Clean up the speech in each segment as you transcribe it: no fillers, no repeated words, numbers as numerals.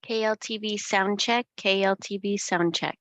KLTV sound check, KLTV sound check.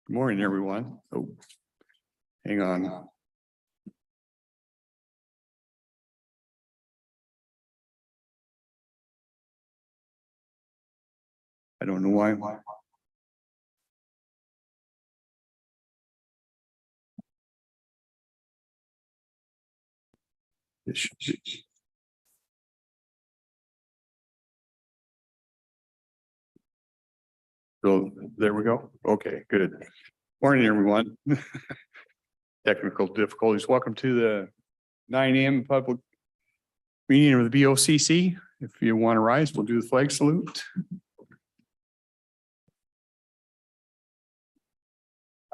Good morning, everyone. Oh, hang on. I don't know why. It should be. So there we go. Okay, good. Morning, everyone. Technical difficulties. Welcome to the 9 a.m. public meeting of the BOCC. If you want to rise, we'll do the flag salute.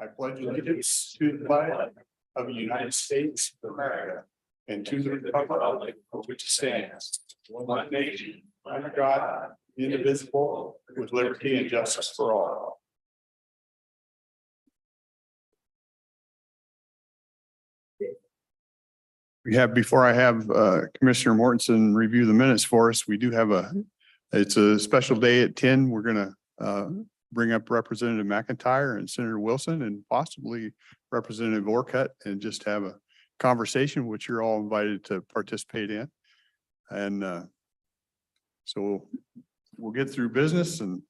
I pledge allegiance to the flag of the United States of America and to the republic for which it stands, one nation, under God, indivisible, with liberty and justice for all. We have, before I have Commissioner Mortensen review the minutes for us, we do have it's a special day at 10. We're going to bring up Representative McIntyre and Senator Wilson and possibly Representative Orcutt and just have a conversation, which you're all invited to participate in. And so we'll get through business. And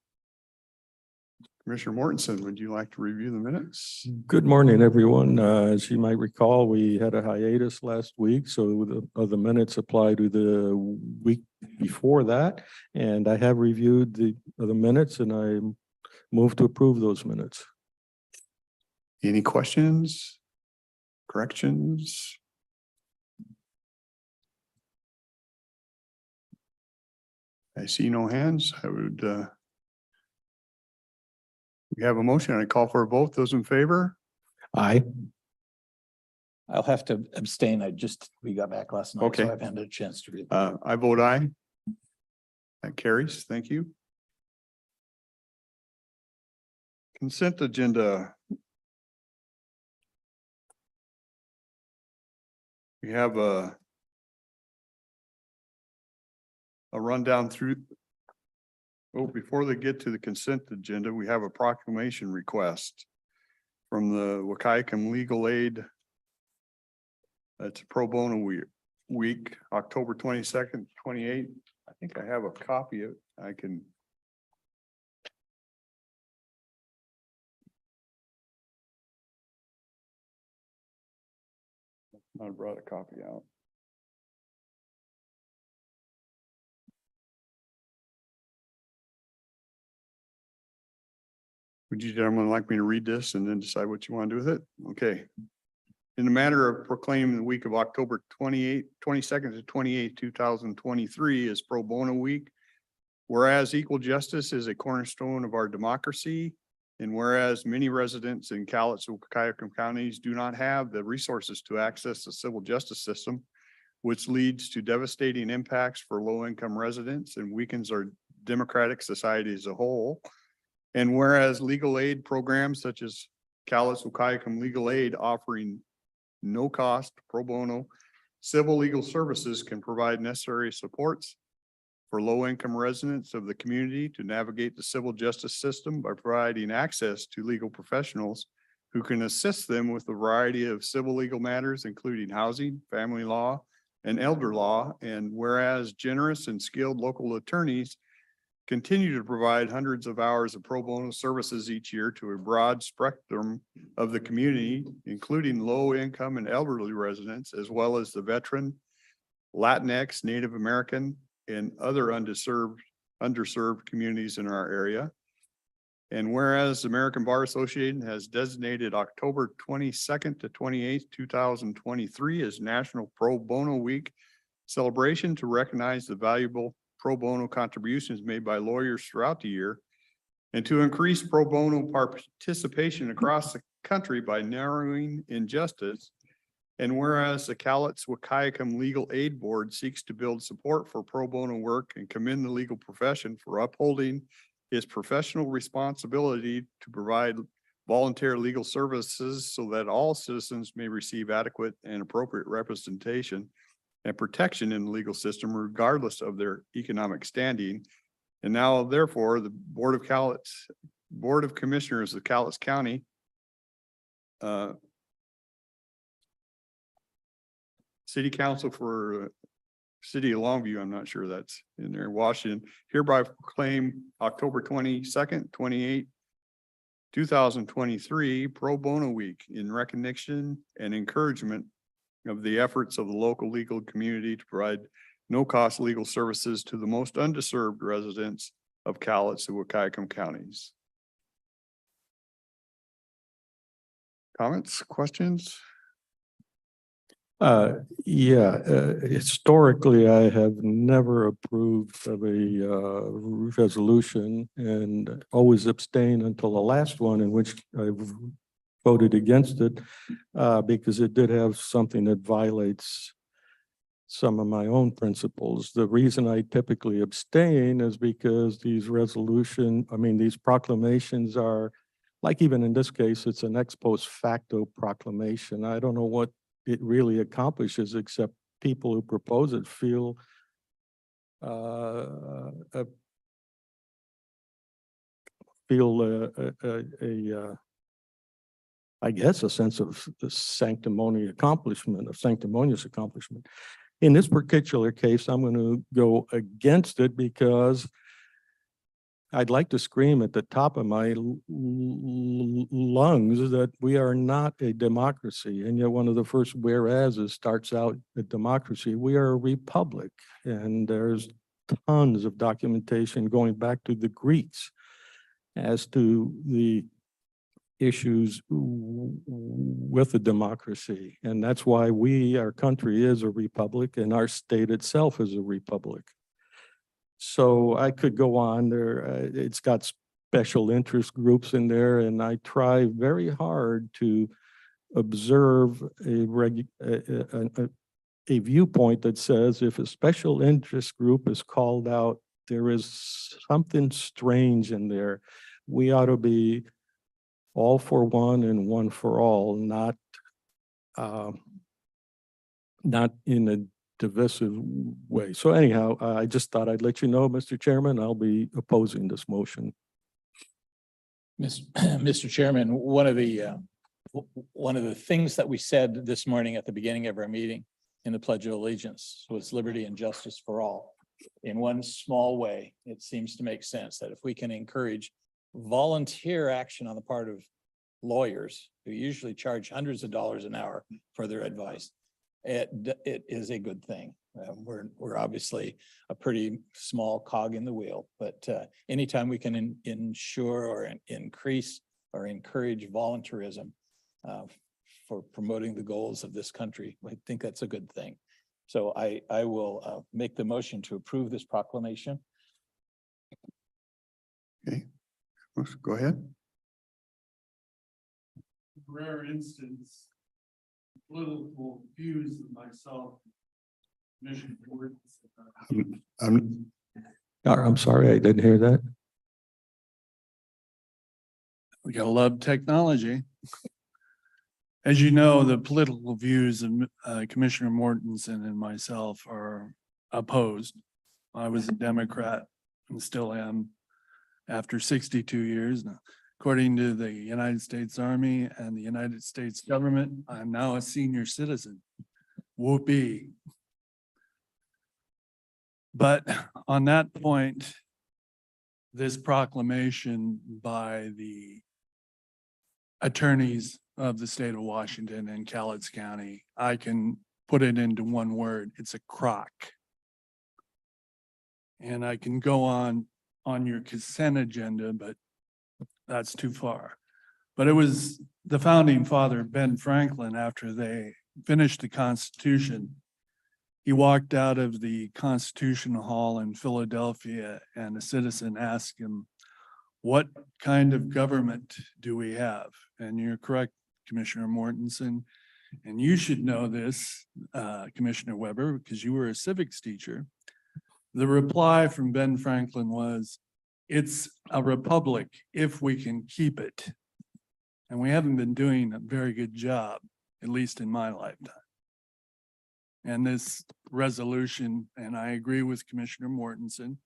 Commissioner Mortensen, would you like to review the minutes? Good morning, everyone. As you might recall, we had a hiatus last week, so the minutes apply to the week before that. And I have reviewed the minutes and I move to approve those minutes. Any questions? Corrections? I see no hands. I would we have a motion. I call for a vote. Those in favor? Aye. I'll have to abstain. We got back last night, Okay. so I haven't had a chance to read. I vote aye. That carries. Thank you. Consent agenda. We have a rundown through. Oh, before they get to the consent agenda, we have a proclamation request from the Wahkiakum Legal Aid. That's a pro bono week, October 22nd, 28th. I think I have a copy of it. I can. I brought a copy out. Would you gentlemen like me to read this and then decide what you want to do with it? Okay. In the matter of proclaiming the week of October 22nd to 28th, 2023 is Pro Bono Week. Whereas equal justice is a cornerstone of our democracy, and whereas many residents in Cowlitz and Wahkiakum counties do not have the resources to access the civil justice system, which leads to devastating impacts for low-income residents and weakens our democratic society as a whole. And whereas legal aid programs such as Cowlitz Wahkiakum Legal Aid offering no cost pro bono civil legal services can provide necessary supports for low-income residents of the community to navigate the civil justice system by providing access to legal professionals who can assist them with a variety of civil legal matters, including housing, family law, and elder law. And whereas generous and skilled local attorneys continue to provide hundreds of hours of pro bono services each year to a broad spectrum of the community, including low income and elderly residents, as well as the veteran, Latinx, Native American, and other underserved communities in our area. And whereas the American Bar Association has designated October 22nd to 28th, 2023 as National Pro Bono Week celebration to recognize the valuable pro bono contributions made by lawyers throughout the year and to increase pro bono participation across the country by narrowing injustice. And whereas the Cowlitz Wahkiakum Legal Aid Board seeks to build support for pro bono work and commend the legal profession for upholding its professional responsibility to provide voluntary legal services so that all citizens may receive adequate and appropriate representation and protection in the legal system, regardless of their economic standing. And now, therefore, the Board of Commissioners of Cowlitz County City Council for City of Longview, I'm not sure that's in there, Washington, hereby proclaim October 22nd, 2023 Pro Bono Week in recognition and encouragement of the efforts of the local legal community to provide no-cost legal services to the most undeserved residents of Cowlitz and Wahkiakum counties. Comments, questions? Historically, I have never approved of a resolution and always abstain until the last one, in which I voted against it because it did have something that violates some of my own principles. The reason I typically abstain is because these proclamations are, like even in this case, it's an ex post facto proclamation. I don't know what it really accomplishes, except people who propose it feel I guess a sense of the sanctimonious accomplishment. In this particular case, I'm going to go against it because I'd like to scream at the top of my lungs that we are not a democracy. And yet one of the first whereases starts out a democracy. We are a republic, and there's tons of documentation going back to the Greeks as to the issues with the democracy. And that's why our country is a republic and our state itself is a republic. So I could go on there. It's got special interest groups in there, and I try very hard to observe a viewpoint that says if a special interest group is called out, there is something strange in there. We ought to be all for one and one for all, not in a divisive way. So anyhow, I just thought I'd let you know, Mr. Chairman, I'll be opposing this motion. Mr. Chairman, one of the things that we said this morning at the beginning of our meeting in the Pledge of Allegiance was liberty and justice for all. In one small way, it seems to make sense that if we can encourage volunteer action on the part of lawyers who usually charge hundreds of dollars an hour for their advice, it is a good thing. We're obviously a pretty small cog in the wheel, but anytime we can ensure or increase or encourage volunteerism for promoting the goals of this country, I think that's a good thing. So I will make the motion to approve this proclamation. Okay, go ahead. Rare instance, political views of myself, mission boards. I'm sorry, I didn't hear that. We gotta love technology. As you know, the political views of Commissioner Mortensen and myself are opposed. I was a Democrat and still am after 62 years now. According to the United States Army and the United States government, I'm now a senior citizen. Whoopee. But on that point, this proclamation by the attorneys of the state of Washington and Cowlitz County, I can put it into one word. It's a crock. And I can go on your consent agenda, but that's too far. But it was the founding father, Ben Franklin, after they finished the Constitution, he walked out of the Constitution Hall in Philadelphia and a citizen asked him, what kind of government do we have? And you're correct, Commissioner Mortensen, and you should know this, Commissioner Weber, because you were a civics teacher. The reply from Ben Franklin was, it's a republic if we can keep it. And we haven't been doing a very good job, at least in my lifetime. And this resolution, and I agree with Commissioner Mortensen,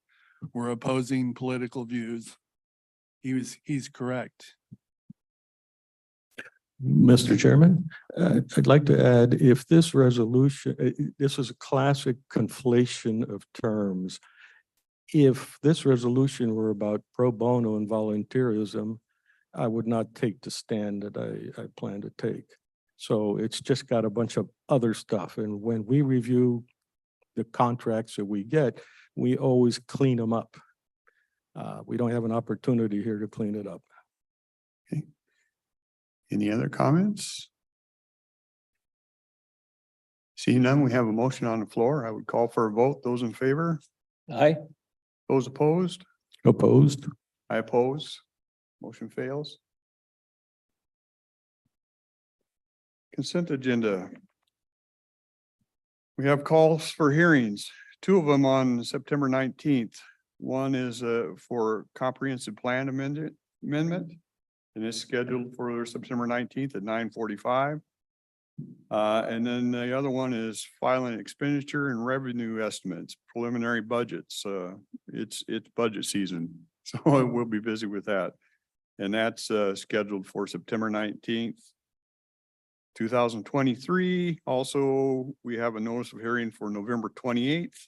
we're opposing political views. He's correct. Mr. Chairman, I'd like to add, if this resolution, this is a classic conflation of terms. If this resolution were about pro bono and volunteerism, I would not take the stand that I plan to take. So it's just got a bunch of other stuff. And when we review the contracts that we get, we always clean them up. We don't have an opportunity here to clean it up. Any other comments? Seeing none, we have a motion on the floor. I would call for a vote. Those in favor? Aye. Those opposed? Opposed? I oppose. Motion fails. Consent agenda. We have calls for hearings, two of them on September 19th. One is for comprehensive plan amendment, and it's scheduled for September 19th at 9:45. And then the other one is filing expenditure and revenue estimates, preliminary budgets. It's budget season, so we'll be busy with that. And that's scheduled for September 19th. 2023. Also, we have a notice of hearing for November 28th.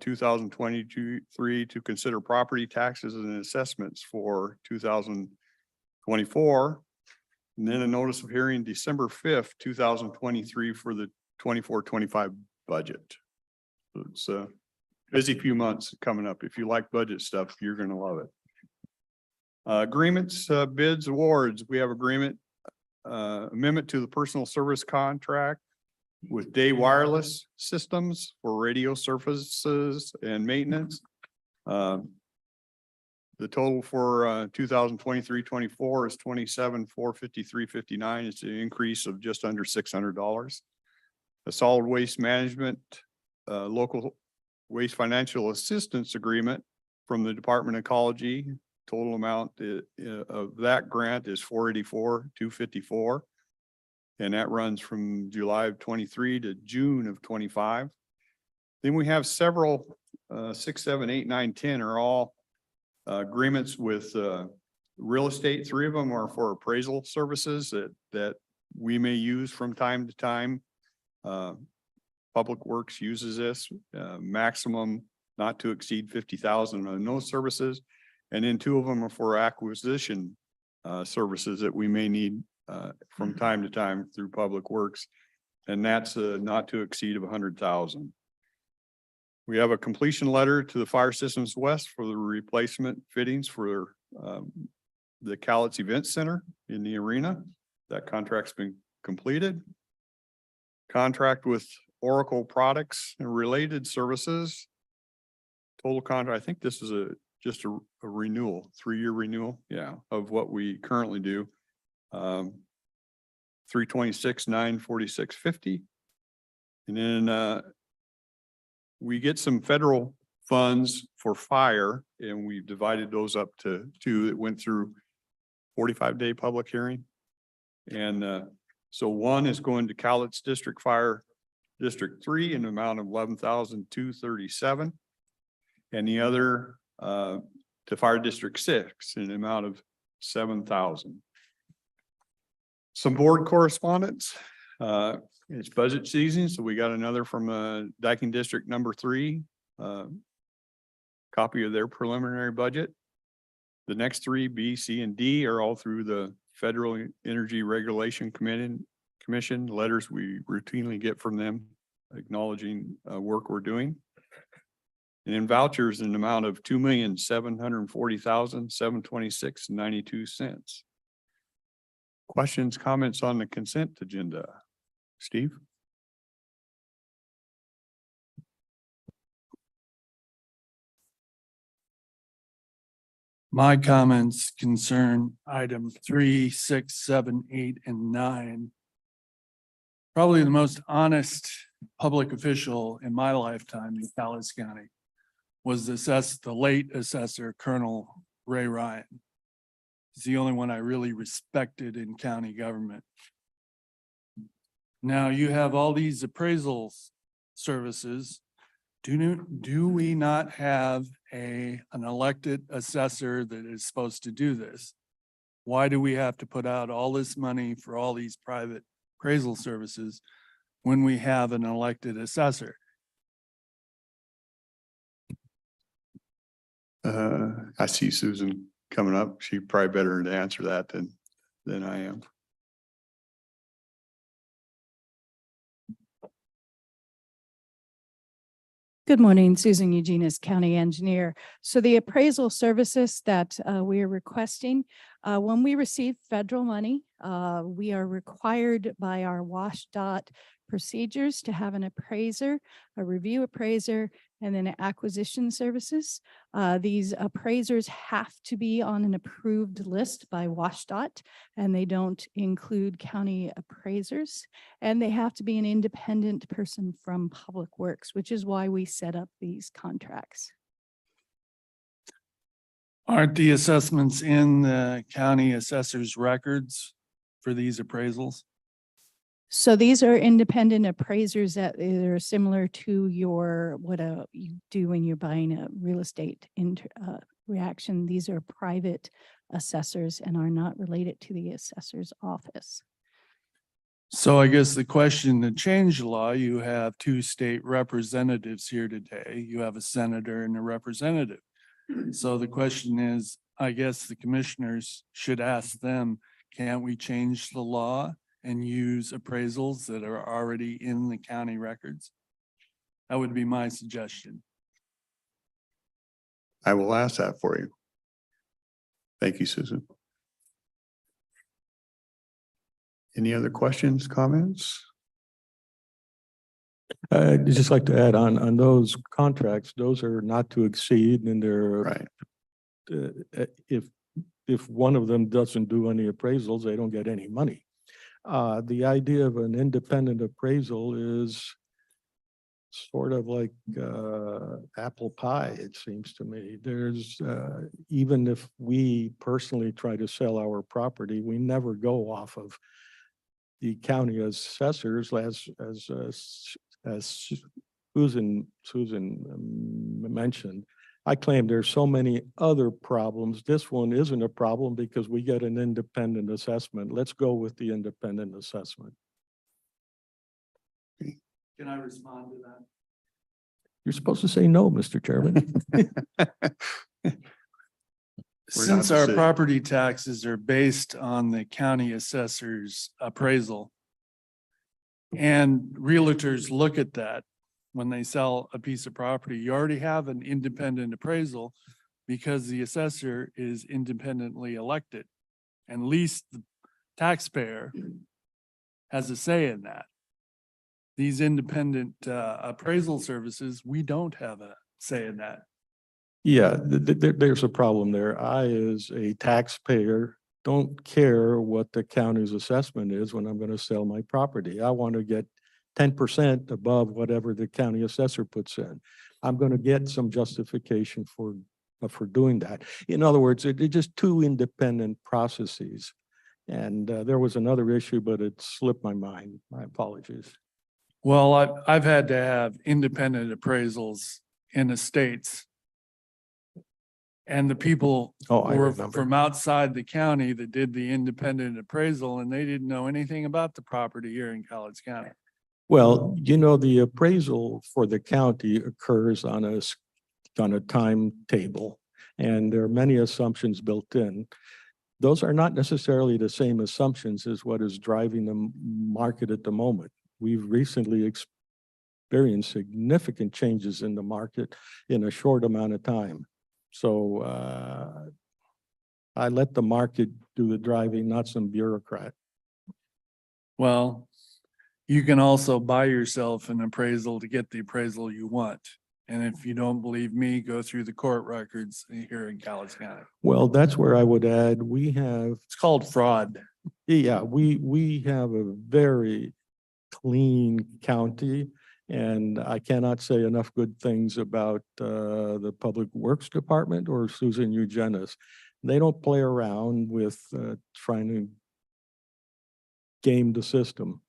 2023 to consider property taxes and assessments for 2024. And then a notice of hearing December 5th, 2023 for the 24-25 budget. So it's a busy few months coming up. If you like budget stuff, you're going to love it. Agreements, bids, awards. We have agreement, amendment to the personal service contract with Day Wireless Systems for radio services and maintenance. The total for 2023-24 is $27,453.59. It's an increase of just under $600. The solid waste management, local waste financial assistance agreement from the Department of Ecology. Total amount of that grant is $484,254. And that runs from July of 23 to June of 25. Then we have several 6, 7, 8, 9, 10 are all agreements with real estate. 3 of them are for appraisal services that we may use from time to time. Public Works uses this maximum not to exceed 50,000 on those services. And then 2 of them are for acquisition services that we may need from time to time through Public Works. And that's not to exceed of 100,000. We have a completion letter to the Fire Systems West for the replacement fittings for the Cowlitz Event Center in the arena. That contract's been completed. Contract with Oracle Products and Related Services. Total contract, I think this is just a renewal, 3-year renewal, yeah, of what we currently do. 326,946.50. And then we get some federal funds for fire, and we've divided those up to 2 that went through 45-day public hearing. And so one is going to Cowlitz District Fire District 3 in the amount of $11,237, and the other to Fire District 6 in the amount of $7,000. Some board correspondence. It's budget season, so we got another from Dyking District number 3, copy of their preliminary budget. The next 3, B, C, and D, are all through the Federal Energy Regulation Commission letters we routinely get from them, acknowledging work we're doing. And in vouchers in the amount of $2,740,726.92. Questions, comments on the consent agenda? Steve? My comments concern item 3, 6, 7, 8, and 9. Probably the most honest public official in my lifetime in Cowlitz County was the late assessor, Colonel Ray Ryan. He's the only one I really respected in county government. Now you have all these appraisal services. Do we not have an elected assessor that is supposed to do this? Why do we have to put out all this money for all these private appraisal services when we have an elected assessor? I see Susan coming up. She probably better to answer that than I am. Good morning, Susan Eugenius, County Engineer. So the appraisal services that we are requesting, when we receive federal money, we are required by our WashDOT procedures to have an appraiser, a review appraiser, and then acquisition services. These appraisers have to be on an approved list by WashDOT, and they don't include county appraisers. And they have to be an independent person from Public Works, which is why we set up these contracts. Aren't the assessments in the county assessor's records for these appraisals? So these are independent appraisers that are similar to your, what you do when you're buying a real estate reaction. These are private assessors and are not related to the assessor's office. So I guess the question to change the law, you have two state representatives here today. You have a senator and a representative. So the question is, I guess the commissioners should ask them, can't we change the law and use appraisals that are already in the county records? That would be my suggestion. I will ask that for you. Thank you, Susan. Any other questions, comments? I'd just like to add on those contracts, those are not to exceed and they're, Right. if one of them doesn't do any appraisals, they don't get any money. The idea of an independent appraisal is sort of like apple pie, it seems to me. There's, even if we personally try to sell our property, we never go off of the county assessors as Susan mentioned. I claim there's so many other problems. This one isn't a problem because we get an independent assessment. Let's go with the independent assessment. Can I respond to that? You're supposed to say no, Mr. Chairman. Since the our city. property taxes are based on the county assessor's appraisal, and realtors look at that when they sell a piece of property, you already have an independent appraisal because the assessor is independently elected. And at least the taxpayer has a say in that. These independent appraisal services, we don't have a say in that. Yeah, there's a problem there. I, as a taxpayer, don't care what the county's assessment is when I'm going to sell my property. I want to get 10% above whatever the county assessor puts in. I'm going to get some justification for doing that. In other words, they're just two independent processes. And there was another issue, but it slipped my mind. My apologies. Well, I've had to have independent appraisals in the states. And the people Oh, I were remember. from outside the county that did the independent appraisal, and they didn't know anything about the property here in Cowlitz County. Well, you know, the appraisal for the county occurs on a timetable, and there are many assumptions built in. Those are not necessarily the same assumptions as what is driving the market at the moment. We've recently experienced significant changes in the market in a short amount of time. So I let the market do the driving, not some bureaucrat. Well, you can also buy yourself an appraisal to get the appraisal you want. And if you don't believe me, go through the court records here in Cowlitz County. Well, that's where I would add, we have, It's called fraud. yeah, we have a very clean county. And I cannot say enough good things about the Public Works Department or Susan Eugenius. They don't play around with trying to game the system.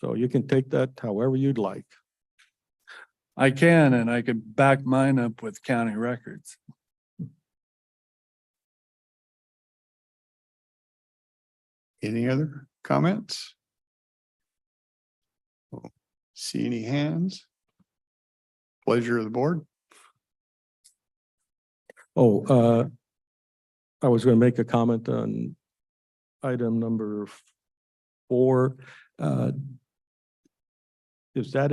So you can take that however you'd like. I can, and I could back mine up with county records. Any other comments? See any hands? Pleasure of the board. Oh, I was going to make a comment on item number 4. Is that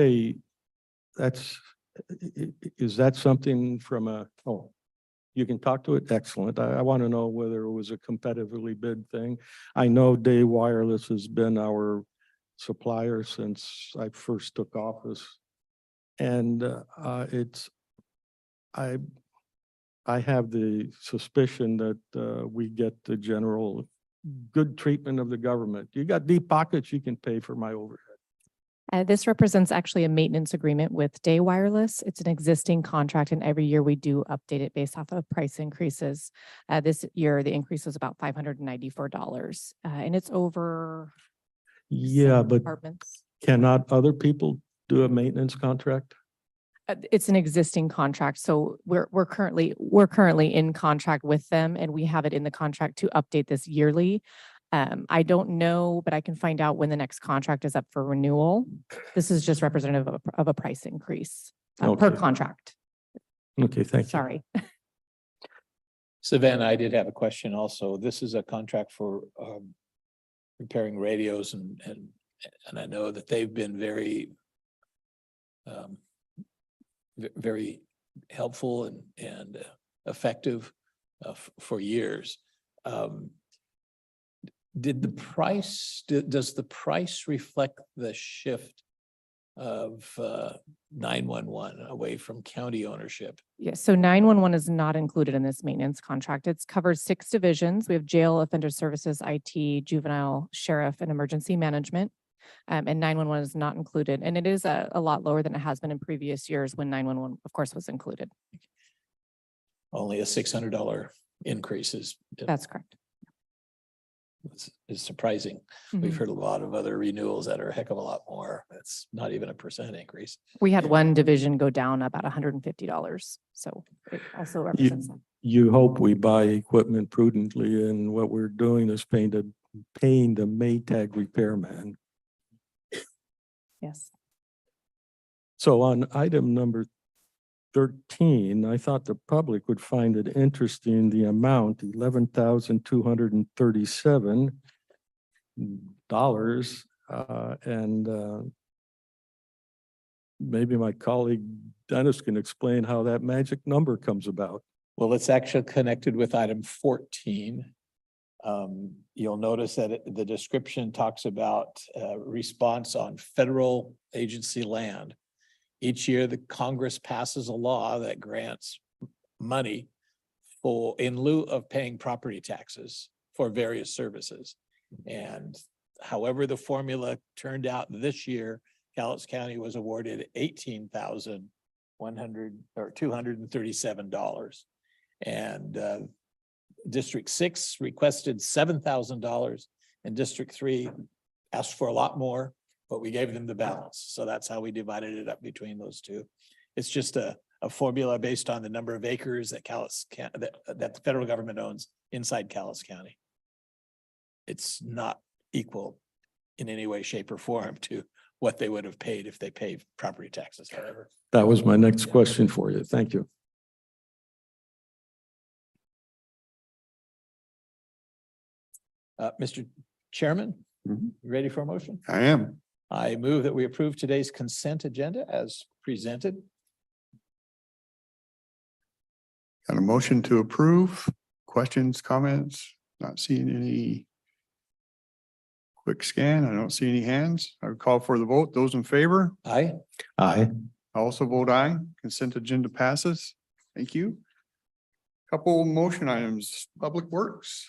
is that something from you can talk to it? Excellent. I want to know whether it was a competitively bid thing. I know Day Wireless has been our supplier since I first took office. And I have the suspicion that we get the general good treatment of the government. You got deep pockets, you can pay for my overhead. This represents actually a maintenance agreement with Day Wireless. It's an existing contract, and every year we do update it based off of price increases. This year, the increase was about $594, and it's over Yeah, 7 but departments. cannot other people do a maintenance contract? It's an existing contract, so we're currently in contract with them, and we have it in the contract to update this yearly. I don't know, but I can find out when the next contract is up for renewal. This is just representative of a price increase per Okay. contract. Okay, thank you. Sorry. Savannah, I did have a question also. This is a contract for repairing radios and I know that they've been very very helpful and effective for years. Does the price reflect the shift of 911 away from county ownership? Yes, so 911 is not included in this maintenance contract. It's covered 6 divisions. We have jail, offender services, IT, juvenile, sheriff, and emergency management. And 911 is not included. And it is a lot lower than it has been in previous years when 911, of course, was included. Only a $600 increase is That's correct. is surprising. We've Mhm. heard a lot of other renewals that are a heck of a lot more. That's not even a % increase. We had one division go down about $150. So it also represents that. You hope we buy equipment prudently, and what we're doing is paying the Maytag repairman. Yes. So on item number 13, I thought the public would find it interesting, the amount, $11,237. And maybe my colleague Dennis can explain how that magic number comes about. Well, it's actually connected with item 14. You'll notice that the description talks about response on federal agency land. Each year, the Congress passes a law that grants money in lieu of paying property taxes for various services. And however the formula turned out this year, Cowlitz County was awarded $18,237. And District 6 requested $7,000 and District 3 asked for a lot more, but we gave them the balance. So that's how we divided it up between those two. It's just a formula based on the number of acres that that the federal government owns inside Cowlitz County. It's not equal in any way, shape, or form to what they would have paid if they paid property taxes, however. That was my next question for you. Thank you. Mr. Chairman, Mhm. you ready for a motion? I am. I move that we approve today's consent agenda as presented. Got a motion to approve. Questions, comments? Not seeing any. Quick scan. I don't see any hands. I would call for the vote. Those in favor? Aye. Aye. I also vote aye. Consent agenda passes. Thank you. Couple motion items, Public Works.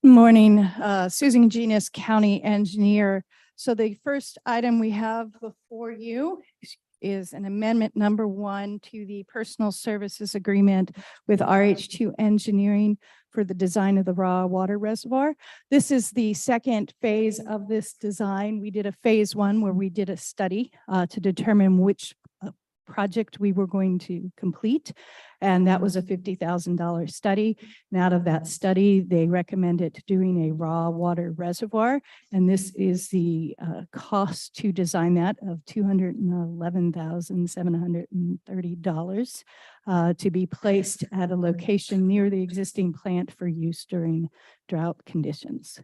Morning, Susan Genus, County Engineer. So the first item we have before you is an amendment number 1 to the personal services agreement with RH2 Engineering for the design of the raw water reservoir. This is the second phase of this design. We did a phase 1 where we did a study to determine which project we were going to complete. And that was a $50,000 study. And out of that study, they recommended doing a raw water reservoir. And this is the cost to design that of $211,730 to be placed at a location near the existing plant for use during drought conditions.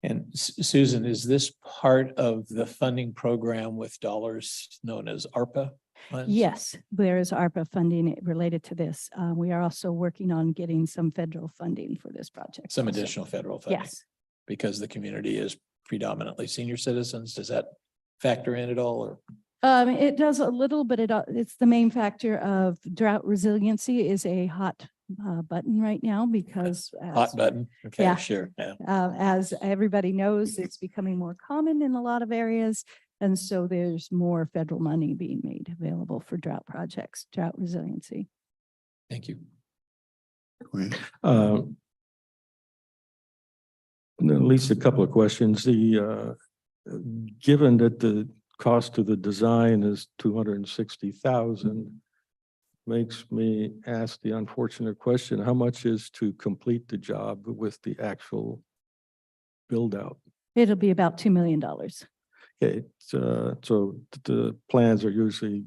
And Susan, is this part of the funding program with dollars known as ARPA funds? Yes, there is ARPA funding related to this. We are also working on getting some federal funding for this project. Some also. additional federal funding? Yes. Because the community is predominantly senior citizens. Does that factor in at all, or? It does a little, but it's the main factor of drought resiliency is a hot button right now because Hot button? Okay, yeah. sure, yeah. as everybody knows, it's becoming more common in a lot of areas. And so there's more federal money being made available for drought projects, drought resiliency. Thank you. Go ahead. At least a couple of questions. Given that the cost of the design is 260,000, makes me ask the unfortunate question, how much is to complete the job with the actual build out? It'll be about $2 million. Okay, so the plans are usually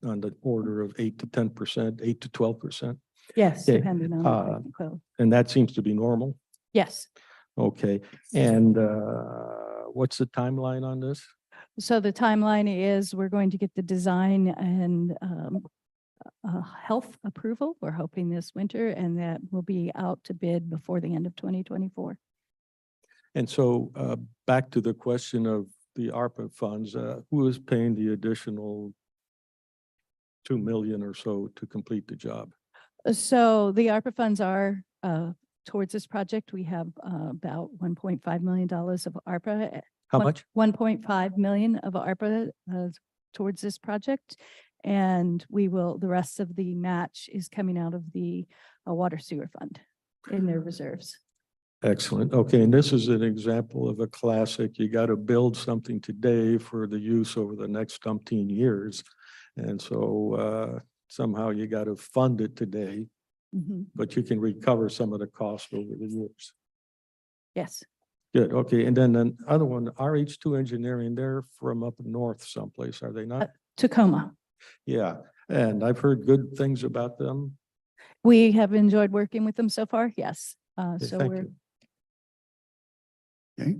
on the order of 8 to 10%, 8 to 12%, Yes, Okay, depending on the technical. and that seems to be normal. Yes. Okay, and what's the timeline on this? So the timeline is we're going to get the design and health approval. We're hoping this winter, and that will be out to bid before the end of 2024. And so back to the question of the ARPA funds, who is paying the additional 2 million or so to complete the job? So the ARPA funds are towards this project. We have about $1.5 million of ARPA. How much? 1.5 million of ARPA towards this project. And the rest of the match is coming out of the water sewer fund in their reserves. Excellent. Okay, and this is an example of a classic. You got to build something today for the use over the next umpteen years. And so somehow you got to fund it today, but you can recover some of the cost over the years. Yes. Good. Okay. And then the other one, RH2 Engineering, they're from up north someplace, are they not? Tacoma. Yeah. And I've heard good things about them. We have enjoyed working with them so far. Yes. Okay, So thank we're you. Okay.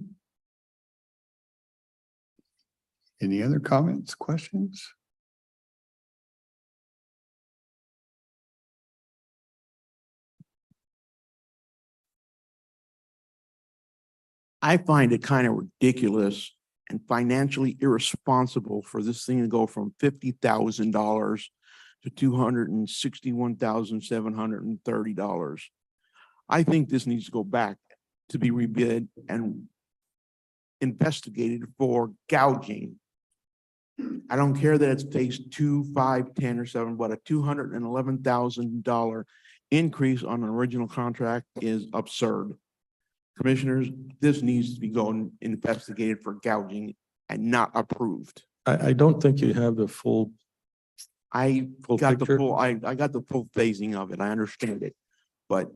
Any other comments, questions? I find it kind of ridiculous and financially irresponsible for this thing to go from $50,000 to $261,730. I think this needs to go back to be rebid and investigated for gouging. I don't care that it's phase 2, 5, 10, or 7, but a $211,000 increase on an original contract is absurd. Commissioners, this needs to be going investigated for gouging and not approved. I don't think you have the full I Full got the picture? full, I got the full phasing of it. I understand it. But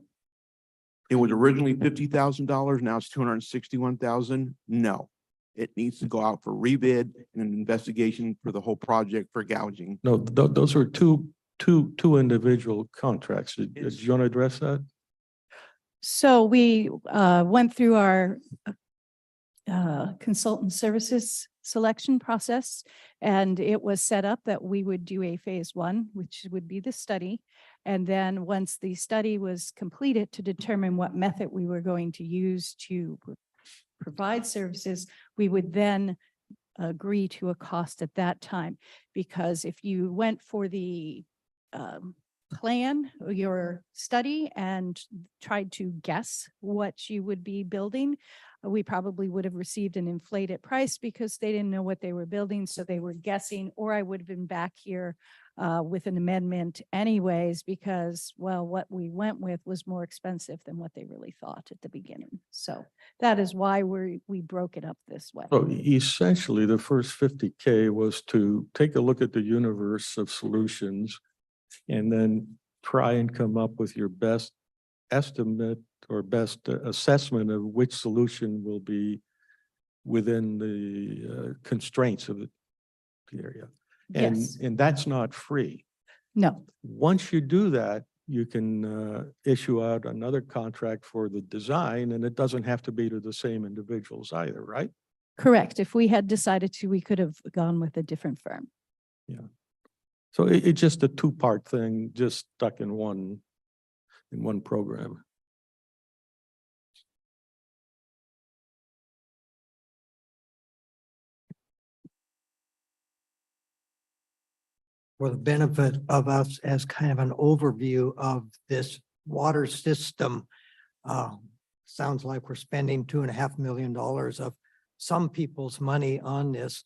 it was originally $50,000. Now it's $261,000. No, it needs to go out for rebid and an investigation for the whole project for gouging. No, those are two individual contracts. Did you want to address that? So we went through our consultant services selection process, and it was set up that we would do a phase 1, which would be the study. And then once the study was completed to determine what method we were going to use to provide services, we would then agree to a cost at that time. Because if you went for the plan your study and tried to guess what you would be building, we probably would have received an inflated price because they didn't know what they were building. So they were guessing, or I would have been back here with an amendment anyways, because, well, what we went with was more expensive than what they really thought at the beginning. So that is why we broke it up this way. So essentially, the first 50K was to take a look at the universe of solutions and then try and come up with your best estimate or best assessment of which solution will be within the constraints of the area. Yes. And that's not free. No, Once you do that, you can issue out another contract for the design, and it doesn't have to be to the same individuals either, right? correct. If we had decided to, we could have gone with a different firm. So it's just a two-part thing, just stuck in one program. For the benefit of us as kind of an overview of this water system. Sounds like we're spending $2.5 million of some people's money on this.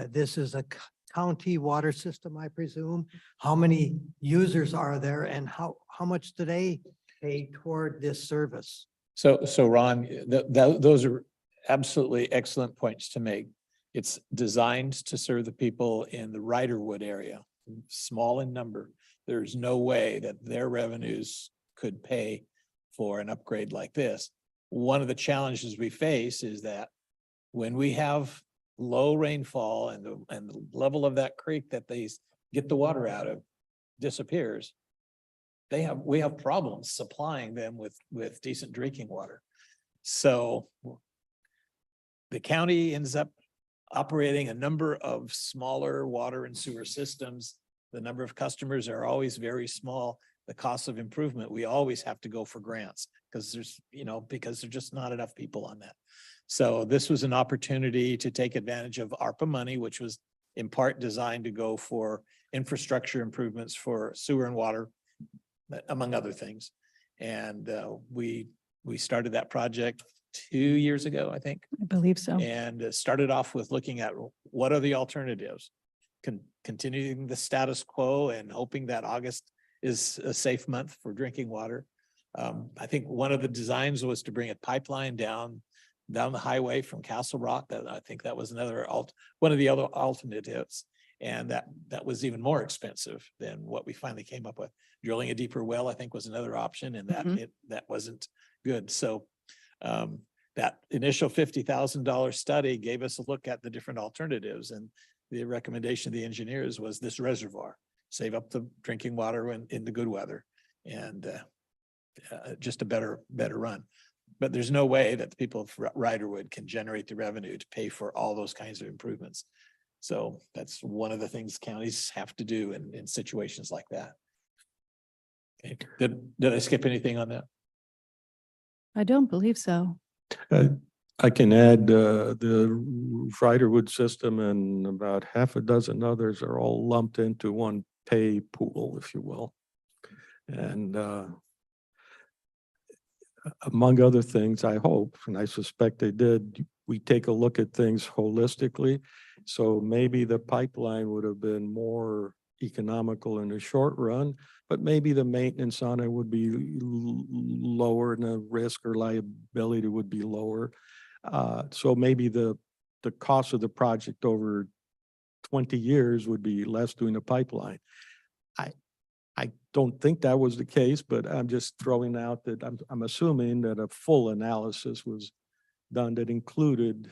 This is a county water system, I presume. How many users are there and how much do they pay toward this service? So Ron, those are absolutely excellent points to make. It's designed to serve the people in the Riderwood area, small in number. There's no way that their revenues could pay for an upgrade like this. One of the challenges we face is that when we have low rainfall and the level of that creek that they get the water out of disappears, we have problems supplying them with decent drinking water. So the county ends up operating a number of smaller water and sewer systems. The number of customers are always very small. The cost of improvement, we always have to go for grants because there's just not enough people on that. So this was an opportunity to take advantage of ARPA money, which was in part designed to go for infrastructure improvements for sewer and water, among other things. And we started that project 2 years ago, I think. I believe so. And started off with looking at what are the alternatives, continuing the status quo and hoping that August is a safe month for drinking water. I think one of the designs was to bring a pipeline down the highway from Castle Rock. That I think that was one of the other alternatives. And that was even more expensive than what we finally came up with. Drilling a deeper well, I think, was another option, and that wasn't good. So that initial $50,000 study gave us a look at the different alternatives, and the recommendation of the engineers was this reservoir, save up the drinking water in the good weather, and just a better run. But there's no way that the people of Riderwood can generate the revenue to pay for all those kinds of improvements. So that's one of the things counties have to do in situations like that. Okay. Did I skip anything on that? I don't believe so. I can add the Riderwood system and about half a dozen others are all lumped into one pay pool, if you will. And among other things, I hope, and I suspect they did, we take a look at things holistically. So maybe the pipeline would have been more economical in the short run, but maybe the maintenance on it would be lower and the risk or liability would be lower. So maybe the cost of the project over 20 years would be less doing the pipeline. I don't think that was the case, but I'm just throwing out that I'm assuming that a full analysis was done that included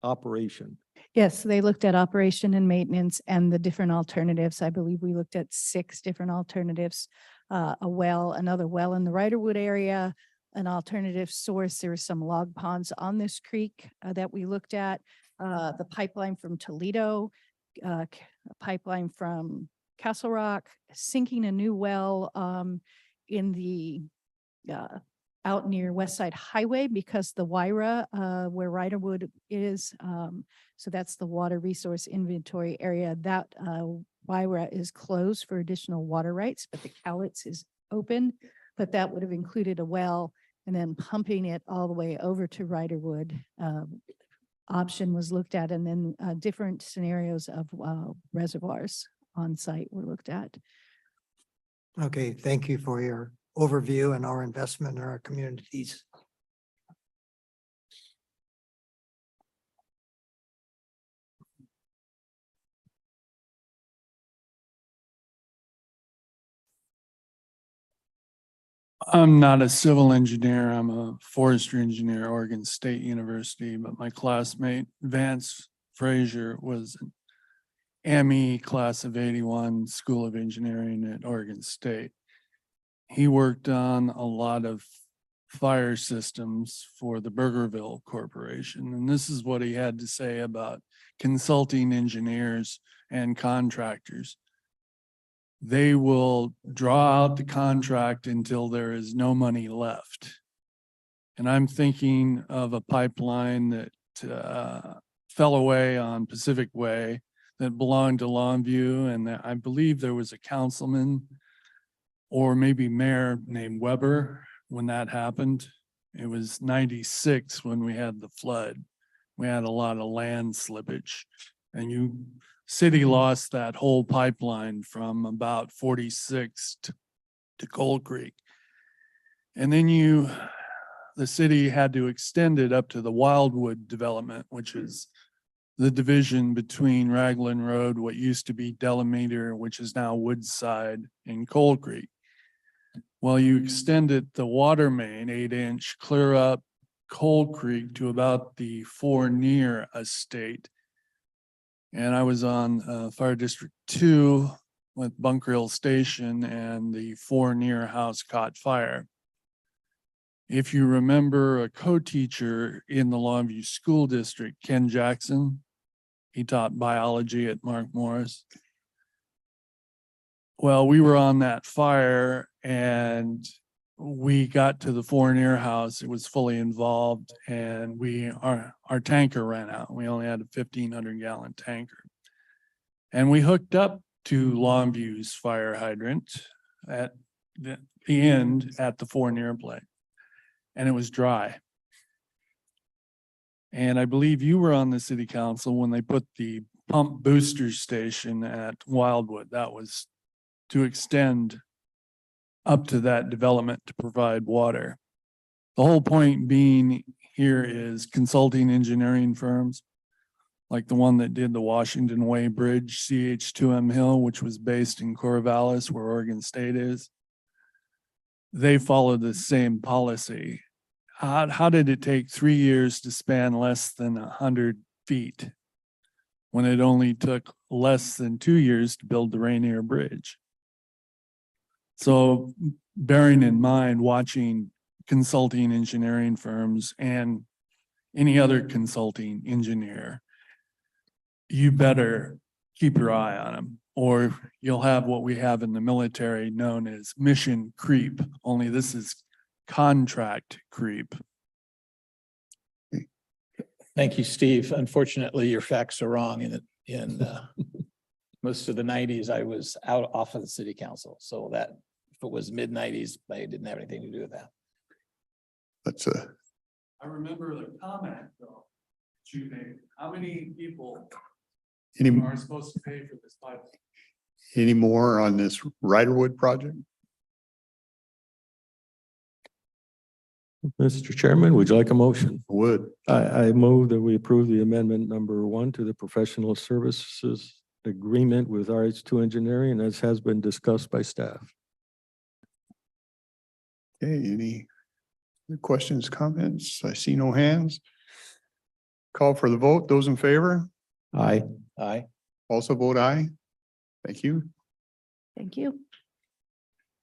operation. Yes, they looked at operation and maintenance and the different alternatives. I believe we looked at 6 different alternatives. Another well in the Riderwood area, an alternative source. There were some log ponds on this creek that we looked at. The pipeline from Toledo, a pipeline from Castle Rock, sinking a new well in the out near West Side Highway because the Wyra where Riderwood is, so that's the water resource inventory area. That Wyra is closed for additional water rights, but the Cowlitz is open. But that would have included a well and then pumping it all the way over to Riderwood. Option was looked at, and then different scenarios of reservoirs on site were looked at. Okay, thank you for your overview and our investment in our communities. I'm not a civil engineer. I'm a forestry engineer, at Oregon State University, but my classmate Vance Frazier was an ME class of 81 School of Engineering at Oregon State. He worked on a lot of fire systems for the Burgerville Corporation. And this is what he had to say about consulting engineers and contractors. They will draw out the contract until there is no money left. And I'm thinking of a pipeline that fell away on Pacific Way that belonged to Longview. And I believe there was a councilman or maybe mayor named Weber when that happened. It was 96 when we had the flood. We had a lot of land slippage, and city lost that whole pipeline from about 46 to Cold Creek. And then the city had to extend it up to the Wildwood development, which is the division between Raglan Road, what used to be Delameter, which is now Woodside, and Cold Creek. Well, you extended the water main 8-inch clear up Cold Creek to about the Fournier estate. And I was on Fire District 2 with Bunker Hill Station, and the Fournier house caught fire. If you remember a co-teacher in the Longview School District, Ken Jackson, he taught biology at Mark Morris. Well, we were on that fire and we got to the Fournier house. It was fully involved, and our tanker ran out. We only had a 1,500 gallon tanker. And we hooked up to Longview's fire hydrant at the end at the Fournier place, and it was dry. And I believe you were on the city council when they put the pump booster station at Wildwood. That was to extend up to that development to provide water. The whole point being here is consulting engineering firms, like the one that did the Washington Way Bridge, CH2M Hill, which was based in Corvallis, where Oregon State is. They followed the same policy. How did it take 3 years to span less than 100 feet when it only took less than 2 years to build the Rainier Bridge? So bearing in mind, watching consulting engineering firms and any other consulting engineer, you better keep your eye on them, or you'll have what we have in the military known as mission creep, only this is contract creep. Thank you, Steve. Unfortunately, your facts are wrong. In most of the 90s, I was off of the city council. So that if it was mid-90s, I didn't have anything to do with that. That's I remember the comment though, that you made. How many people any are supposed to pay for this pipeline? any more on this Riderwood project? Mr. Chairman, would you like a motion? Would. I move that we approve the amendment number 1 to the professional services agreement with RH2 Engineering, as has been discussed by staff. Okay, any questions, comments? I see no hands. Call for the vote. Those in favor Aye. Aye. also vote aye. Thank you. Thank you.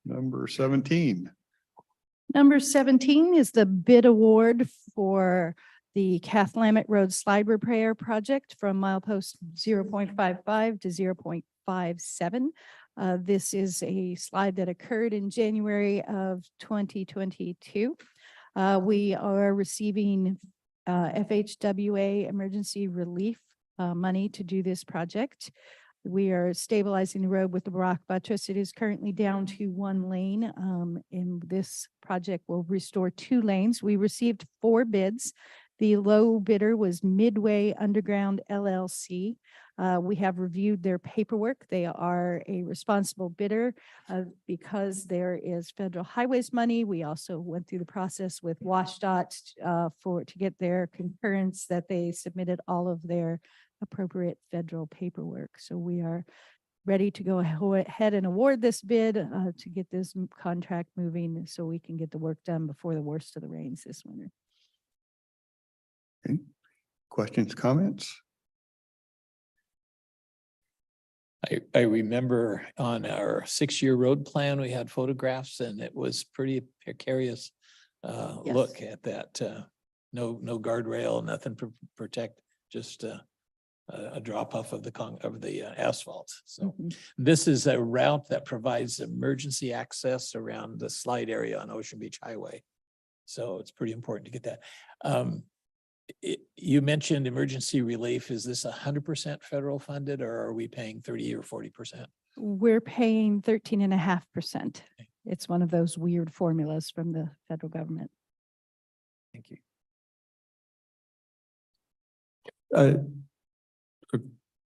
Number 17. Number 17 is the bid award for the Cathlamet Road Slide Repair Project from milepost 0.55 to 0.57. This is a slide that occurred in January of 2022. We are receiving FHWA emergency relief money to do this project. We are stabilizing the road with the rock buttress. It is currently down to 1 lane, and this project will restore 2 lanes. We received 4 bids. The low bidder was Midway Underground LLC. We have reviewed their paperwork. They are a responsible bidder because there is federal highways money. We also went through the process with WashDOT to get their concurrence that they submitted all of their appropriate federal paperwork. So we are ready to go ahead and award this bid to get this contract moving so we can get the work done before the worst of the rains this winter. Okay. Questions, comments? I remember on our 6-year road plan, we had photographs and it was pretty precarious look at that. No guardrail, nothing to protect, just a drop off of the asphalt. So this is a route that provides emergency access around the slide area on Ocean Beach Highway. So it's pretty important to get that. You mentioned emergency relief. Is this 100% federal funded or are we paying 30 or 40%? We're paying 13.5%. It's one of those weird formulas from the federal government. Thank you. A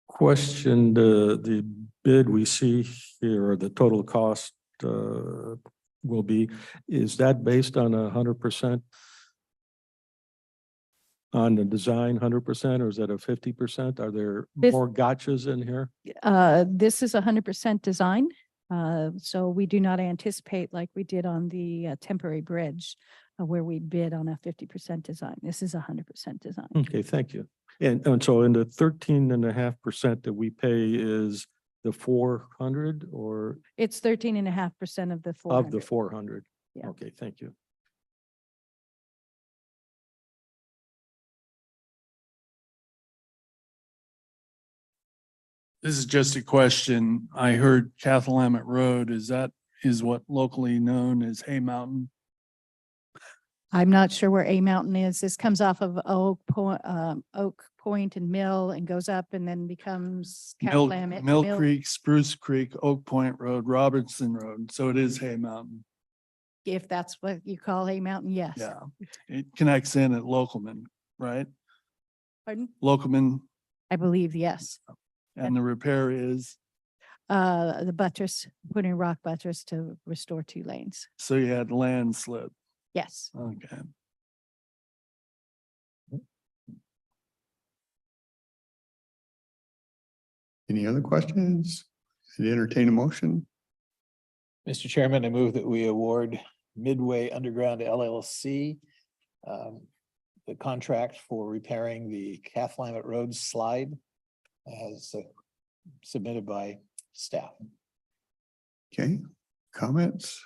question, the bid we see here, or the total cost will be, is that based on 100%? On the design 100%, or is that a 50%? Are there more gotchas in here? This is 100% design. So we do not anticipate like we did on the temporary bridge where we bid on a 50% design. This is 100% design. Okay, thank you. And so in the 13.5% that we pay is the 400 or It's 13.5% of the 400. of the 400? Yeah. Okay, thank you. This is just a question. I heard Cathlamet Road. Is what locally known as Hay Mountain? I'm not sure where A Mountain is. This comes off of Oak Point and Mill and goes up and then becomes Cathlamet. Mill Creek, Spruce Creek, Oak Point Road, Robertson Road. So it is Hay Mountain. If that's what you call A Mountain, yes. Yeah. It connects in at Lokelman, right? Pardon? Lokelman, I believe, yes. and the repair is, The buttress, putting rock buttress to restore 2 lanes. so you had landslip. Yes. Okay. Any other questions? I'd entertain a motion. Mr. Chairman, I move that we award Midway Underground LLC the contract for repairing the Cathlamet Road slide as submitted by staff. Okay, comments?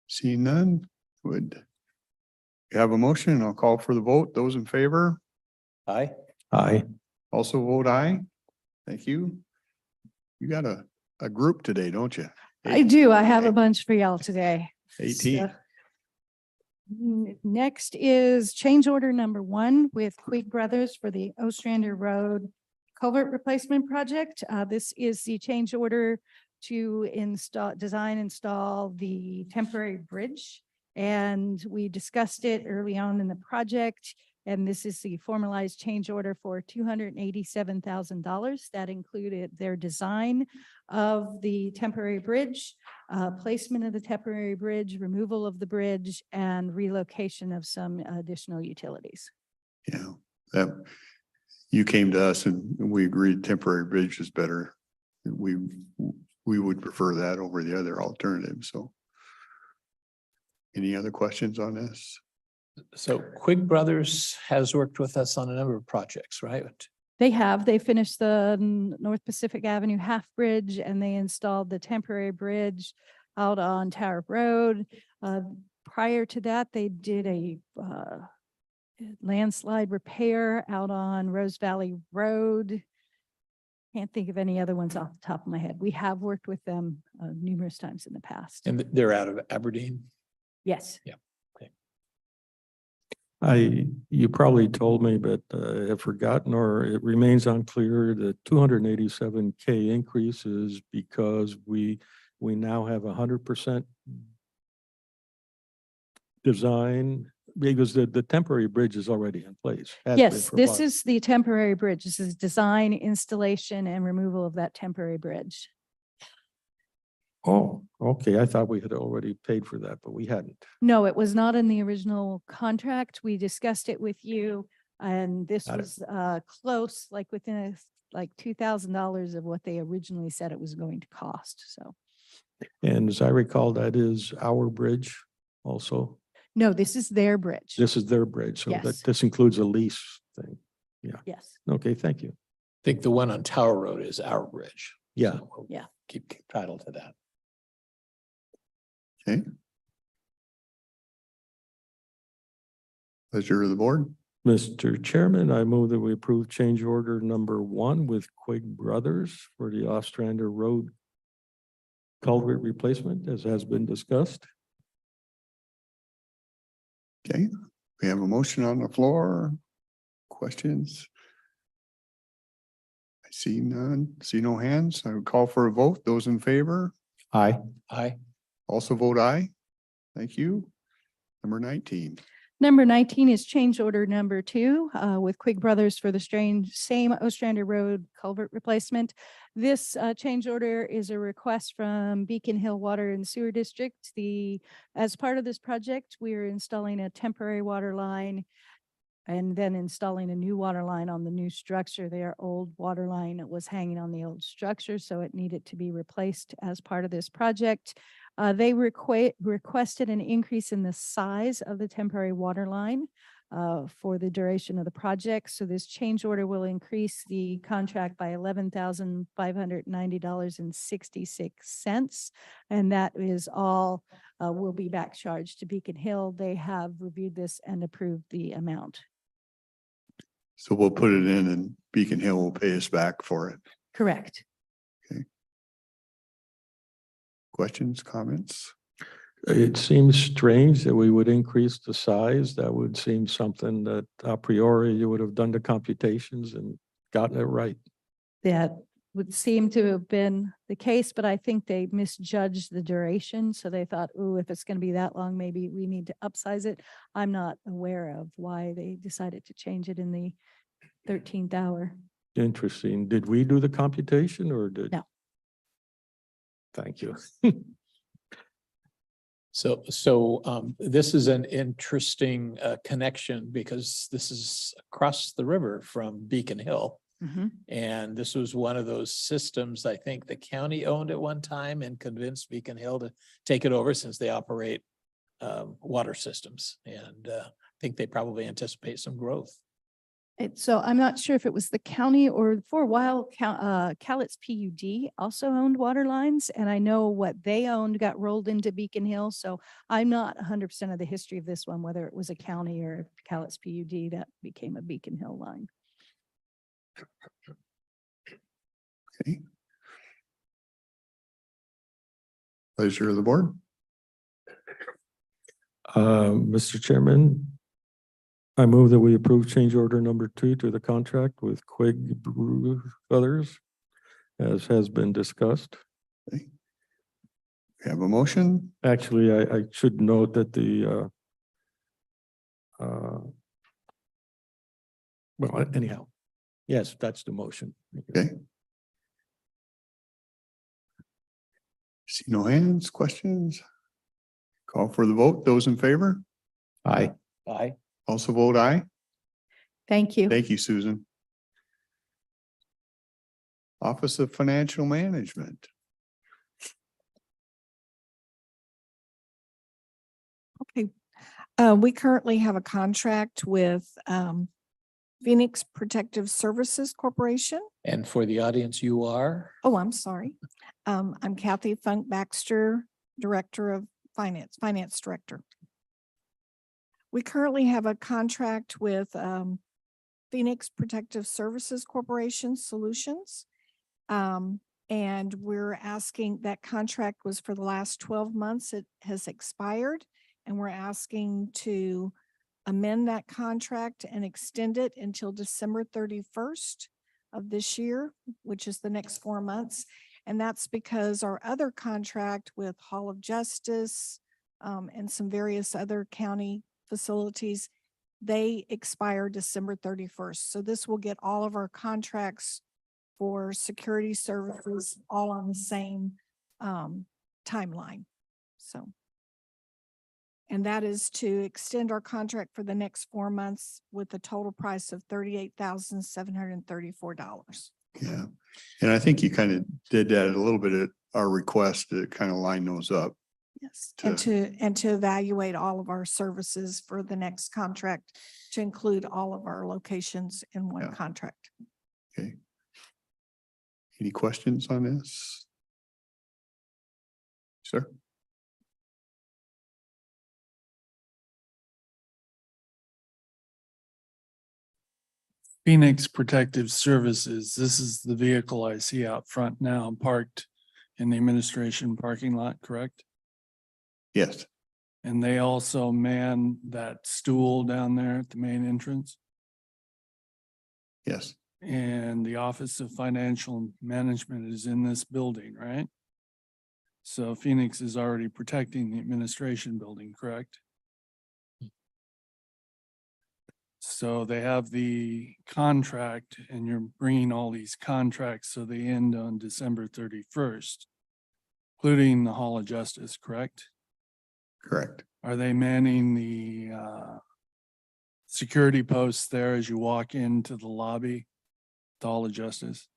Seeing none, would you have a motion? I'll call for the vote. Those in favor Aye. Aye. also vote aye. Thank you. You got a group today, don't you? I do. I have a bunch for y'all today. 18. Next is change order number 1 with Quig Brothers for the Ostrander Road culvert replacement project. This is the change order to install the temporary bridge. And we discussed it early on in the project. And this is the formalized change order for $287,000. That included their design of the temporary bridge, placement of the temporary bridge, removal of the bridge, and relocation of some additional utilities. Yeah, that you came to us and we agreed temporary bridge is better. We would prefer that over the other alternative. So any other questions on this? So Quig Brothers has worked with us on a number of projects, right? They finished the North Pacific Avenue half bridge and they installed the temporary bridge out on Tower Road. Prior to that, they did a landslide repair out on Rose Valley Road. Can't think of any other ones off the top of my head. We have worked with them numerous times in the past. And they're out of Aberdeen. Yes. Yeah. You probably told me, but I have forgotten, or it remains unclear, the 287K increase is because we now have 100% design because the temporary bridge is already in place. has been Yes, this provided. is the temporary bridge. This is design, installation, and removal of that temporary bridge. Oh, okay. I thought we had already paid for that, but we hadn't. No, it was not in the original contract. We discussed it with you, and this Got it. was close, like within like $2,000 of what they originally said it was going to cost, so. And as I recall, that is our bridge also. No, this is their bridge. This is their bridge, so that Yes. this includes a lease thing. Yes, Okay, thank you. I think the one on Tower Road is our bridge. Yeah. So we'll Yeah. Keep title to that. Okay. Pleasure of the board. Mr. Chairman, I move that we approve change order number 1 with Quig Brothers for the Ostrander Road culvert replacement, as has been discussed. Okay, we have a motion on the floor. Questions? I see none, see no hands. I would call for a vote. Those in favor Aye. Aye. also vote aye. Thank you. Number 19. number 19 is change order number 2 with Quig Brothers for the same Ostrander Road culvert replacement. This change order is a request from Beacon Hill Water and Sewer District. As part of this project, we are installing a temporary water line and then installing a new water line on the new structure. Their old water line was hanging on the old structure, so it needed to be replaced as part of this project. They requested an increase in the size of the temporary water line for the duration of the project. So this change order will increase the contract by $11,590.66. And that is all will be back charged to Beacon Hill. They have reviewed this and approved the amount. So we'll put it in and Beacon Hill will pay us back for it. Correct. Questions, comments? It seems strange that we would increase the size. That would seem something that a priori you would have done the computations and gotten it right. That would seem to have been the case, but I think they misjudged the duration. So they thought, oh, if it's going to be that long, maybe we need to upsize it. I'm not aware of why they decided to change it in the 13th hour. Interesting. Did we do the computation or did? No. Thank you. So this is an interesting connection because this is across the river from Beacon Hill. And this was one of those systems I think the county owned at one time and convinced Beacon Hill to take it over since they operate water systems. And I think they probably anticipate some growth. So I'm not sure if it was the county or for a while, Cowlitz PUD also owned water lines. And I know what they owned got rolled into Beacon Hill. So I'm not 100% of the history of this one, whether it was a county or Cowlitz PUD that became a Beacon Hill line. Okay. Pleasure of the board. Mr. Chairman, I move that we approve change order number 2 to the contract with Quig Brothers, as has been discussed. Okay. We have a motion. Actually, I should note that the well, anyhow, yes, that's the motion. Okay. See no hands, questions? Call for the vote. Those in favor Aye. Aye. also vote aye. Thank you. Thank you, Susan. Office of Financial Management. Okay. We currently have a contract with Phoenix Protective Services Corporation. And for the audience, you are? Oh, I'm sorry. I'm Kathy Funk Baxter, Director of Finance Director. We currently have a contract with Phoenix Protective Services Corporation Solutions. And we're asking, that contract was for the last 12 months. It has expired. And we're asking to amend that contract and extend it until December 31st of this year, which is the next 4 months. And that's because our other contract with Hall of Justice and some various other county facilities, they expire December 31st. So this will get all of our contracts for security services all on the same timeline. So. And that is to extend our contract for the next 4 months with a total price of $38,734. Yeah. And I think you kind of did that a little bit at our request to kind of line those up. Yes, and To- to evaluate all of our services for the next contract, to include all of our locations in one Yeah. contract. Okay. Any questions on this? Sir? Phoenix Protective Services, this is the vehicle I see out front now parked in the administration parking lot, correct? Yes. And they also man that stool down there at the main entrance. Yes. And the Office of Financial Management is in this building, right? So Phoenix is already protecting the administration building, correct? So they have the contract and you're bringing all these contracts, so they end on December 31st, including the Hall of Justice, correct? Correct. Are they manning the security posts there as you walk into the lobby, the Hall of Justice?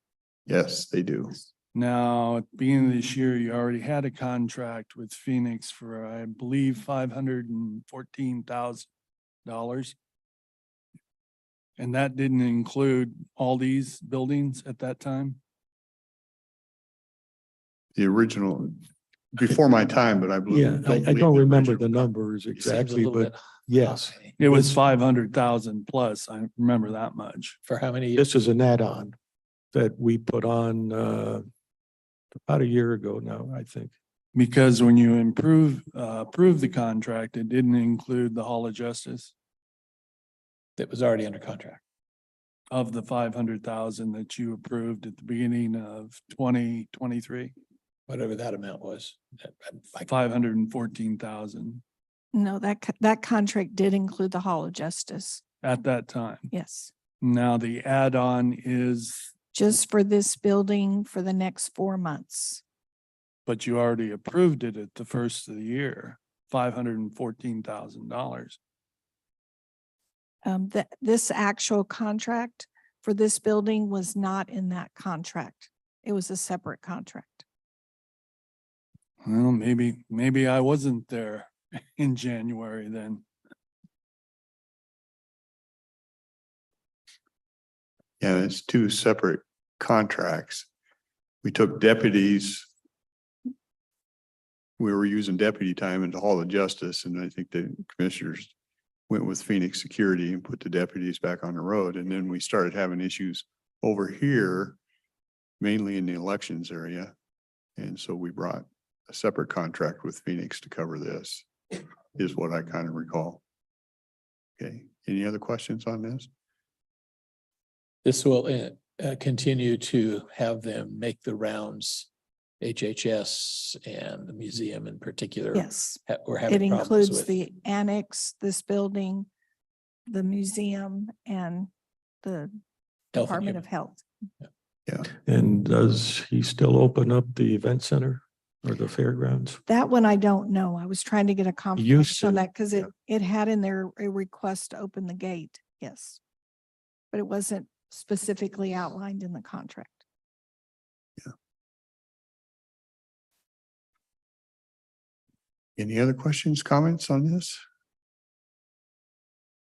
Yes, they do. Now, at the beginning of this year, you already had a contract with Phoenix for, I believe, $514,000. And that didn't include all these buildings at that time? The original, before my time, but I believe. Yeah, I don't remember the numbers exactly, but yes. It was This- 500,000 plus. I remember that much. For how many years? This is an add-on that we put on about a year ago now, I think. Because when you approved the contract, it didn't include the Hall of Justice That was already under contract. of the 500,000 that you approved at the beginning of 2023, Whatever that amount was. 514,000 No, that contract did include the Hall of Justice. at that time. Yes, Now the add-on is, just for this building for the next 4 months. but you already approved it at the first of the year, $514,000. This actual contract for this building was not in that contract. It was a separate contract. Well, maybe I wasn't there in January then. Yeah, it's two separate contracts. We took deputies. We were using deputy time in the Hall of Justice, and I think the commissioners went with Phoenix Security and put the deputies back on the road. And then we started having issues over here, mainly in the elections area. And so we brought a separate contract with Phoenix to cover this, is what I kind of recall. Okay, any other questions on this? This will continue to have them make the rounds, HHS and the museum in particular. Yes, We're it having problems includes with. the annex, this building, the museum, and the Health and Department Human- of Health. Yeah, And does he still open up the event center or the fairgrounds? That one I don't know. I was trying to get a used confirmation on to, that because it had in there a request to open the gate. Yes. But it wasn't specifically outlined in the contract. any other questions, comments on this?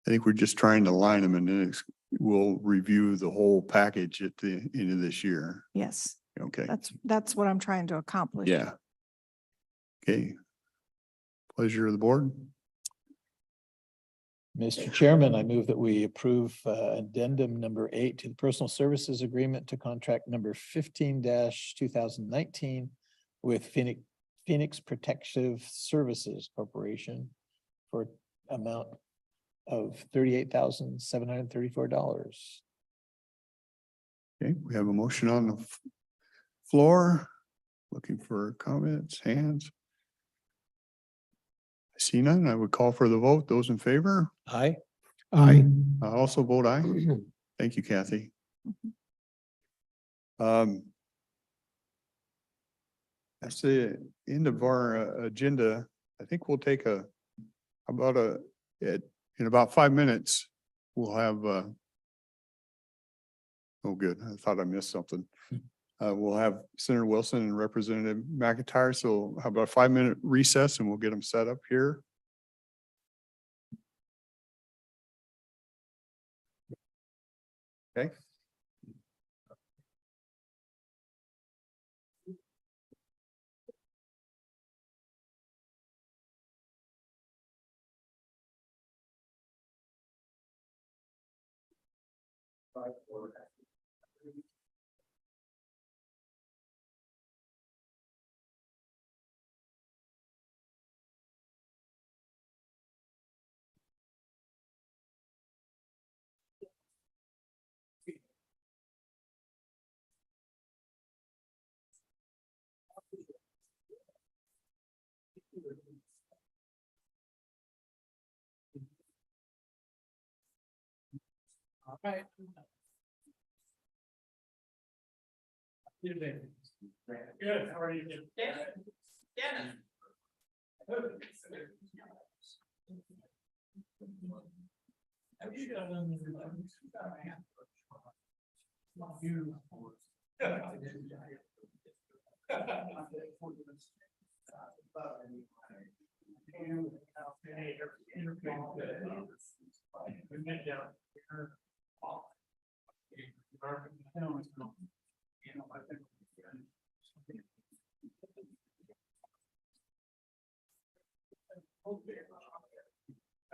I think we're just trying to line them, and then we'll review the whole package at the end of this year. Yes, Okay, that's what I'm trying to accomplish. yeah. Okay. Pleasure of the board. Mr. Chairman, I move that we approve addendum number 8 to the personal services agreement to contract number 15-2019 with Phoenix Protective Services Corporation for amount of $38,734. Okay, we have a motion on the floor. Looking for comments, hands. I See none, I would call for the vote. Those in favor? Aye. I also vote aye. Thank you, Kathy. That's the end of our agenda. I think we'll take in about 5 minutes, we'll have oh, good. I thought I missed something. We'll have Senator Wilson and Representative McIntyre. So how about a 5-minute recess and we'll get them set up here. Okay. All right. Good, how are you? Dennis. Have you done? You.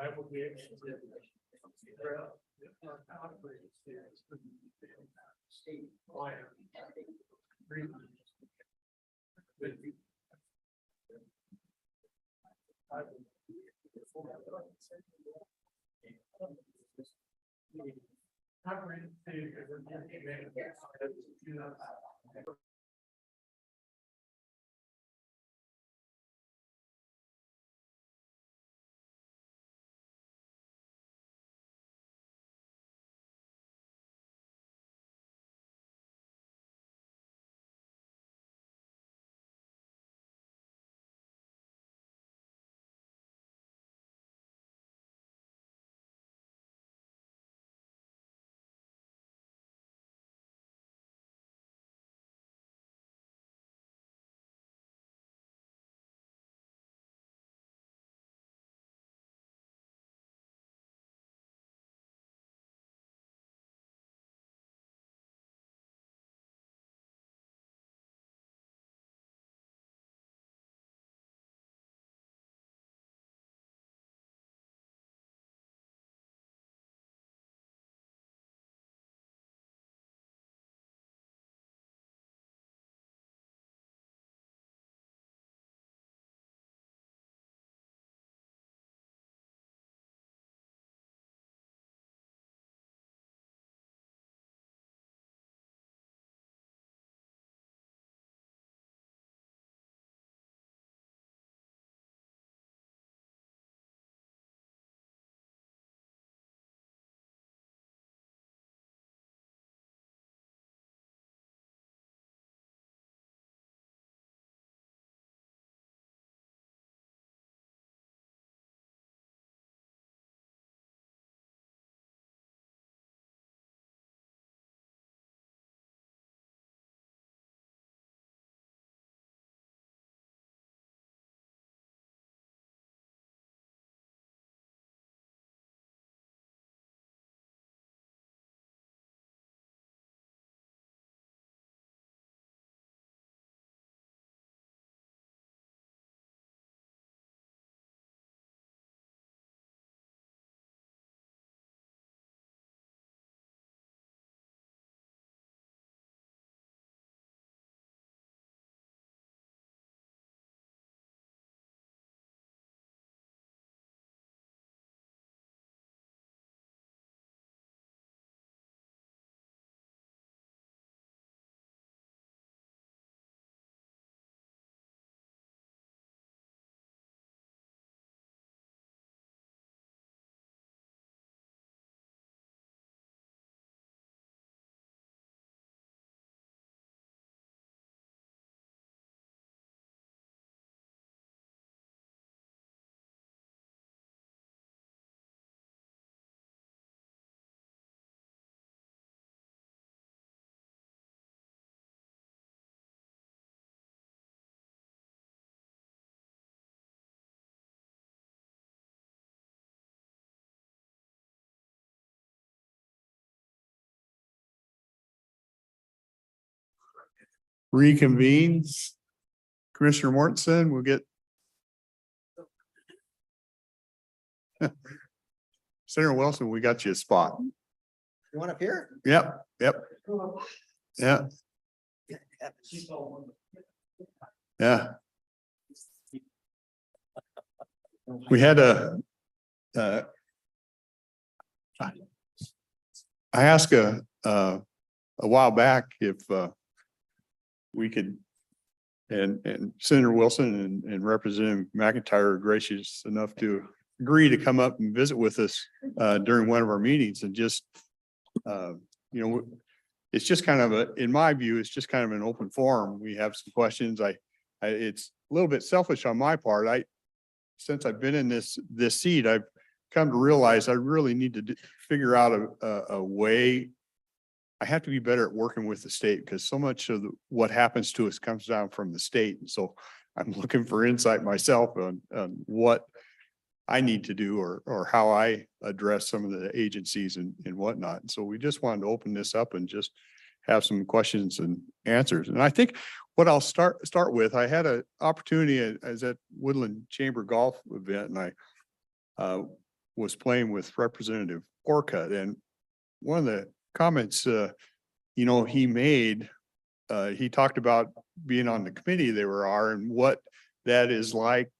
I will be able to. reconvenes. Commissioner Mortensen will get. Senator Wilson, we got you a spot. You want up here? Yep, yep, yeah, yeah. We had I asked a while back if we could, and Senator Wilson and Representative McIntyre are gracious enough to agree to come up and visit with us during one of our meetings and just, it's just kind of in my view, it's just kind of an open forum. We have some questions. It's a little bit selfish on my part. Since I've been in this seat, I've come to realize I really need to figure out a way. I have to be better at working with the state because so much of what happens to us comes down from the state. And so I'm looking for insight myself on what I need to do or how I address some of the agencies and whatnot. And so we just wanted to open this up and just have some questions and answers. And I think what I'll start with, I had an opportunity. I was at Woodland Chamber Golf event and I was playing with Representative Orcutt, and one of the comments he made, he talked about being on the committee they are and what that is like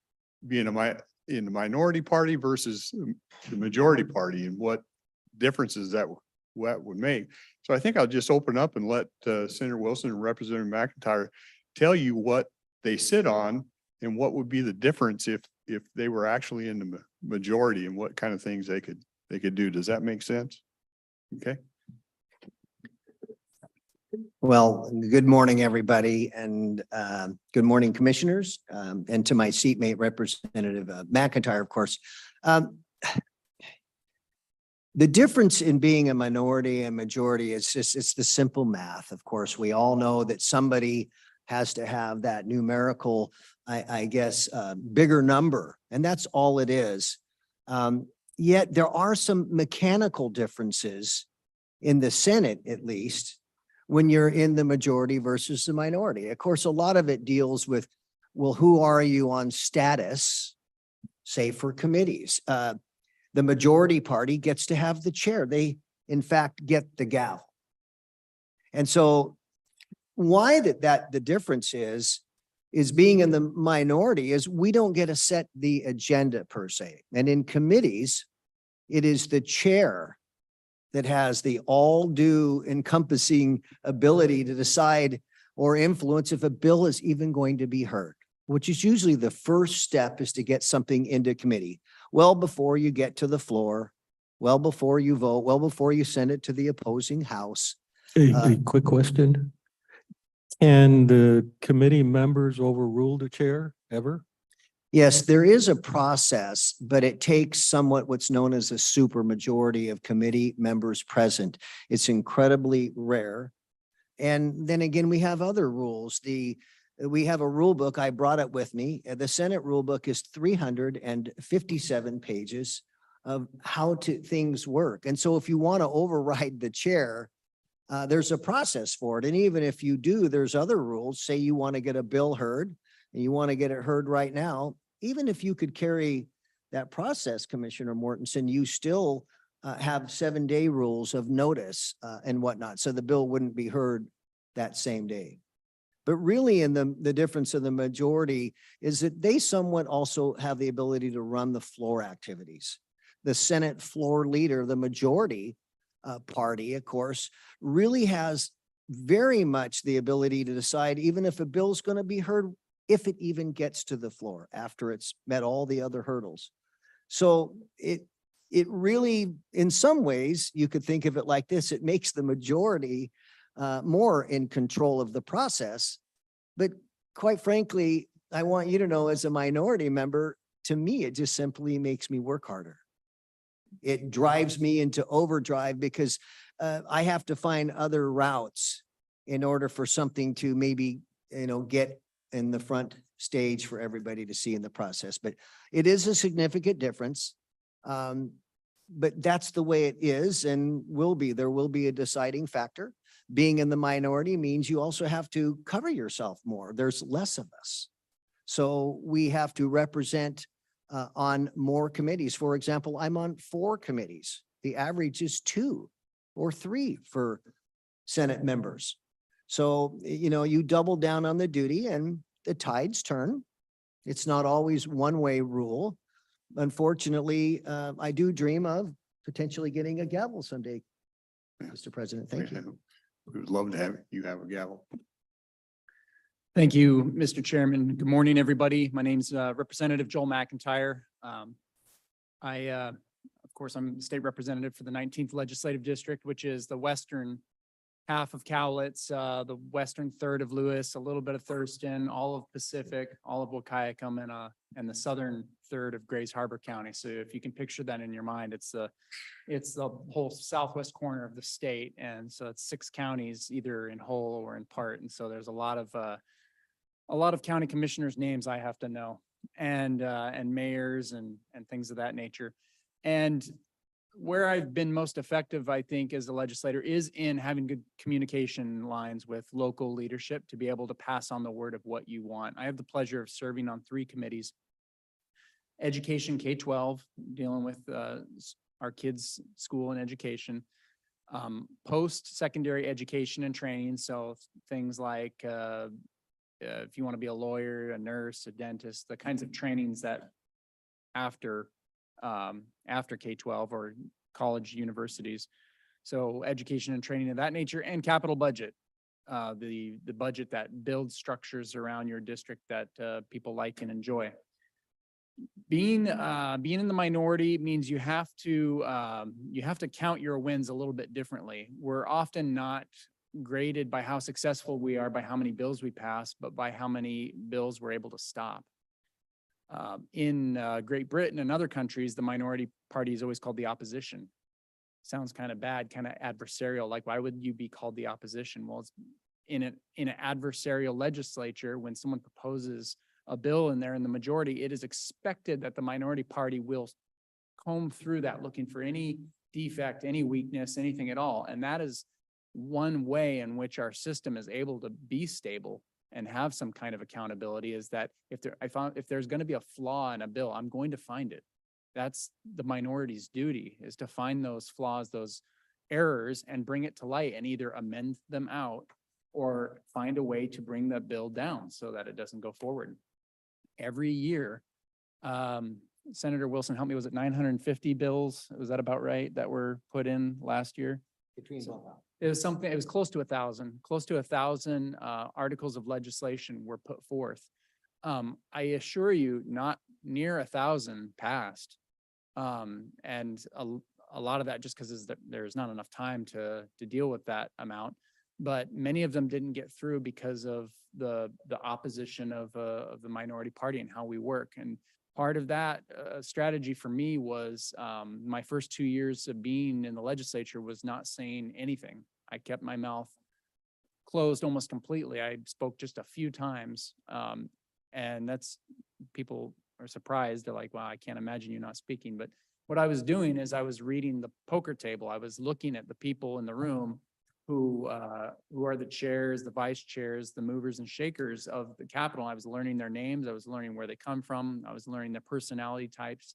being in the minority party versus the majority party and what differences that would make. So I think I'll just open up and let Senator Wilson and Representative McIntyre tell you what they sit on and what would be the difference if they were actually in the majority and what kind of things they could do. Does that make sense? Okay. Well, good morning, everybody, and good morning, commissioners, and to my seatmate, Representative McIntyre, of course. The difference in being a minority and majority is it's the simple math. Of course, we all know that somebody has to have that numerical, I guess, bigger number, and that's all it is. Yet there are some mechanical differences in the Senate, at least, when you're in the majority versus the minority. Of course, a lot of it deals with, well, who are you on status, say for committees? The majority party gets to have the chair. They, in fact, get the gavel. And so why the difference is being in the minority is we don't get to set the agenda per se. And in committees, it is the chair that has the all due encompassing ability to decide or influence if a bill is even going to be heard, which is usually the first step is to get something into committee. Well, before you get to the floor, well, before you vote, well, before you send it to the opposing house. A quick question. Can the committee members overrule the chair ever? Yes, there is a process, but it takes somewhat what's known as a supermajority of committee members present. It's incredibly rare. And then again, we have other rules. We have a rule book. I brought it with me. The Senate rule book is 357 pages of how things work. And so if you want to override the chair, there's a process for it. And even if you do, there's other rules. Say you want to get a bill heard and you want to get it heard right now. Even if you could carry that process, Commissioner Mortensen, you still have 7-day rules of notice and whatnot. So the bill wouldn't be heard that same day. But really in the difference of the majority is that they somewhat also have the ability to run the floor activities. The Senate floor leader, the majority party, of course, really has very much the ability to decide even if a bill is going to be heard, if it even gets to the floor after it's met all the other hurdles. So it really, in some ways, you could think of it like this, it makes the majority more in control of the process. But quite frankly, I want you to know as a minority member, to me, it just simply makes me work harder. It drives me into overdrive because I have to find other routes in order for something to maybe, get in the front stage for everybody to see in the process. But it is a significant difference. But that's the way it is and will be. There will be a deciding factor. being in the minority means you also have to cover yourself more. There's less of us. So we have to represent on more committees. For example, I'm on 4 committees. The average is 2 or 3 for Senate members. So, you know, you double down on the duty and the tides turn. It's not always one-way rule. Unfortunately, I do dream of potentially getting a gavel someday, Mr. President. Thank you. We would love to have you have a gavel. Thank you, Mr. Chairman. Good morning, everybody. My name's Representative Joel McIntyre. Of course, I'm the state representative for the 19th Legislative District, which is the western half of Cowlitz, the western third of Lewis, a little bit of Thurston, all of Pacific, all of Wahkiakum, and the southern third of Grays Harbor County. So if you can picture that in your mind, it's the whole southwest corner of the state. And so it's 6 counties, either in whole or in part. And so there's a lot of county commissioners' names I have to know, and mayors and things of that nature. And where I've been most effective, I think, as a legislator is in having good communication lines with local leadership to be able to pass on the word of what you want. I have the pleasure of serving on 3 committees. Education K-12, dealing with our kids' school and education. Post-secondary education and training, so things like if you want to be a lawyer, a nurse, a dentist, the kinds of trainings that after K-12 or college universities. So education and training of that nature, and capital budget, the budget that builds structures around your district that people like and enjoy. Being in the minority means you have to count your wins a little bit differently. We're often not graded by how successful we are by how many bills we pass, but by how many bills we're able to stop. In Great Britain and other countries, the minority party is always called the opposition. Sounds kind of bad, kind of adversarial. Like, why would you be called the opposition? Well, it's in an adversarial legislature, when someone proposes a bill and they're in the majority, it is expected that the minority party will comb through that, looking for any defect, any weakness, anything at all. And that is one way in which our system is able to be stable and have some kind of accountability, is that if there's going to be a flaw in a bill, I'm going to find it. That's the minority's duty, is to find those flaws, those errors, and bring it to light and either amend them out or find a way to bring the bill down so that it doesn't go forward. Every year, Senator Wilson, help me, was it 950 bills? Was that about right, that were put in last year? Between both. It was something, it was close to 1,000 articles of legislation were put forth. I assure you, not near 1,000 passed. And a lot of that just because there's not enough time to deal with that amount. But many of them didn't get through because of the opposition of the minority party and how we work. And part of that strategy for me was my first 2 years of being in the legislature was not saying anything. I kept my mouth closed almost completely. I spoke just a few times. And that's, people are surprised. They're like, wow, I can't imagine you not speaking. But what I was doing is I was reading the poker table. I was looking at the people in the room who are the chairs, the vice chairs, the movers and shakers of the Capitol. I was learning their names. I was learning where they come from. I was learning their personality types,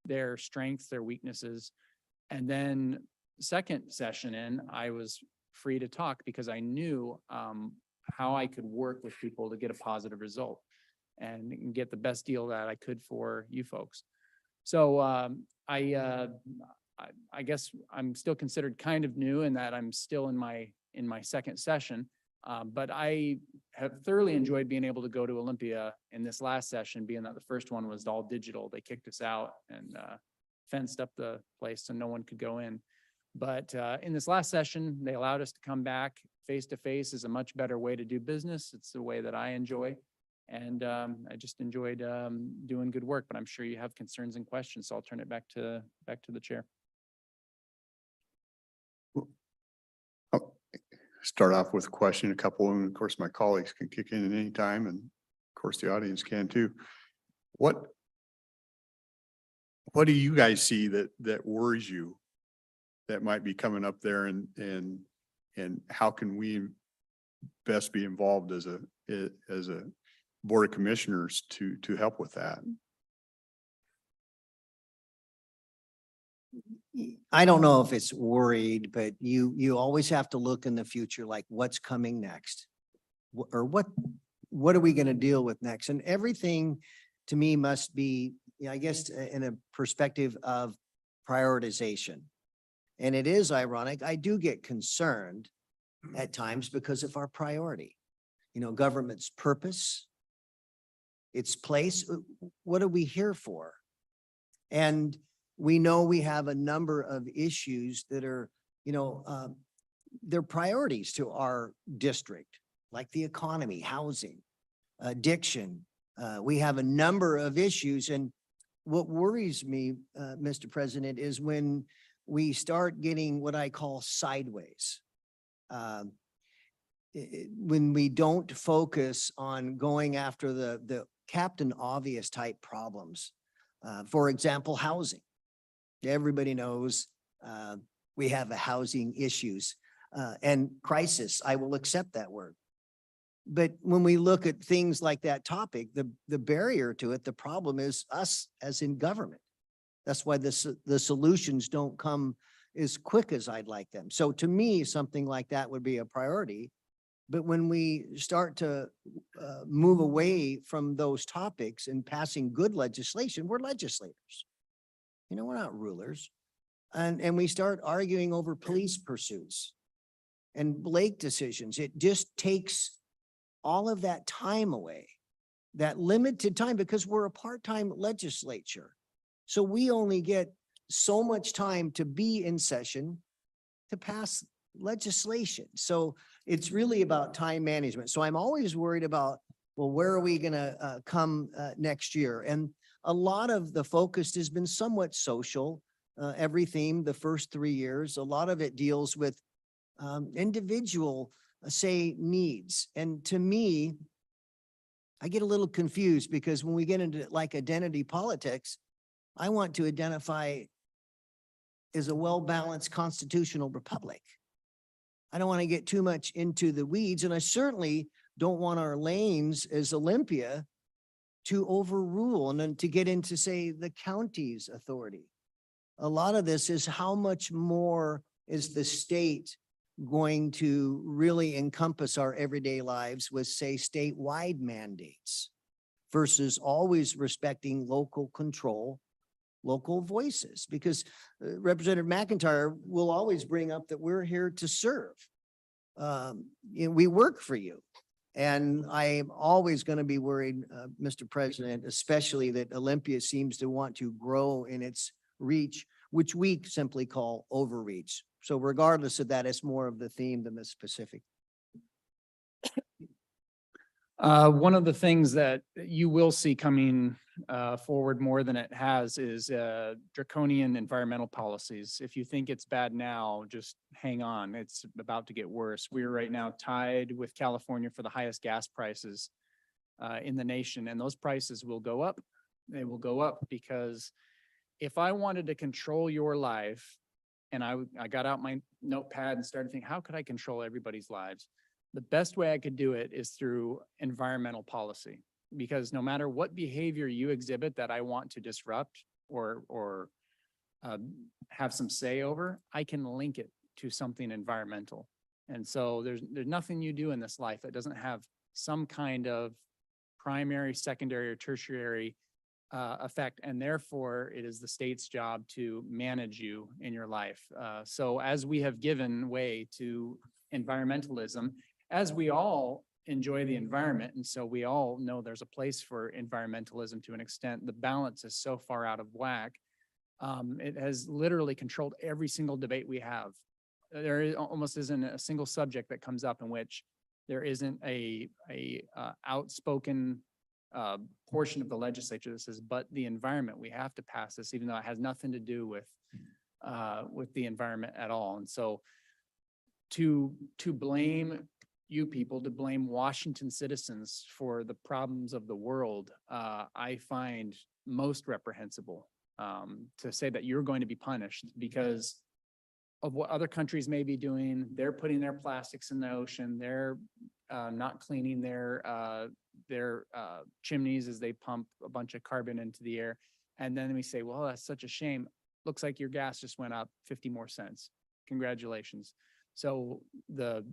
their strengths, their weaknesses. And then second session in, I was free to talk because I knew how I could work with people to get a positive result and get the best deal that I could for you folks. So I guess I'm still considered kind of new in that I'm still in my second session, but I have thoroughly enjoyed being able to go to Olympia in this last session, being that the first one was all digital. They kicked us out and fenced up the place so no one could go in. But in this last session, they allowed us to come back face to face. Is a much better way to do business. It's the way that I enjoy. And I just enjoyed doing good work, but I'm sure you have concerns and questions, so I'll turn it back to the chair. I'll start off with a question, a couple, and of course my colleagues can kick in at any time, and of course the audience can too. What do you guys see that worries you that might be coming up there in and how can we best be involved as a board of commissioners to help with that? I don't know if it's worried, but you always have to look in the future, like what's coming next? Or what are we going to deal with next? And everything to me must be, I guess, in a perspective of prioritization. And it is ironic. I do get concerned at times because of our priority. Government's purpose, its place. What are we here for? And we know we have a number of issues that are, they're priorities to our district, like the economy, housing, addiction. We have a number of issues. And what worries me, Mr. President, is when we start getting what I call sideways. When we don't focus on going after the Captain Obvious type problems. For example, housing. Everybody knows we have a housing issues and crisis. I will accept that word. But when we look at things like that topic, the barrier to it, the problem is us as in government. That's why the solutions don't come as quick as I'd like them. So to me, something like that would be a priority. But when we start to move away from those topics and passing good legislation, we're legislators. We're not rulers. And we start arguing over police pursuits and Blake decisions. It just takes all of that time away, that limited time, because we're a part-time legislature. So we only get so much time to be in session to pass legislation. So it's really about time management. So I'm always worried about, well, where are we going to come next year? And a lot of the focus has been somewhat social. Every theme, the first 3 years, a lot of it deals with individual, say, needs. And to me, I get a little confused because when we get into like identity politics, I want to identify as a well-balanced constitutional republic. I don't want to get too much into the weeds, and I certainly don't want our lanes as Olympia to overrule and then to get into, say, the county's authority. A lot of this is how much more is the state going to really encompass our everyday lives with, say, statewide mandates versus always respecting local control, local voices, because Representative McIntyre will always bring up that we're here to serve. We work for you. And I'm always going to be worried, Mr. President, especially that Olympia seems to want to grow in its reach, which we simply call overreach. So regardless of that, it's more of the theme than the specific. One of the things that you will see coming forward more than it has is draconian environmental policies. If you think it's bad now, just hang on. It's about to get worse. We're right now tied with California for the highest gas prices in the nation, and those prices will go up. They will go up because if I wanted to control your life, and I got out my notepad and started thinking, how could I control everybody's lives? The best way I could do it is through environmental policy, because no matter what behavior you exhibit that I want to disrupt or have some say over, I can link it to something environmental. And so there's nothing you do in this life that doesn't have some kind of primary, secondary, or tertiary effect. And therefore, it is the state's job to manage you in your life. So as we have given way to environmentalism, as we all enjoy the environment, and so we all know there's a place for environmentalism to an extent, the balance is so far out of whack. It has literally controlled every single debate we have. There almost isn't a single subject that comes up in which there isn't a outspoken portion of the legislature that says, but the environment, we have to pass this, even though it has nothing to do with the environment at all. And so to blame you people, to blame Washington citizens for the problems of the world, I find most reprehensible. To say that you're going to be punished because of what other countries may be doing. They're putting their plastics in the ocean. They're not cleaning their chimneys as they pump a bunch of carbon into the air. And then we say, well, that's such a shame. Looks like your gas just went up 50 more cents. Congratulations. So the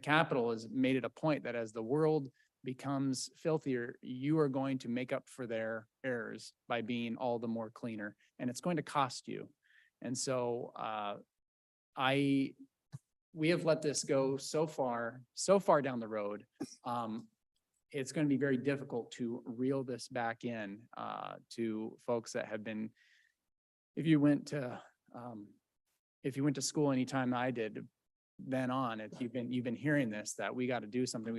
capital has made it a point that as the world becomes filthier, you are going to make up for their errors by being all the more cleaner, and it's going to cost you. And so we have let this go so far down the road. It's going to be very difficult to reel this back in to folks that have been, if you went to school anytime I did, then on, you've been hearing this, that we got to do something,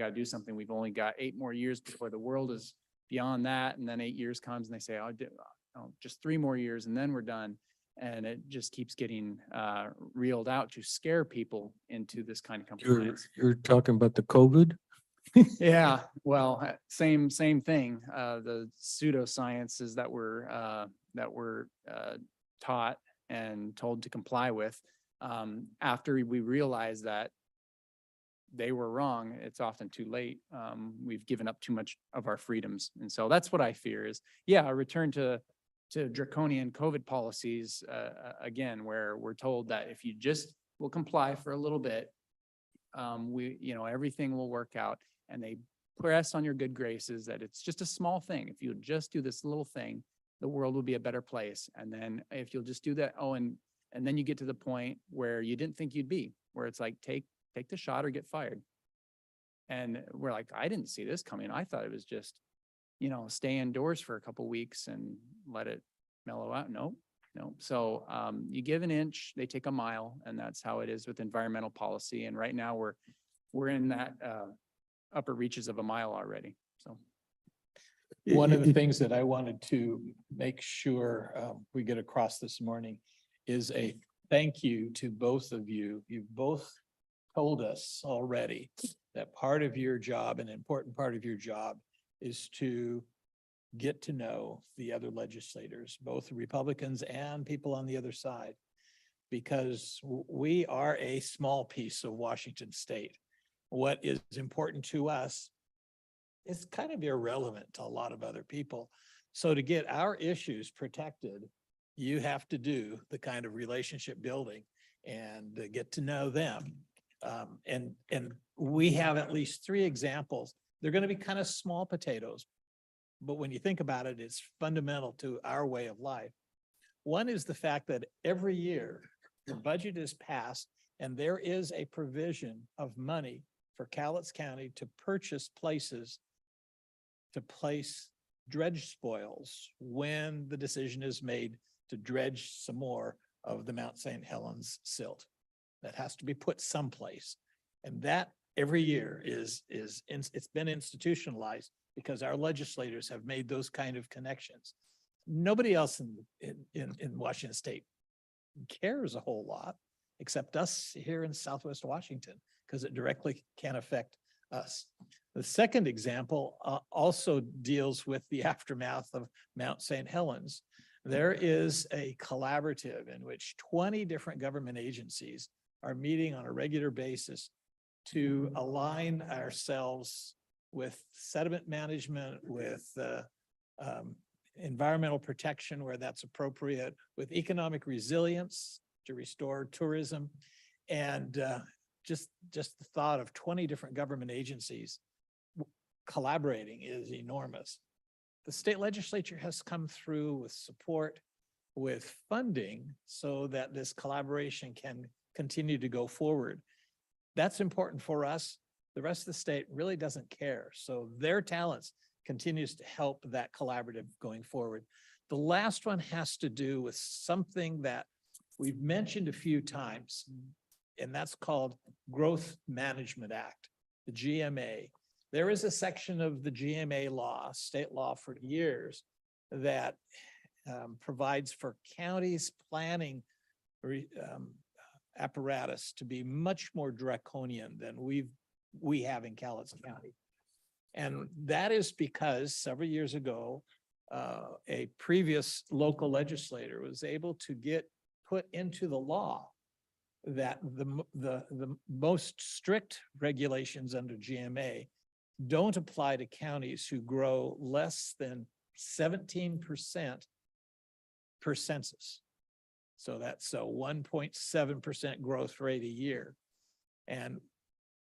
We've only got 8 more years before the world is beyond that. And then 8 years comes and they say, just 3 more years and then we're done. And it just keeps getting reeled out to scare people into this kind of compliance. You're talking about the COVID? Yeah, well, same thing. The pseudosciences that were taught and told to comply with. After we realize that they were wrong, it's often too late. We've given up too much of our freedoms. And so that's what I fear is, a return to draconian COVID policies, again, where we're told that if you just will comply for a little bit, everything will work out. And they press on your good graces that it's just a small thing. If you just do this little thing, the world will be a better place. And then if you'll just do that, and then you get to the point where you didn't think you'd be, where it's like, take the shot or get fired. And we're like, I didn't see this coming. I thought it was just, stay indoors for a couple weeks and let it mellow out. No. So you give an inch, they take a mile, and that's how it is with environmental policy. And right now we're in that upper reaches of a mile already. So one of the things that I wanted to make sure we get across this morning is a thank you to both of you. You've both told us already that part of your job, an important part of your job, is to get to know the other legislators, both Republicans and people on the other side, because we are a small piece of Washington State. What is important to us is kind of irrelevant to a lot of other people. So to get our issues protected, you have to do the kind of relationship building and get to know them. And we have at least 3 examples. They're going to be kind of small potatoes, but when you think about it, it's fundamental to our way of life. One is the fact that every year the budget is passed and there is a provision of money for Cowlitz County to purchase places to place dredge spoils when the decision is made to dredge some more of the Mount St. Helens silt. That has to be put someplace. And that every year it's been institutionalized because our legislators have made those kind of connections. Nobody else in Washington State cares a whole lot except us here in Southwest Washington, because it directly can affect us. The second example also deals with the aftermath of Mount St. Helens. There is a collaborative in which 20 different government agencies are meeting on a regular basis to align ourselves with sediment management, with environmental protection where that's appropriate, with economic resilience to restore tourism. And just the thought of 20 different government agencies collaborating is enormous. The state legislature has come through with support, with funding, so that this collaboration can continue to go forward. That's important for us. The rest of the state really doesn't care. So their talents continues to help that collaborative going forward. The last one has to do with something that we've mentioned a few times, and that's called Growth Management Act, the GMA. There is a section of the GMA law, state law for years, that provides for counties planning apparatus to be much more draconian than we have in Cowlitz County. And that is because several years ago, a previous local legislator was able to get put into the law that the most strict regulations under GMA don't apply to counties who grow less than 17% per census. So that's a 1.7% growth rate a year. And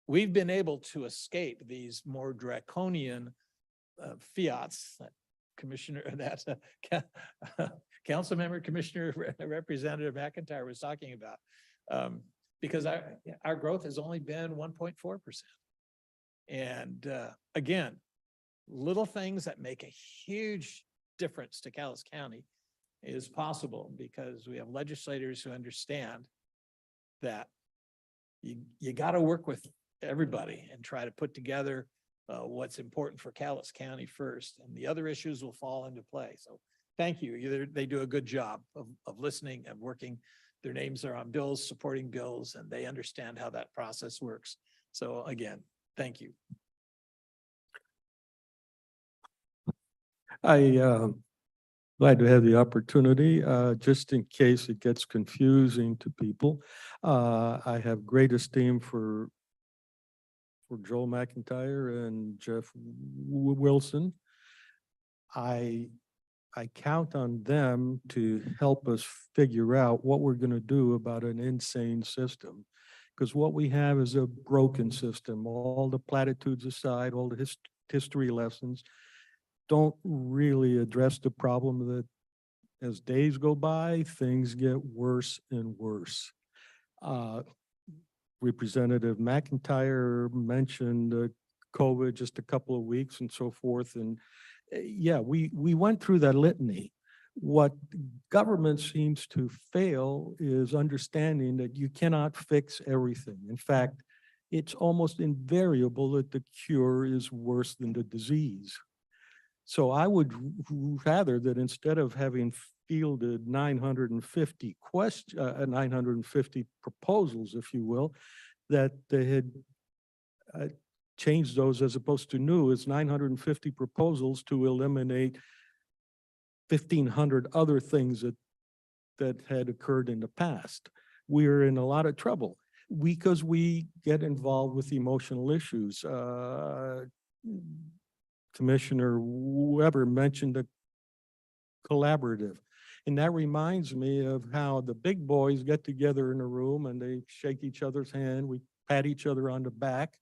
we've been able to escape these more draconian fiats that Commissioner, that Councilmember Commissioner Representative McIntyre was talking about. Because our growth has only been 1.4%. And again, little things that make a huge difference to Cowlitz County is possible because we have legislators who understand that you got to work with everybody and try to put together what's important for Cowlitz County first, and the other issues will fall into play. So thank you. They do a good job of listening and working. Their names are on bills, supporting bills, and they understand how that process works. So again, thank you. Glad to have the opportunity, just in case it gets confusing to people. I have great esteem for Joel McIntyre and Jeff Wilson. I count on them to help us figure out what we're going to do about an insane system. Because what we have is a broken system. All the platitudes aside, all the history lessons don't really address the problem that as days go by, things get worse and worse. Representative McIntyre mentioned COVID just a couple of weeks and so forth. And yeah, we went through that litany. What government seems to fail is understanding that you cannot fix everything. In fact, it's almost invariable that the cure is worse than the disease. So I would rather that instead of having fielded 950 proposals, if you will, that they had changed those as opposed to new. It's 950 proposals to eliminate 1,500 other things that had occurred in the past. We're in a lot of trouble because we get involved with emotional issues. Commissioner Weber mentioned the collaborative. And that reminds me of how the big boys get together in a room and they shake each other's hand. We pat each other on the back.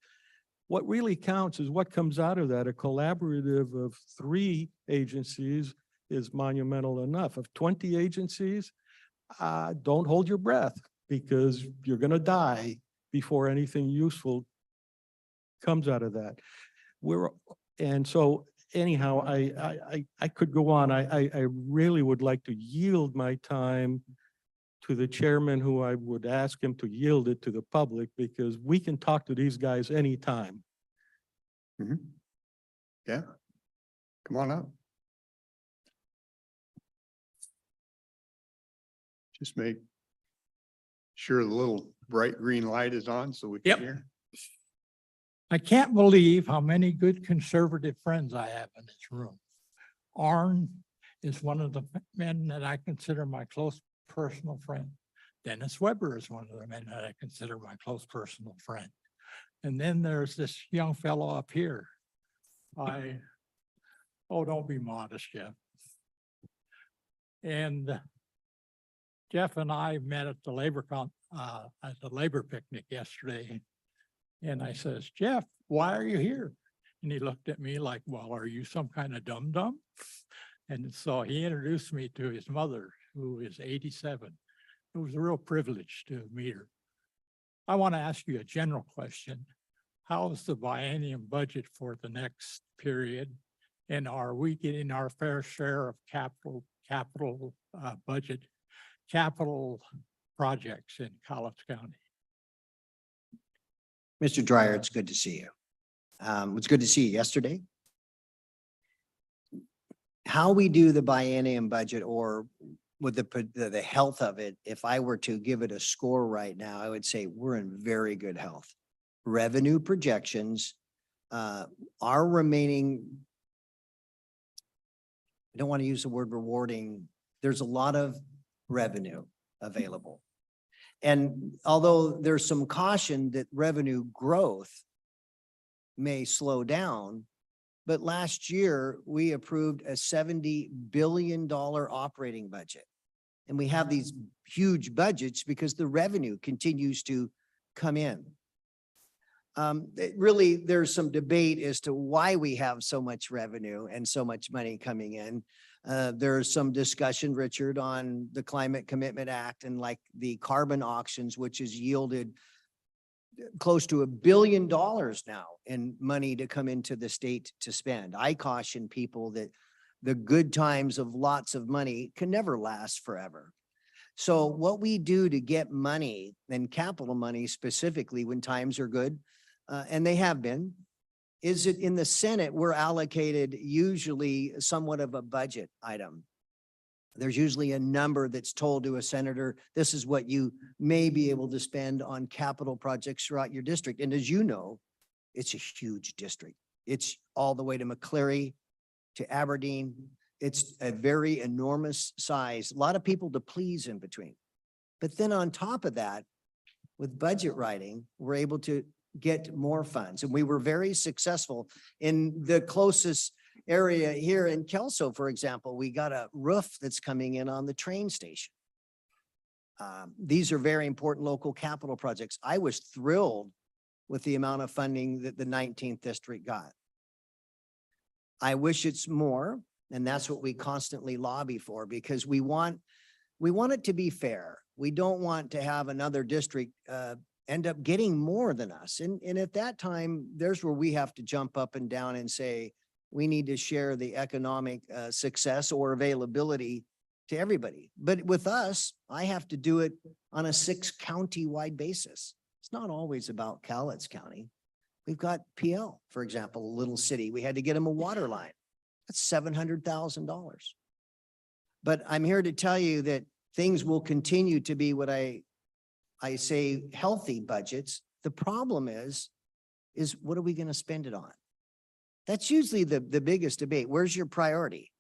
What really counts is what comes out of that. A collaborative of 3 agencies is monumental enough. Of 20 agencies, don't hold your breath because you're going to die before anything useful comes out of that. And so anyhow, I could go on. I really would like to yield my time to the chairman, who I would ask him to yield it to the public, because we can talk to these guys anytime. Yeah, come on up. Just make sure the little bright green light is on so we can hear. I can't believe how many good conservative friends I have in this room. Arn is one of the men that I consider my close personal friend. Dennis Weber is one of the men that I consider my close personal friend. And then there's this young fellow up here. Don't be modest, Jeff. And Jeff and I met at the labor picnic yesterday. And I says, Jeff, why are you here? And he looked at me like, well, are you some kind of dum-dum? And so he introduced me to his mother, who is 87. It was a real privilege to meet her. I want to ask you a general question. How is the biennium budget for the next period? And are we getting our fair share of capital projects in Cowlitz County? Mr. Dryer, it's good to see you. It's good to see you yesterday. How we do the biennium budget, or with the health of it, if I were to give it a score right now, I would say we're in very good health. Revenue projections are remaining, I don't want to use the word rewarding. There's a lot of revenue available. And although there's some caution that revenue growth may slow down, but last year we approved a $70 billion operating budget. And we have these huge budgets because the revenue continues to come in. Really, there's some debate as to why we have so much revenue and so much money coming in. There's some discussion, Richard, on the Climate Commitment Act and like the carbon auctions, which has yielded close to $1 billion now in money to come into the state to spend. I caution people that the good times of lots of money can never last forever. So what we do to get money and capital money specifically when times are good, and they have been, is that in the Senate, we're allocated usually somewhat of a budget item. There's usually a number that's told to a senator, this is what you may be able to spend on capital projects throughout your district. And as you know, it's a huge district. It's all the way to McCleary, to Aberdeen. It's a very enormous size, a lot of people to please in between. But then on top of that, with budget writing, we're able to get more funds. And we were very successful in the closest area here in Kelso, for example. We got a roof that's coming in on the train station. These are very important local capital projects. I was thrilled with the amount of funding that the 19th district got. I wish it's more, and that's what we constantly lobby for, because we want it to be fair. We don't want to have another district end up getting more than us. And at that time, there's where we have to jump up and down and say, we need to share the economic success or availability to everybody. But with us, I have to do it on a 6-county-wide basis. It's not always about Cowlitz County. We've got PL, for example, a little city. We had to get them a water line. That's $700,000. But I'm here to tell you that things will continue to be what I say healthy budgets. The problem is what are we going to spend it on? That's usually the biggest debate. Where's your priority?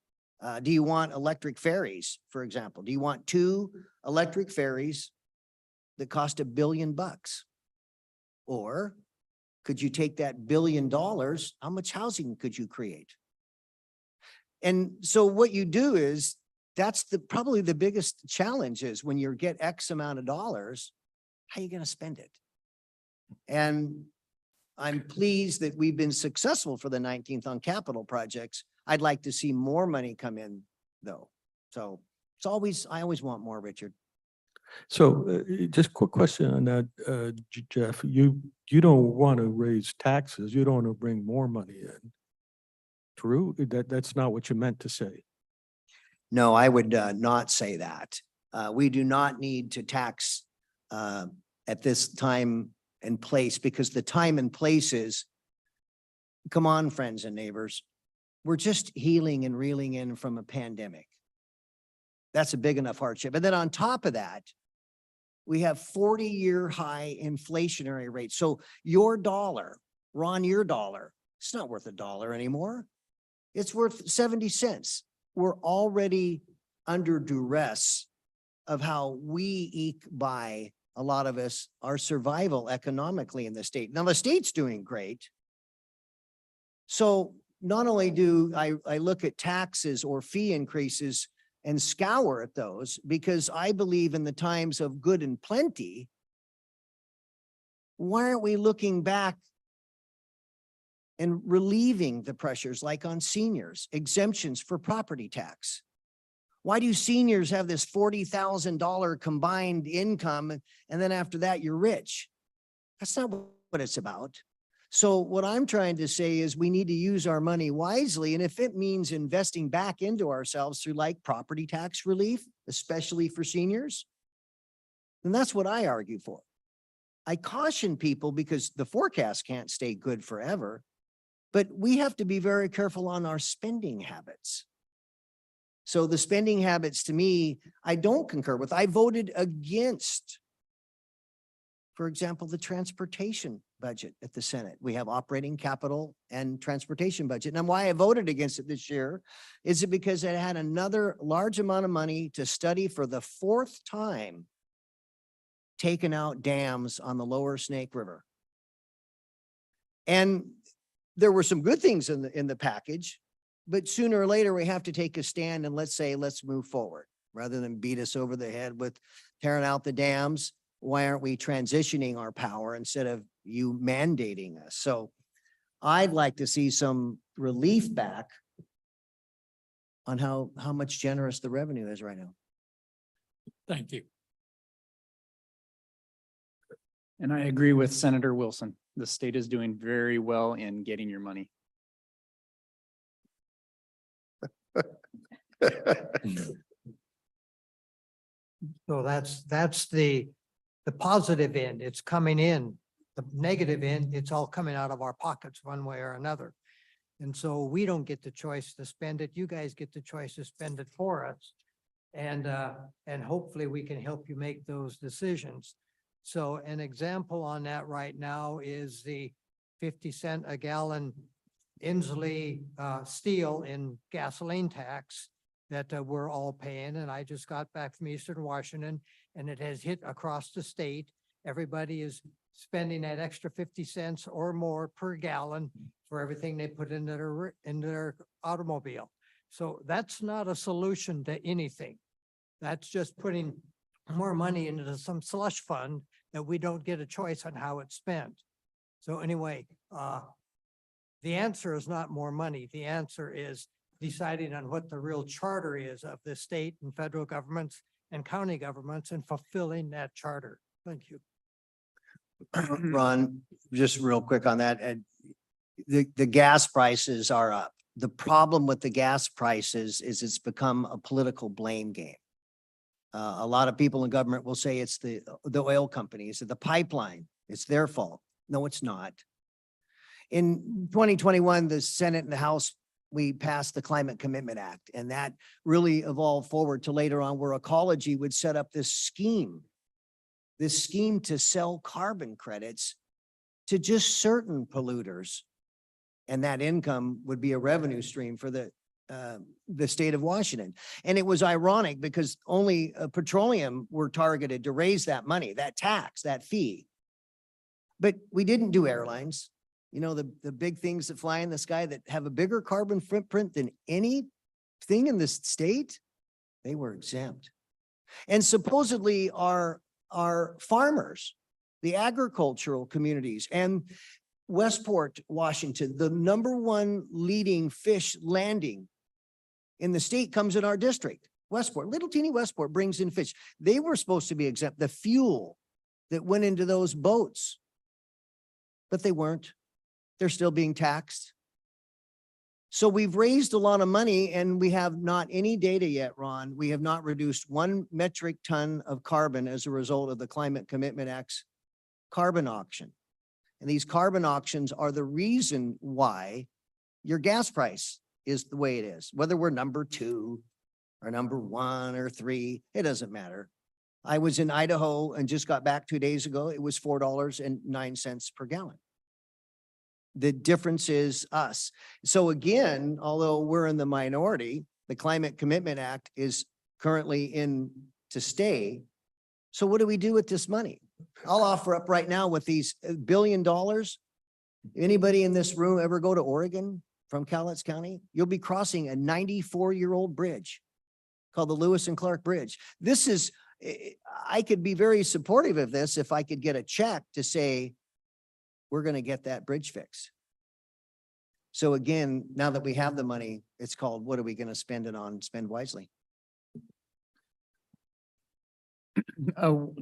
Do you want electric ferries, for example? Do you want 2 electric ferries that cost $1 billion? Or could you take that $1 billion? How much housing could you create? And so what you do is, that's probably the biggest challenge is when you get X amount of dollars, how are you going to spend it? And I'm pleased that we've been successful for the 19th on capital projects. I'd like to see more money come in though. So I always want more, Richard. So just quick question on that, Jeff, you don't want to raise taxes. You don't want to bring more money in. True? That's not what you meant to say. No, I would not say that. We do not need to tax at this time and place, because the time and place is, come on, friends and neighbors, we're just healing and reeling in from a pandemic. That's a big enough hardship. And then on top of that, we have 40-year high inflationary rates. So your dollar, Ron, your dollar, it's not worth $1 anymore. It's worth 70 cents. We're already under duress of how we eke by, a lot of us, our survival economically in the state. Now the state's doing great. So not only do I look at taxes or fee increases and scour at those, because I believe in the times of good and plenty, why aren't we looking back and relieving the pressures like on seniors, exemptions for property tax? Why do seniors have this $40,000 combined income and then after that you're rich? That's not what it's about. So what I'm trying to say is we need to use our money wisely. And if it means investing back into ourselves through like property tax relief, especially for seniors, then that's what I argue for. I caution people because the forecast can't stay good forever, but we have to be very careful on our spending habits. So the spending habits, to me, I don't concur with. I voted against, for example, the transportation budget at the Senate. We have operating capital and transportation budget. And why I voted against it this year is it because it had another large amount of money to study for the 4th time taken out dams on the lower Snake River. And there were some good things in the package, but sooner or later we have to take a stand and let's move forward rather than beat us over the head with tearing out the dams. Why aren't we transitioning our power instead of you mandating us? So I'd like to see some relief back on how much generous the revenue is right now. Thank you. And I agree with Senator Wilson. The state is doing very well in getting your money. So that's the positive end. It's coming in. The negative end, it's all coming out of our pockets one way or another. And so we don't get the choice to spend it. You guys get the choice to spend it for us. And hopefully we can help you make those decisions. So an example on that right now is the 50 cent a gallon Inslee steel in gasoline tax that we're all paying. And I just got back from Eastern Washington and it has hit across the state. Everybody is spending that extra 50 cents or more per gallon for everything they put into their automobile. So that's not a solution to anything. That's just putting more money into some slush fund that we don't get a choice on how it's spent. So anyway, the answer is not more money. The answer is deciding on what the real charter is of the state and federal governments and county governments and fulfilling that charter. Thank you. Ron, just real quick on that, and the gas prices are up. The problem with the gas prices is it's become a political blame game. A lot of people in government will say it's the oil companies, the pipeline, it's their fault. No, it's not. In 2021, the Senate and the House, we passed the Climate Commitment Act, and that really evolved forward to later on where Ecology would set up this scheme to sell carbon credits to just certain polluters. And that income would be a revenue stream for the state of Washington. And it was ironic because only petroleum were targeted to raise that money, that tax, that fee. But we didn't do airlines. You know, the big things that fly in the sky that have a bigger carbon footprint than anything in this state, they were exempt. And supposedly our farmers, the agricultural communities, and Westport, Washington, the #1 leading fish landing in the state comes in our district. Westport, little teeny Westport brings in fish. They were supposed to be exempt, the fuel that went into those boats, but they weren't. They're still being taxed. So we've raised a lot of money and we have not any data yet, Ron. We have not reduced 1 metric ton of carbon as a result of the Climate Commitment Act's carbon auction. And these carbon auctions are the reason why your gas price is the way it is. Whether we're #2 or #1 or 3, it doesn't matter. I was in Idaho and just got back 2 days ago. It was $4.09 per gallon. The difference is us. So again, although we're in the minority, the Climate Commitment Act is currently in to stay. So what do we do with this money? I'll offer up right now with these $1 billion. Anybody in this room ever go to Oregon from Cowlitz County? You'll be crossing a 94-year-old bridge called the Lewis and Clark Bridge. This is, I could be very supportive of this if I could get a check to say, we're going to get that bridge fixed. So again, now that we have the money, it's called, what are we going to spend it on? Spend wisely.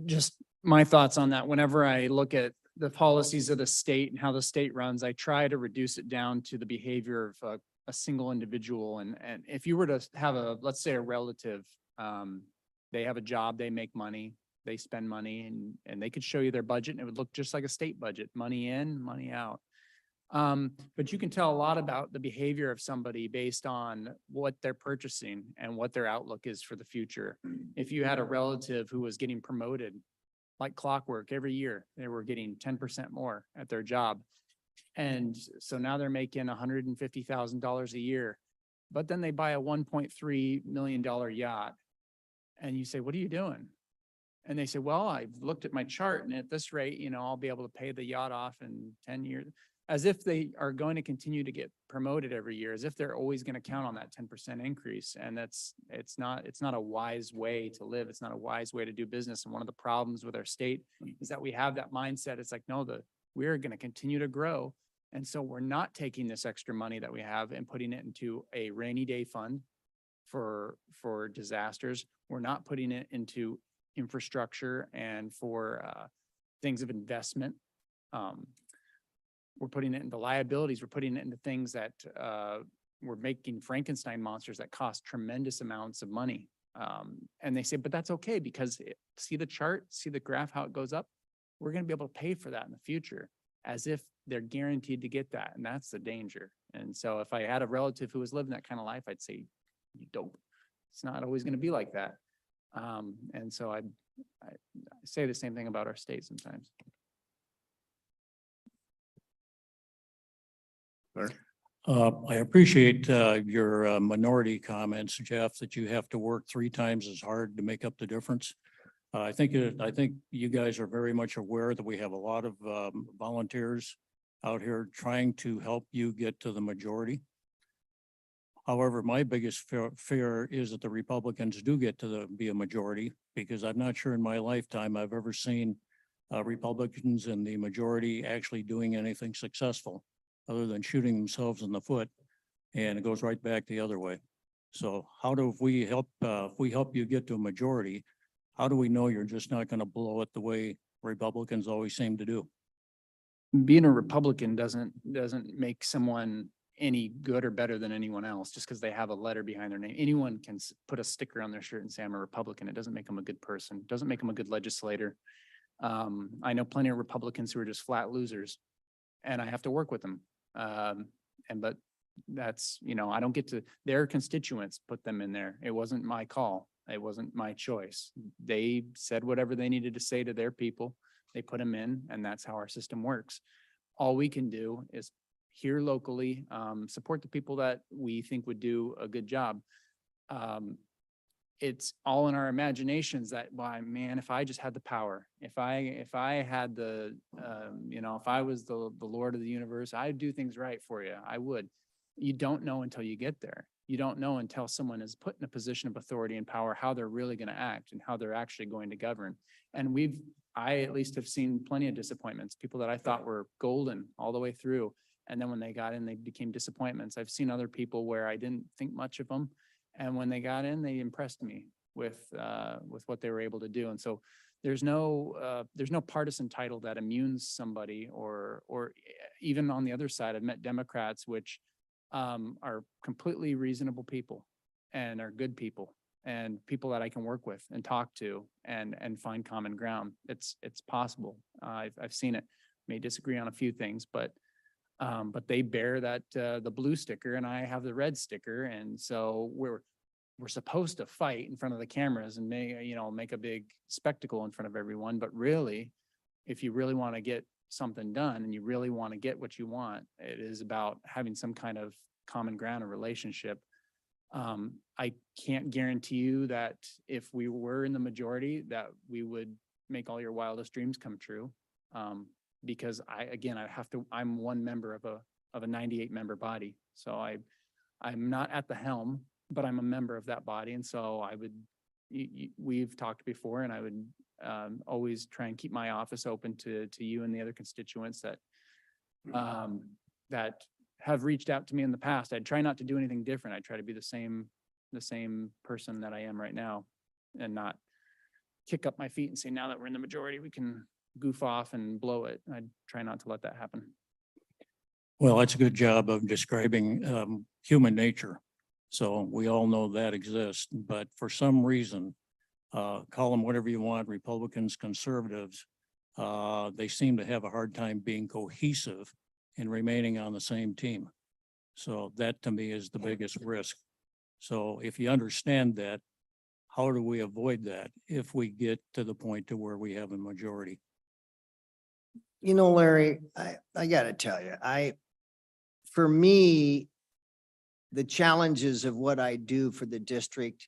Just my thoughts on that. Whenever I look at the policies of the state and how the state runs, I try to reduce it down to the behavior of a single individual. And if you were to have let's say a relative, they have a job, they make money, they spend money, and they could show you their budget and it would look just like a state budget, money in, money out. But you can tell a lot about the behavior of somebody based on what they're purchasing and what their outlook is for the future. If you had a relative who was getting promoted like clockwork every year, they were getting 10% more at their job. And so now they're making $150,000 a year, but then they buy a $1.3 million yacht. And you say, what are you doing? And they say, well, I've looked at my chart and at this rate, I'll be able to pay the yacht off in 10 years. As if they are going to continue to get promoted every year, as if they're always going to count on that 10% increase. And it's not a wise way to live. It's not a wise way to do business. And one of the problems with our state is that we have that mindset. It's like, no, we're going to continue to grow. And so we're not taking this extra money that we have and putting it into a rainy day fund for disasters. We're not putting it into infrastructure and for things of investment. We're putting it into liabilities. We're putting it into things that we're making Frankenstein monsters that cost tremendous amounts of money. And they say, but that's okay because see the chart, see the graph, how it goes up. We're going to be able to pay for that in the future as if they're guaranteed to get that. And that's the danger. And so if I had a relative who was living that kind of life, I'd say, you dope. It's not always going to be like that. And so I say the same thing about our state sometimes. I appreciate your minority comments, Jeff, that you have to work 3 times as hard to make up the difference. I think you guys are very much aware that we have a lot of volunteers out here trying to help you get to the majority. However, my biggest fear is that the Republicans do get to be a majority, because I'm not sure in my lifetime I've ever seen Republicans in the majority actually doing anything successful other than shooting themselves in the foot, and it goes right back the other way. So how do we help, if we help you get to a majority, how do we know you're just not going to blow it the way Republicans always seem to do? Being a Republican doesn't make someone any good or better than anyone else just because they have a letter behind their name. Anyone can put a sticker on their shirt and say, I'm a Republican. It doesn't make them a good person. It doesn't make them a good legislator. I know plenty of Republicans who are just flat losers, and I have to work with them. But that's, I don't get to, their constituents put them in there. It wasn't my call. It wasn't my choice. They said whatever they needed to say to their people. They put them in, and that's how our system works. All we can do is here locally, support the people that we think would do a good job. It's all in our imaginations that, why, man, if I just had the power, if I had the, if I was the Lord of the universe, I'd do things right for you. I would. You don't know until you get there. You don't know until someone is put in a position of authority and power, how they're really going to act and how they're actually going to govern. And I at least have seen plenty of disappointments, people that I thought were golden all the way through. And then when they got in, they became disappointments. I've seen other people where I didn't think much of them. And when they got in, they impressed me with what they were able to do. And so there's no partisan title that immunes somebody, or even on the other side, I've met Democrats, which are completely reasonable people and are good people and people that I can work with and talk to and find common ground. It's possible. I've seen it. May disagree on a few things, but they bear that the blue sticker and I have the red sticker, and so we're supposed to fight in front of the cameras and make a big spectacle in front of everyone. But really, if you really want to get something done and you really want to get what you want, it is about having some kind of common ground or relationship. I can't guarantee you that if we were in the majority that we would make all your wildest dreams come true. Because I'm one member of a 98 member body. So I'm not at the helm, but I'm a member of that body. And so we've talked before, and I would always try and keep my office open to you and the other constituents that have reached out to me in the past. I'd try not to do anything different. I'd try to be the same person that I am right now, and not kick up my feet and say, now that we're in the majority, we can goof off and blow it. I'd try not to let that happen. Well, that's a good job of describing human nature. So we all know that exists, but for some reason, call them whatever you want, Republicans, conservatives, they seem to have a hard time being cohesive and remaining on the same team. So that to me is the biggest risk. So if you understand that, how do we avoid that if we get to the point to where we have a majority? Larry, I gotta tell you, for me, the challenges of what I do for the district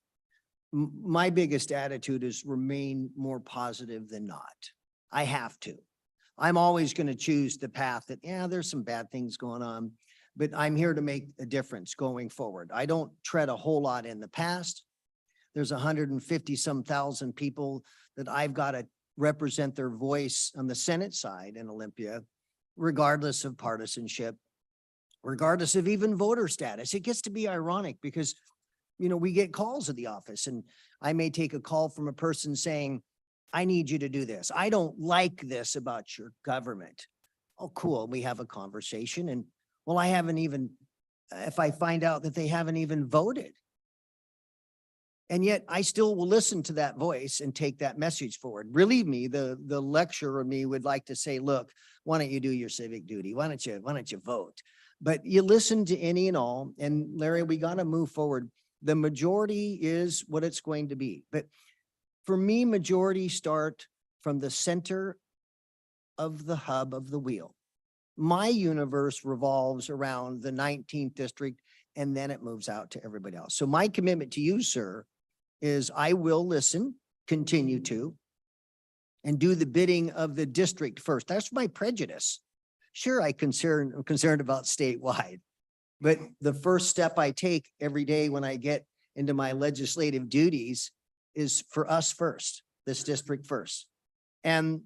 my biggest attitude is remain more positive than not. I have to. I'm always going to choose the path that, yeah, there's some bad things going on, but I'm here to make a difference going forward. I don't tread a whole lot in the past. There's 150 some thousand people that I've got to represent their voice on the Senate side in Olympia, regardless of partisanship, regardless of even voter status. It gets to be ironic because, you know, we get calls at the office and I may take a call from a person saying, I need you to do this. I don't like this about your government. Oh, cool. We have a conversation and, well, I haven't even, if I find out that they haven't even voted. And yet I still will listen to that voice and take that message forward. Believe me, the lecturer in me would like to say, look, why don't you do your civic duty? Why don't you vote? But you listen to any and all. And Larry, we got to move forward. The majority is what it's going to be. But for me, majority start from the center of the hub of the wheel. My universe revolves around the 19th district, and then it moves out to everybody else. So my commitment to you, sir, is I will listen, continue to, and do the bidding of the district first. That's my prejudice. Sure, I'm concerned about statewide, but the first step I take every day when I get into my legislative duties is for us first, this district first. And,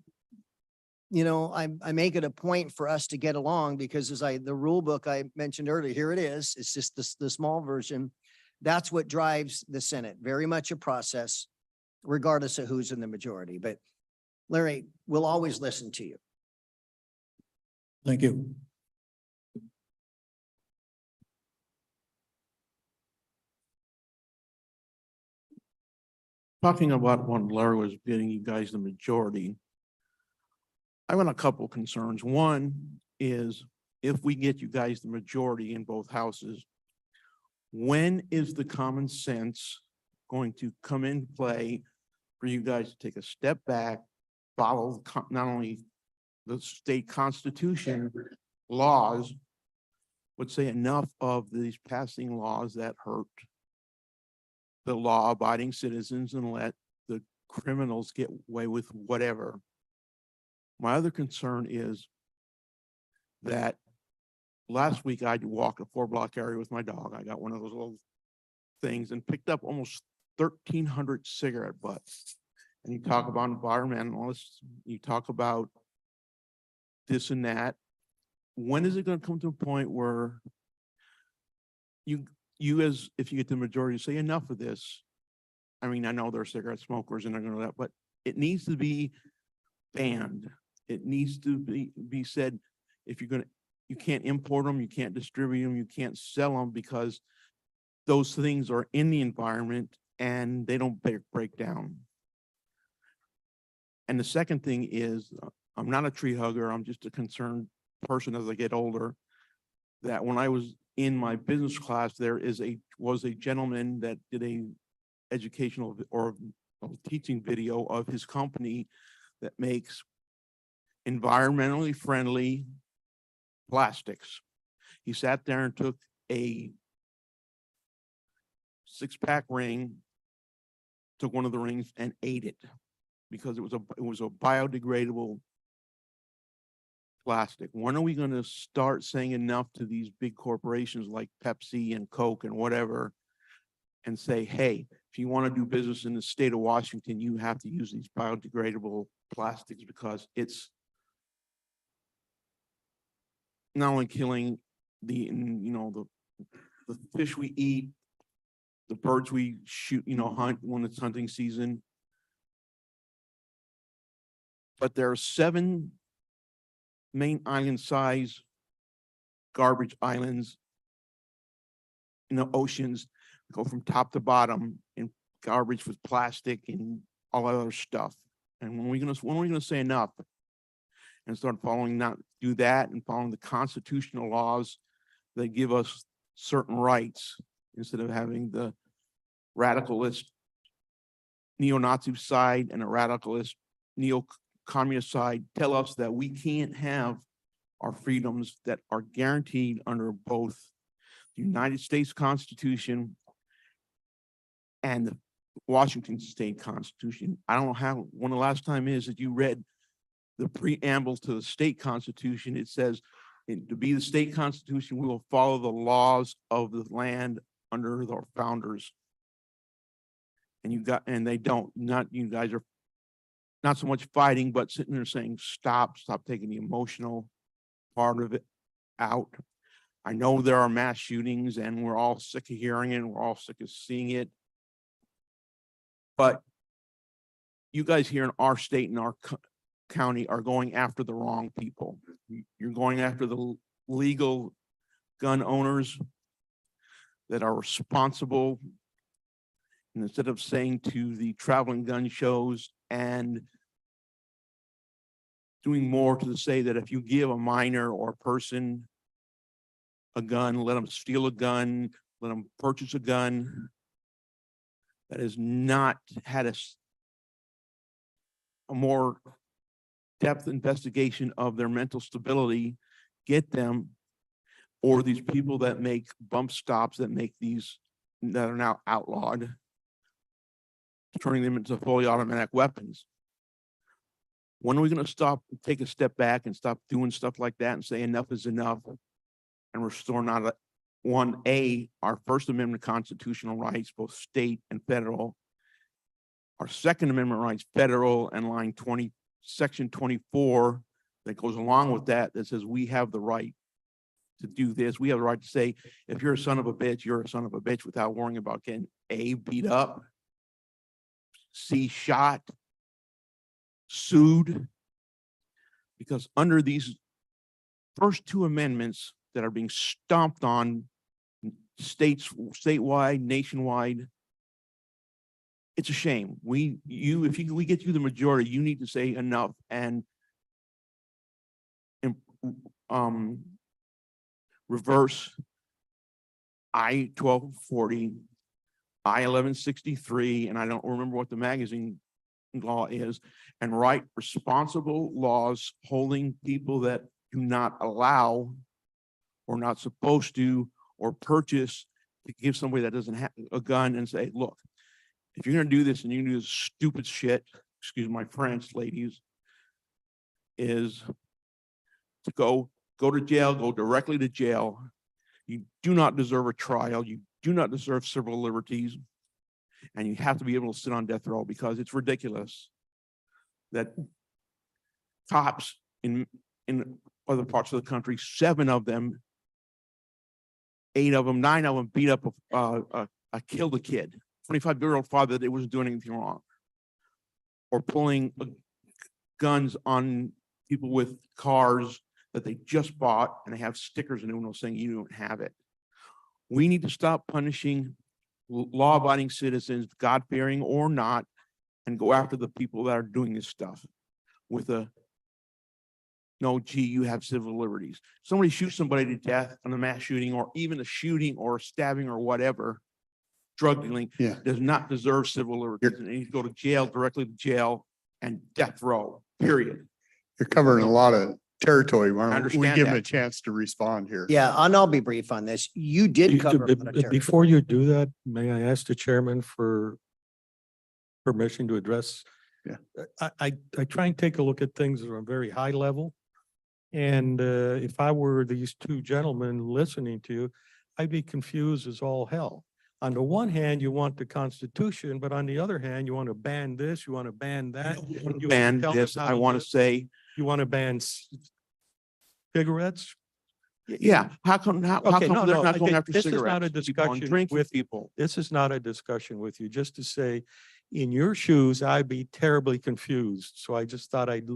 you know, I make it a point for us to get along because the rule book I mentioned earlier, here it is. It's just the small version. That's what drives the Senate. Very much a process, regardless of who's in the majority. But Larry, we'll always listen to you. Thank you. Talking about when Larry was bidding you guys the majority, I have a couple concerns. One is if we get you guys the majority in both houses, when is the common sense going to come into play for you guys to take a step back, follow not only the state constitution laws, but say enough of these passing laws that hurt the law-abiding citizens and let the criminals get away with whatever. My other concern is that last week I walked a 4-block area with my dog. I got one of those little things and picked up almost 1,300 cigarette butts. And you talk about environmentalists, you talk about this and that. When is it going to come to a point where if you get the majority, say enough of this? I mean, I know there are cigarette smokers and they're going to that, but it needs to be banned. It needs to be said, you can't import them, you can't distribute them, you can't sell them because those things are in the environment and they don't break down. And the second thing is, I'm not a tree hugger, I'm just a concerned person as I get older, that when I was in my business class, there was a gentleman that did a educational or teaching video of his company that makes environmentally friendly plastics. He sat there and took a 6-pack ring, took one of the rings and ate it because it was a biodegradable plastic. When are we going to start saying enough to these big corporations like Pepsi and Coke and whatever and say, hey, if you want to do business in the state of Washington, you have to use these biodegradable plastics because it's not only killing the fish we eat, the birds we shoot, hunt when it's hunting season, but there are 7 main island size garbage islands in the oceans, go from top to bottom in garbage with plastic and all that other stuff. And when are we gonna say enough and start do that and following the constitutional laws that give us certain rights instead of having the radicalist neo-Nazi side and a radicalist neo-communist side tell us that we can't have our freedoms that are guaranteed under both the United States Constitution and the Washington State Constitution. I don't know how, when the last time is that you read the preamble to the state constitution. It says, to be the state constitution, we will follow the laws of the land under the founders. And they don't, not, you guys are not so much fighting, but sitting there saying, stop taking the emotional part of it out. I know there are mass shootings and we're all sick of hearing it and we're all sick of seeing it. But you guys here in our state and our county are going after the wrong people. You're going after the legal gun owners that are responsible. And instead of saying to the traveling gun shows and doing more to say that if you give a minor or a person a gun, let them steal a gun, let them purchase a gun, that has not had a more depth investigation of their mental stability, get them, or these people that make bump stops that make these, that are now outlawed, turning them into fully automatic weapons. When are we going to stop, take a step back and stop doing stuff like that and say enough is enough and restore not our First Amendment constitutional rights, both state and federal, our Second Amendment rights, federal, and line 20, section 24 that goes along with that, that says we have the right to do this. We have the right to say, if you're a son of a bitch, you're a son of a bitch without worrying about getting A, beat up, C, shot, sued. Because under these first two amendments that are being stomped on statewide, nationwide, it's a shame. We get you the majority, you need to say enough and reverse I-1240, I-1163, and I don't remember what the magazine law is, and write responsible laws holding people that do not allow or not supposed to or purchase to give somebody that doesn't have a gun and say, look, if you're going to do this and you do this stupid shit, excuse my French, ladies, is to go to jail, go directly to jail. You do not deserve a trial. You do not deserve civil liberties. And you have to be able to sit on death row because it's ridiculous that cops in other parts of the country, 7 of them, 8 of them, 9 of them beat up killed a kid, 25-year-old father that wasn't doing anything wrong, or pulling guns on people with cars that they just bought and they have stickers in them saying you don't have it. We need to stop punishing law-abiding citizens, God-fearing or not, and go after the people that are doing this stuff with no, gee, you have civil liberties. Somebody shoots somebody to death on a mass shooting or even a shooting or a stabbing or whatever, drug dealing, does not deserve civil liberties. And they need to go to jail, directly to jail and death row, period. You're covering a lot of territory. Why I don't we understand give him that. a chance to respond here? Yeah, and I'll be brief on this. You did cover. a lot of territory. Before you do that, may I ask the chairman for permission to address? Yeah. I try and take a look at things on a very high level. And if I were these two gentlemen listening to you, I'd be confused as all hell. On the one hand, you want the Constitution, but on the other hand, you want to ban this, you want to ban that. You Ban tell this, us how I want live. to say, You want to ban cigarettes? yeah, how come they're not going after This is not a cigarettes? People and discussion drinking with people. This is not a discussion with you, just to say, in your shoes, I'd be terribly confused. So I just thought I'd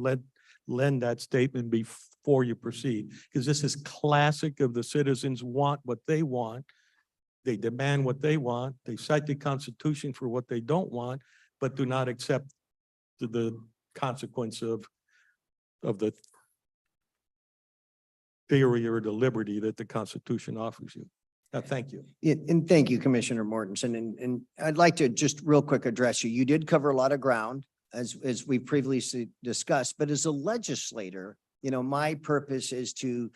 lend that statement before you proceed, because this is classic of the citizens want what they want. They demand what they want. They cite the Constitution for what they don't want, but do not accept the consequence of the theory or the liberty that the Constitution offers you. Thank you. And thank you, Commissioner Mortensen. And I'd like to just real quick address you. You did cover a lot of ground as we previously discussed, but as a legislator, you know, my purpose is to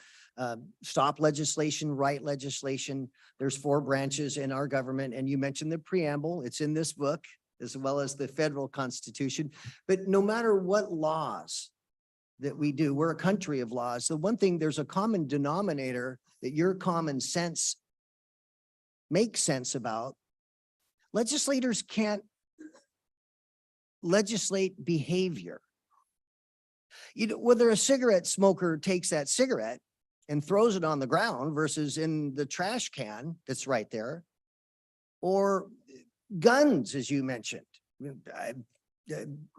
stop legislation, write legislation. There's 4 branches in our government, and you mentioned the preamble. It's in this book. as well as the federal constitution. But no matter what laws that we do, we're a country of laws. The one thing, there's a common denominator that your common sense makes sense about. Legislators can't legislate behavior. You know, whether a cigarette smoker takes that cigarette and throws it on the ground versus in the trash can that's right there, or guns, as you mentioned.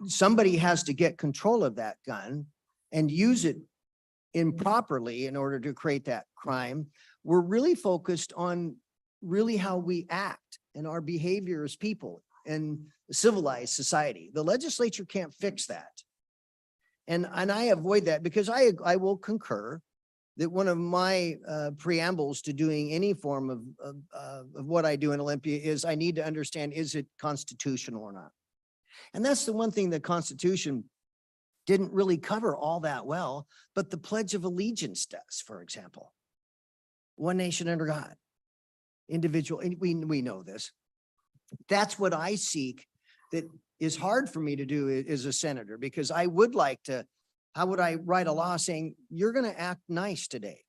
Somebody has to get control of that gun and use it improperly in order to create that crime. We're really focused on really how we act and our behavior as people in civilized society. The legislature can't fix that. And I avoid that because I will concur that one of my preambles to doing any form of what I do in Olympia is I need to understand, is it constitutional or not? And that's the one thing the Constitution didn't really cover all that well, but the Pledge of Allegiance does, for example. One nation under God, individual, and we know this. That's what I seek, that is hard for me to do as a senator, because I would like to, how would I write a law saying, you're going to act nice today?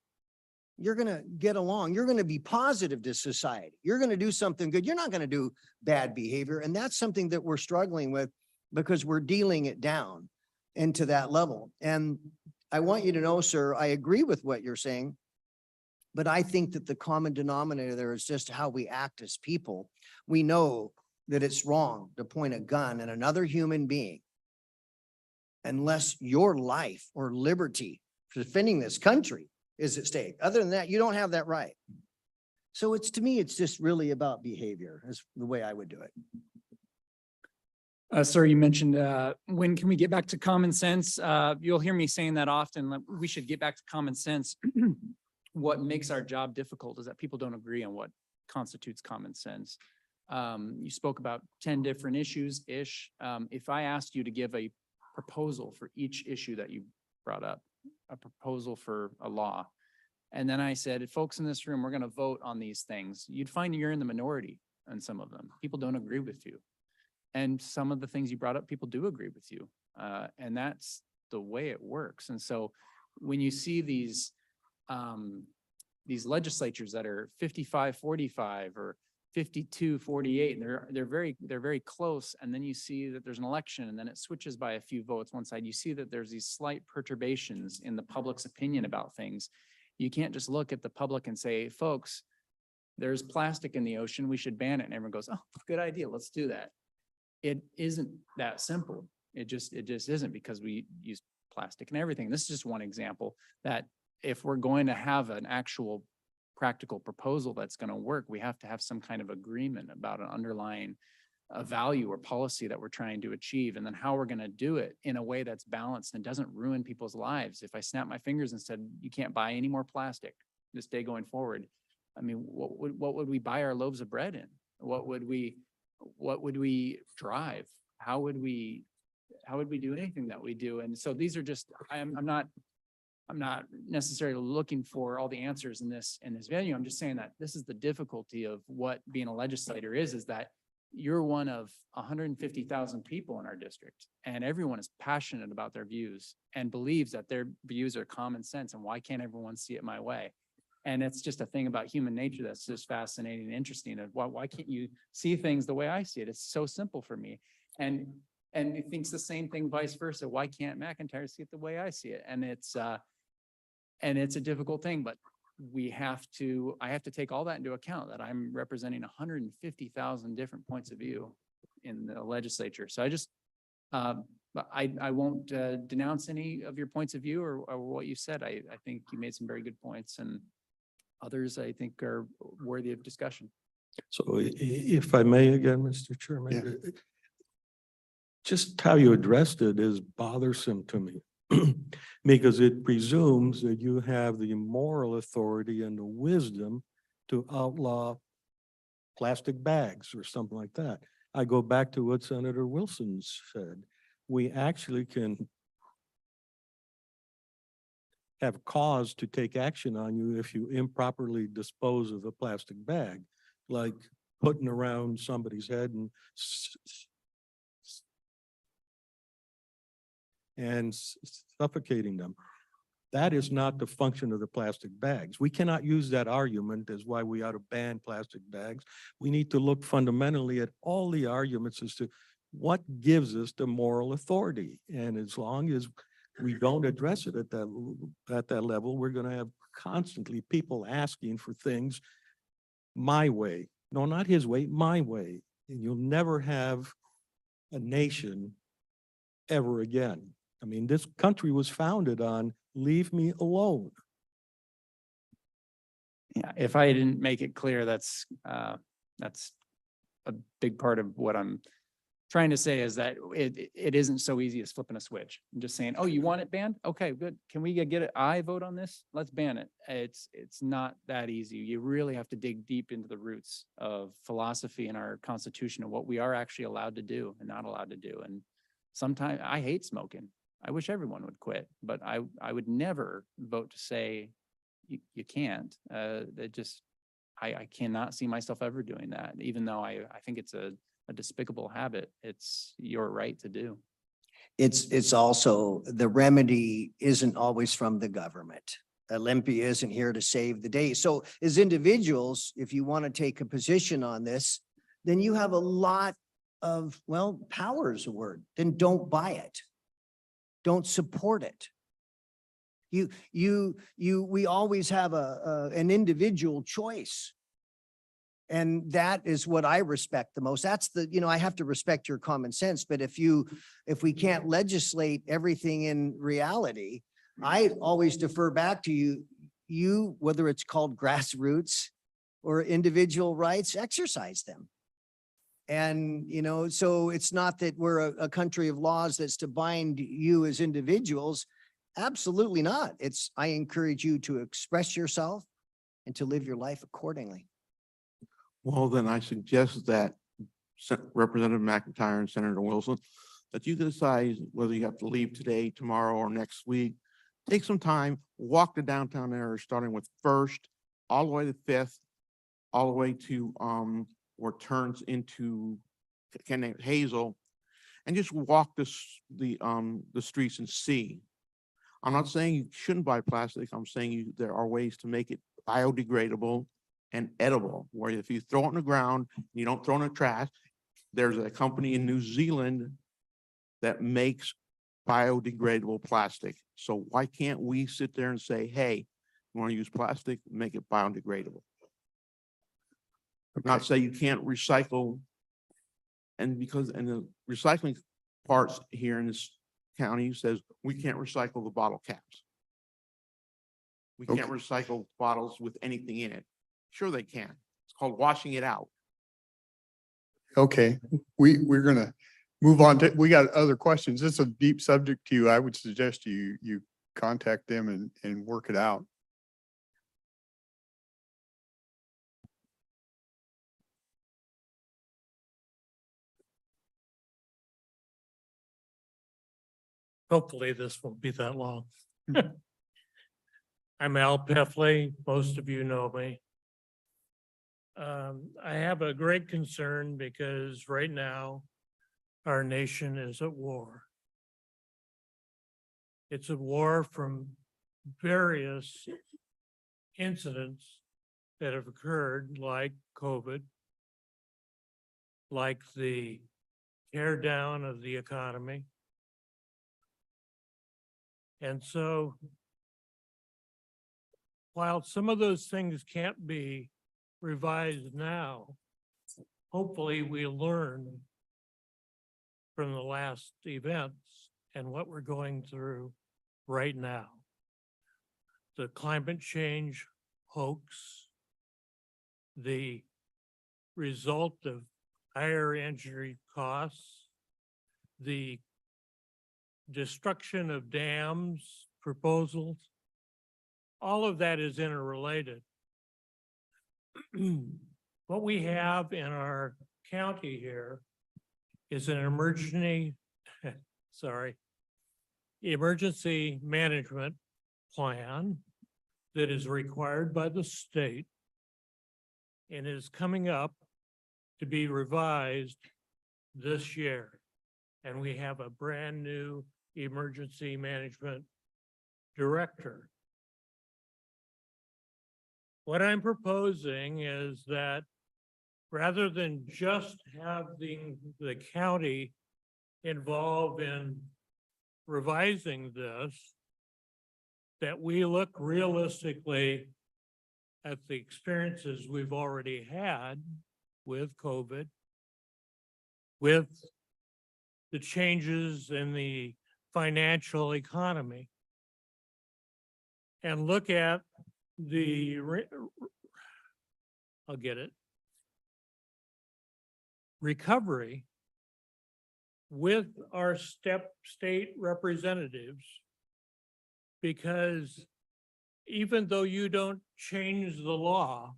You're going to get along. You're going to be positive to society. You're going to do something good. You're not going to do bad behavior. And that's something that we're struggling with because we're dealing it down into that level. And I want you to know, sir, I agree with what you're saying, but I think that the common denominator there is just how we act as people. We know that it's wrong to point a gun at another human being unless your life or liberty for defending this country is at stake. Other than that, you don't have that right. So it's, to me, it's just really about behavior is the way I would do it. Sir, you mentioned, when can we get back to common sense? You'll hear me saying that often, like, we should get back to common sense. What makes our job difficult is that people don't agree on what constitutes common sense. You spoke about 10 different issues-ish. If I asked you to give a proposal for each issue that you brought up, a proposal for a law, and then I said, folks in this room, we're going to vote on these things, you'd find you're in the minority on some of them. People don't agree with you. And some of the things you brought up, people do agree with you. And that's the way it works. And so when you see these legislatures that are 55-45 or 52-48, and they're very close, and then you see that there's an election and then it switches by a few votes one side, you see that there's these slight perturbations in the public's opinion about things. You can't just look at the public and say, folks, there's plastic in the ocean, we should ban it. And everyone goes, oh, good idea, let's do that. It isn't that simple. It just isn't, because we use plastic and everything. This is just one example that if we're going to have an actual practical proposal that's going to work, we have to have some kind of agreement about an underlying value or policy that we're trying to achieve, and then how we're going to do it in a way that's balanced and doesn't ruin people's lives. If I snap my fingers and said, you can't buy any more plastic this day going forward, I mean, what would we buy our loaves of bread in? What would we drive? How would we do anything that we do? And so these are just, I'm not necessarily looking for all the answers in this venue. I'm just saying that this is the difficulty of what being a legislator is that you're one of 150,000 people in our district, and everyone is passionate about their views and believes that their views are common sense. And why can't everyone see it my way? And it's just a thing about human nature that's just fascinating and interesting. And why can't you see things the way I see it? It's so simple for me. And he thinks the same thing vice versa. Why can't McIntyre see it the way I see it? And it's a difficult thing, but I have to take all that into account, that I'm representing 150,000 different points of view in the legislature. So I won't denounce any of your points of view or what you said. I think you made some very good points, and others I think are worthy of discussion. So if I may again, Mr. Chairman, just how you addressed it is bothersome to me. Because it presumes that you have the moral authority and the wisdom to outlaw plastic bags or something like that. I go back to what Senator Wilson said. We actually can have cause to take action on you if you improperly dispose of a plastic bag, like putting around somebody's head and and suffocating them. That is not the function of the plastic bags. We cannot use that argument as why we ought to ban plastic bags. We need to look fundamentally at all the arguments as to what gives us the moral authority. And as long as we don't address it at that level, we're going to have constantly people asking for things my way. No, not his way, my way. And you'll never have a nation ever again. I mean, this country was founded on leave me alone. Yeah, if I didn't make it clear, that's a big part of what I'm trying to say is that it isn't so easy as flipping a switch. I'm just saying, oh, you want it banned? Okay, good. Can we get it? I vote on this? Let's ban it. It's not that easy. You really have to dig deep into the roots of philosophy in our Constitution and what we are actually allowed to do and not allowed to do. And sometimes I hate smoking. I wish everyone would quit, but I would never vote to say you can't. I cannot see myself ever doing that, even though I think it's a despicable habit. It's your right to do. It's also, the remedy isn't always from the government. Olympia isn't here to save the day. So as individuals, if you want to take a position on this, then you have a lot of, well, power is a word, then don't buy it. Don't support it. We always have an individual choice. And that is what I respect the most. That's I have to respect your common sense, but if we can't legislate everything in reality, I always defer back to you, whether it's called grassroots or individual rights, exercise them. And, so it's not that we're a country of laws that's to bind you as individuals. Absolutely not. I encourage you to express yourself and to live your life accordingly. Well, then I suggest that Representative McIntyre and Senator Wilson, that you decide whether you have to leave today, tomorrow, or next week. Take some time, walk the downtown area, starting with First, all the way to Fifth, all the way to where it turns into Hazel, and just walk the streets and see. I'm not saying you shouldn't buy plastic. I'm saying there are ways to make it biodegradable and edible, where if you throw it on the ground, you don't throw it in the trash. There's a company in New Zealand that makes biodegradable plastic. So why can't we sit there and say, hey, you want to use plastic, make it biodegradable? Not say you can't recycle. And the recycling parts here in this county says we can't recycle the bottle caps. We can't recycle bottles with anything in it. Sure they can. It's called washing it out. Okay, we're gonna move on to, we got other questions. It's a deep subject to you. I would suggest you contact them and work it out. Hopefully this won't be that long. I'm Al Peffley. Most of you know me. I have a great concern because right now our nation is at war. It's a war from various incidents that have occurred, like COVID, like the tear down of the economy. And so while some of those things can't be revised now, hopefully we learn from the last events and what we're going through right now. The climate change hoax, the result of higher energy costs, the destruction of dams proposals, all of that is interrelated. What we have in our county here is an emergency management plan that is required by the state and is coming up to be revised this year. And we have a brand new Emergency Management Director. What I'm proposing is that rather than just having the county involved in revising this, that we look realistically at the experiences we've already had with COVID, with the changes in the financial economy, and look at the, I'll get it, recovery with our state representatives, because even though you don't change the law,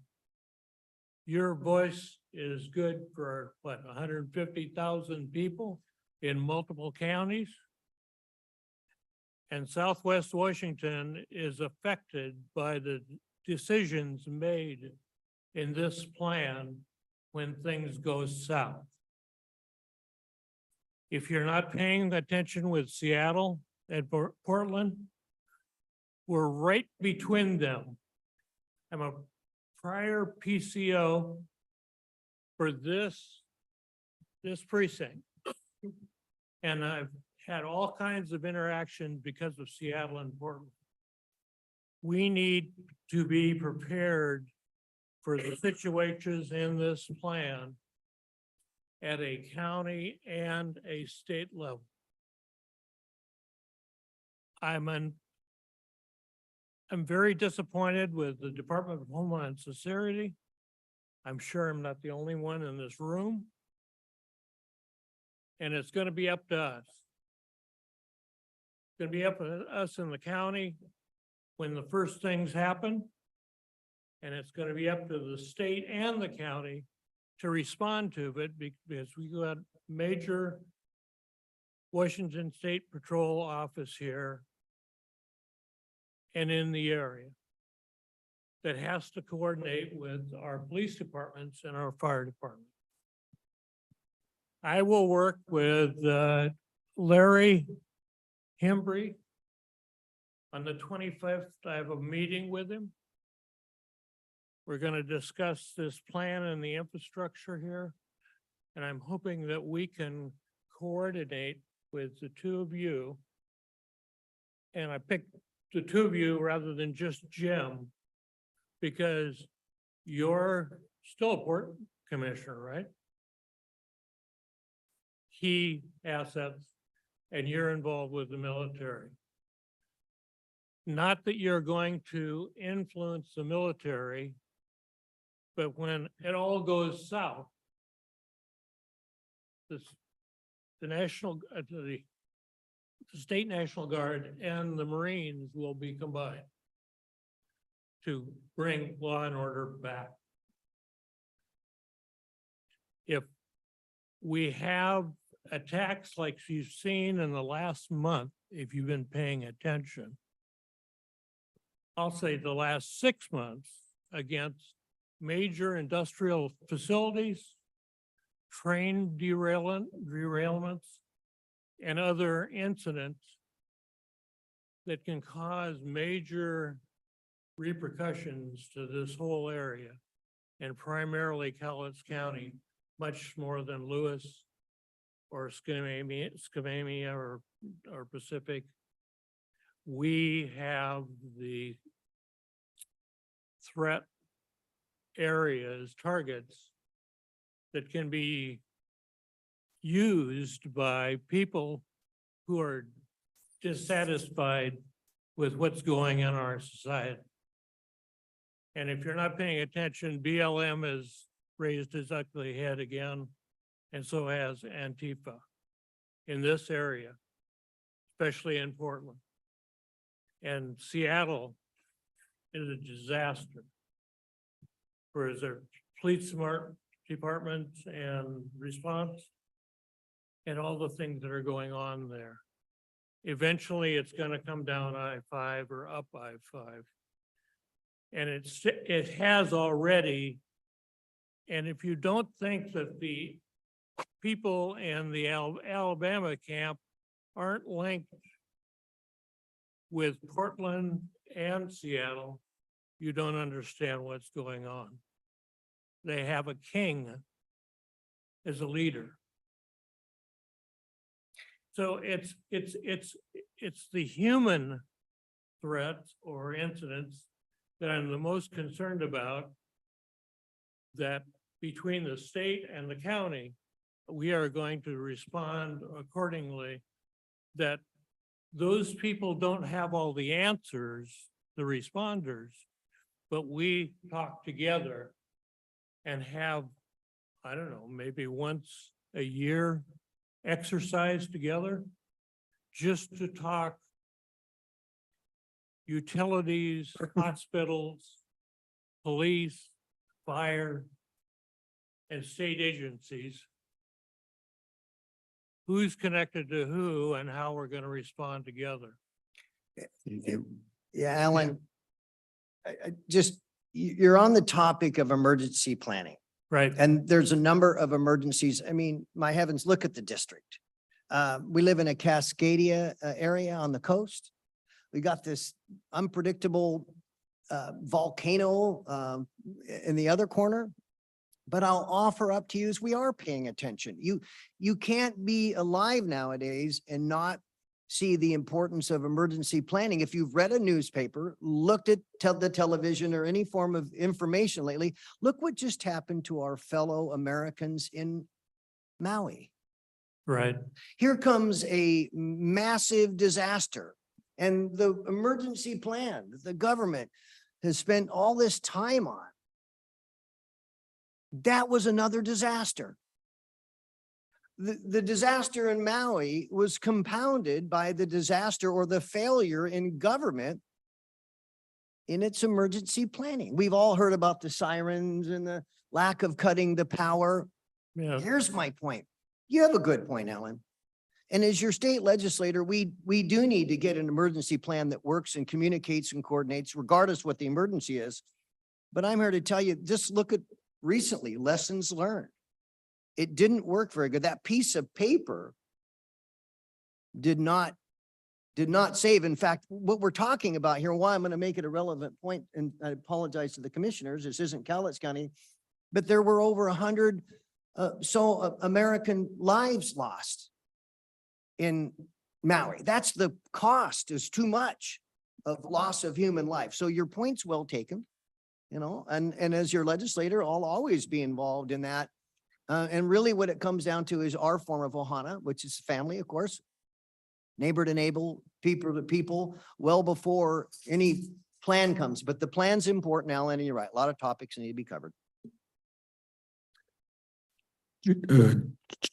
your voice is good for what, 150,000 people in multiple counties? And Southwest Washington is affected by the decisions made in this plan when things go south. If you're not paying attention with Seattle and Portland, we're right between them. I'm a prior PCO for this precinct. And I've had all kinds of interactions because of Seattle and Portland. We need to be prepared for the situations in this plan at a county and a state level. I'm very disappointed with the Department of Homeland Security. I'm sure I'm not the only one in this room. And it's going to be up to us. It's going to be up to us in the county when the first things happen. And it's going to be up to the state and the county to respond to it, because we got major Washington State Patrol office here and in the area that has to coordinate with our police departments and our fire department. I will work with Larry Hembry on the 25th. I have a meeting with him. We're going to discuss this plan and the infrastructure here. And I'm hoping that we can coordinate with the two of you. And I picked the two of you rather than just Jim, because you're still a port commissioner, right? Key assets, and you're involved with the military. Not that you're going to influence the military, but when it all goes south, the State National Guard and the Marines will be combined to bring law and order back. If we have attacks like you've seen in the last month, if you've been paying attention, I'll say the last 6 months, against major industrial facilities, train derailments, and other incidents that can cause major repercussions to this whole area, and primarily Cowlitz County, much more than Lewis or Skamania or Pacific. We have the threat areas, targets that can be used by people who are dissatisfied with what's going on in our society. And if you're not paying attention, BLM has raised its ugly head again, and so has Antifa in this area, especially in Portland. And Seattle is a disaster for their police smart departments and response and all the things that are going on there. Eventually, it's going to come down I-5 or up I-5. And it has already. And if you don't think that the people in the Alabama camp aren't linked with Portland and Seattle, you don't understand what's going on. They have a king as a leader. So it's the human threats or incidents that I'm the most concerned about, that between the state and the county, we are going to respond accordingly, that those people don't have all the answers, the responders, but we talk together and have, I don't know, maybe once a year exercise together, just to talk utilities, hospitals, police, fire, and state agencies. Who's connected to who and how we're going to respond together. Yeah, Alan, you're on the topic of emergency planning. Right. And there's a number of emergencies. I mean, my heavens, look at the district. We live in a Cascadia area on the coast. We got this unpredictable volcano in the other corner. But I'll offer up to you is we are paying attention. You can't be alive nowadays and not see the importance of emergency planning. If you've read a newspaper, looked at the television or any form of information lately, look what just happened to our fellow Americans in Maui. Right. Here comes a massive disaster, and the emergency plan that the government has spent all this time on, that was another disaster. The disaster in Maui was compounded by the disaster or the failure in government in its emergency planning. We've all heard about the sirens and the lack of cutting the power. Yeah. Here's my point. You have a good point, Alan. And as your state legislator, we do need to get an emergency plan that works and communicates and coordinates regardless what the emergency is. But I'm here to tell you, just look at recently, lessons learned. It didn't work very good. That piece of paper did not save. In fact, what we're talking about here, why I'm going to make it a relevant point, and I apologize to the commissioners, this isn't Cowlitz County, but there were over 100 American lives lost in Maui. That's the cost, is too much of loss of human life. So your point's well taken, you know, and as your legislator, I'll always be involved in that. And really what it comes down to is our form of ohana, which is family, of course, neighbor to neighbor, people to people, well before any plan comes. But the plan's important, Alan, and you're right. A lot of topics need to be covered.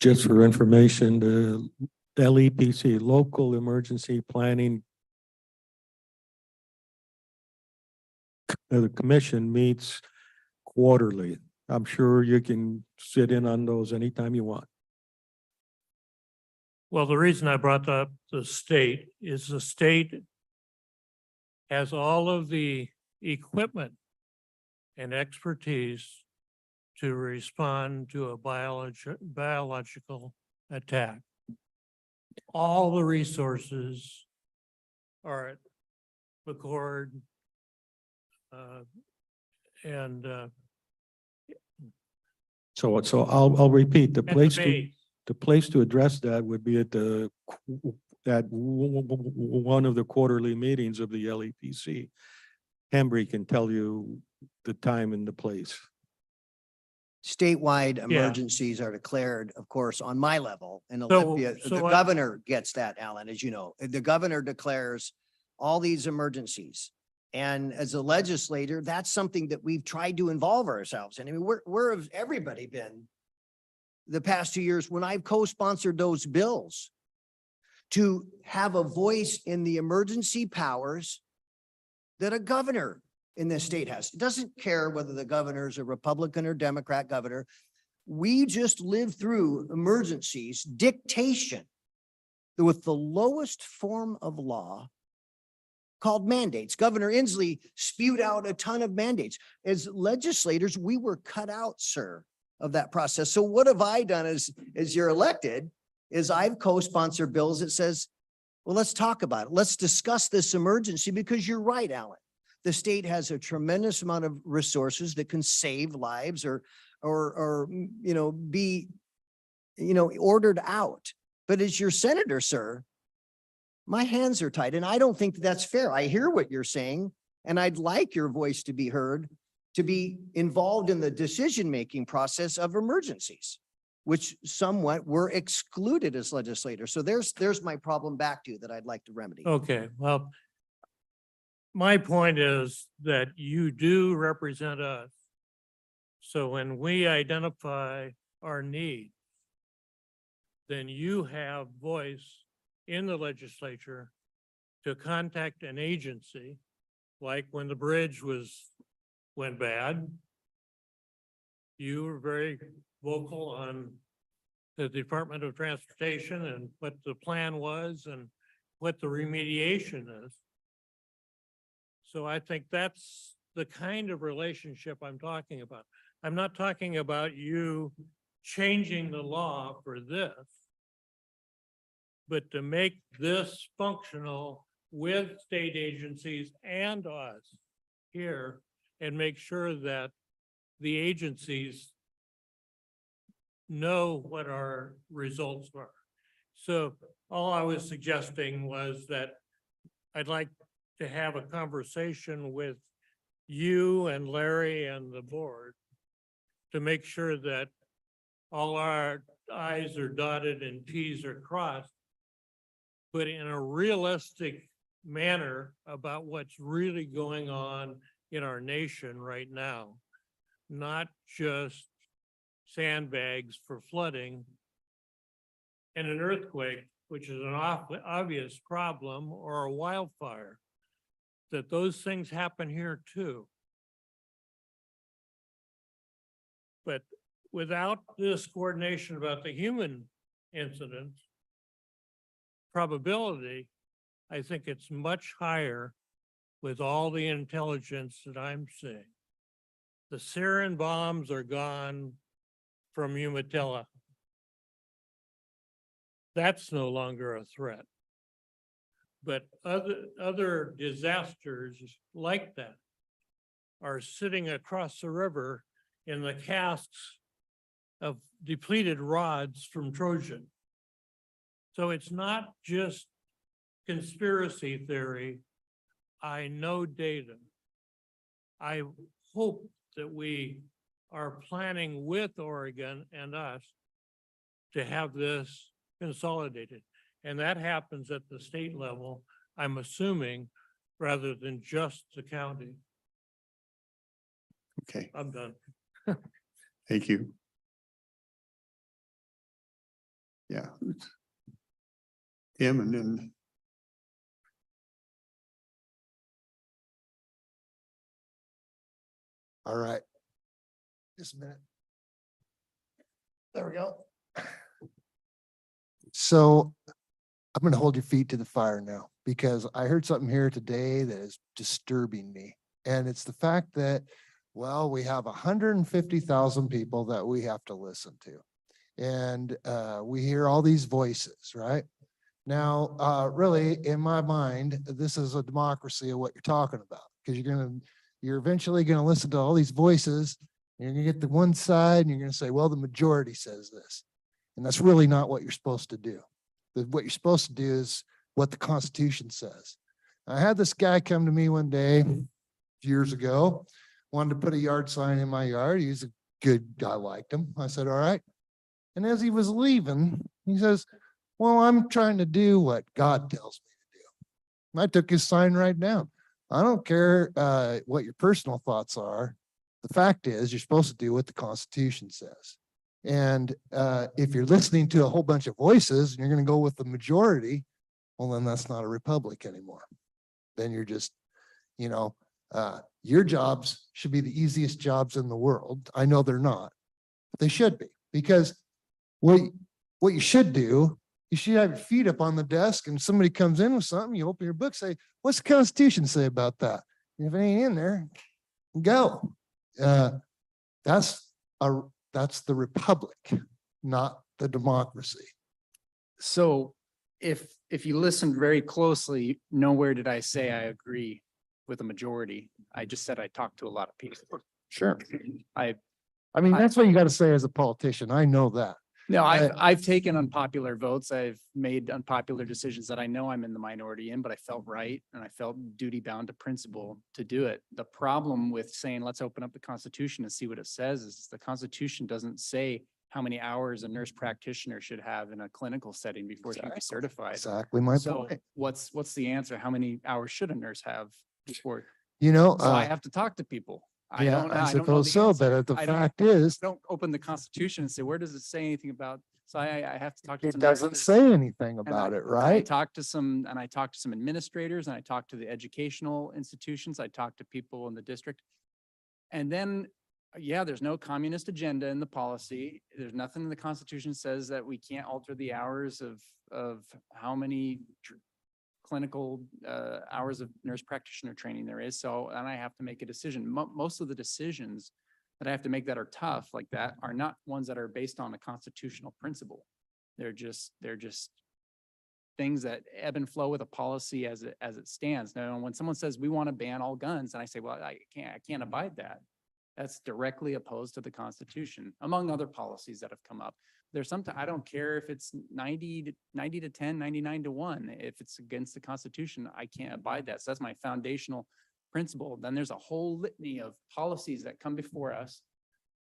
Just for information, the LEPC, Local Emergency Planning, the commission meets quarterly. I'm sure you can sit in on those anytime you want. Well, the reason I brought up the state is the state has all of the equipment and expertise to respond to a biological attack. All the resources are at McCord and So I'll repeat, the at the place to, base. the place to address that would be at one of the quarterly meetings of the LEPC. Hembry can tell you the time and the place. Statewide emergencies are declared, of course, on my level in So- Olympia. so The I- governor gets that, Alan, as you know. The governor declares all these emergencies. And as a legislator, that's something that we've tried to involve ourselves in. I mean, where have everybody been the past 2 years when I've co-sponsored those bills to have a voice in the emergency powers that a governor in this state has? It doesn't care whether the governor is a Republican or Democrat governor. We just live through emergencies, dictation with the lowest form of law called mandates. Governor Inslee spewed out a ton of mandates. As legislators, we were cut out, sir, of that process. So what have I done as you're elected? is I've co-sponsored bills that says, well, let's talk about it. Let's discuss this emergency, because you're right, Alan. The state has a tremendous amount of resources that can save lives or, be, ordered out. But as your senator, sir, my hands are tied, and I don't think that's fair. I hear what you're saying, and I'd like your voice to be heard, to be involved in the decision-making process of emergencies, which somewhat were excluded as legislators. So there's my problem back to you that I'd like to remedy. Okay, well, my point is that you do represent us. So when we identify our needs, then you have voice in the legislature to contact an agency, like when the bridge went bad. You were very vocal on the Department of Transportation and what the plan was and what the remediation is. So I think that's the kind of relationship I'm talking about. I'm not talking about you changing the law for this, but to make this functional with state agencies and us here, and make sure that the agencies know what our results were. So all I was suggesting was that I'd like to have a conversation with you and Larry and the board to make sure that all our I's are dotted and T's are crossed, but in a realistic manner about what's really going on in our nation right now, not just sandbags for flooding and an earthquake, which is an obvious problem, or a wildfire, that those things happen here too. But without this coordination about the human incidents, probability, I think it's much higher with all the intelligence that I'm seeing. The sarin bombs are gone from Umatilla. That's no longer a threat. But other disasters like that are sitting across the river in the casks of depleted rods from Trojan. So it's not just conspiracy theory. I know data. I hope that we are planning with Oregon and us to have this consolidated. And that happens at the state level, I'm assuming, rather than just the county. Okay, I'm done. thank you. Yeah. Tim, and then all right. Just a minute. There we go. So I'm going to hold your feet to the fire now, because I heard something here today that is disturbing me. And it's the fact that, well, we have 150,000 people that we have to listen to. And we hear all these voices, right? Now, really, in my mind, this is a democracy of what you're talking about, because you're eventually going to listen to all these voices. And you're going to get to one side and you're going to say, well, the majority says this. And that's really not what you're supposed to do. What you're supposed to do is what the Constitution says. I had this guy come to me one day years ago, wanted to put a yard sign in my yard. He's a good guy, liked him. I said, all right. And as he was leaving, he says, well, I'm trying to do what God tells me to do. And I took his sign right down. I don't care what your personal thoughts are. The fact is, you're supposed to do what the Constitution says. And if you're listening to a whole bunch of voices and you're going to go with the majority, well, then that's not a republic anymore. Then you're just, your jobs should be the easiest jobs in the world. I know they're not, but they should be, because what you should do, you should have your feet up on the desk, and somebody comes in with something, you open your book, say, what's the Constitution say about that? And if it ain't in there, go. That's the republic, not the democracy. So if you listened very closely, nowhere did I say I agree with a majority. I just said I talked to a lot of people. Sure. I, I mean, I- that's what you got to say as a politician. I know that. no, I- I've taken unpopular votes. I've made unpopular decisions that I know I'm in the minority in, but I felt right and I felt duty bound to principle to do it. The problem with saying, let's open up the Constitution and see what it says is the Constitution doesn't say how many hours a nurse practitioner should have in a clinical setting before she can be certified. Exactly my So point. what's the answer? How many hours should a nurse have before? You know, So I have to talk to people. I yeah, don't know. I I don't know suppose the so, but answer. the I don't- fact is, Don't open the Constitution and say, where does it say anything about? So I have to talk to it some doesn't nurses, say anything and about I- it, and I right? talked to some, and I talked to some administrators and I talked to the educational institutions. I talked to people in the district. And then, yeah, there's no communist agenda in the policy. There's nothing in the Constitution says that we can't alter the hours of how many clinical hours of nurse practitioner training there is. So, and I have to make a decision. Most of the decisions that I have to make that are tough like that are not ones that are based on a constitutional principle. They're just things that ebb and flow with a policy as it stands. Now, when someone says we want to ban all guns, and I say, well, I can't abide that. That's directly opposed to the Constitution, among other policies that have come up. There's something, I don't care if it's 90 to 10, 99 to 1. If it's against the Constitution, I can't abide that. So that's my foundational principle. Then there's a whole litany of policies that come before us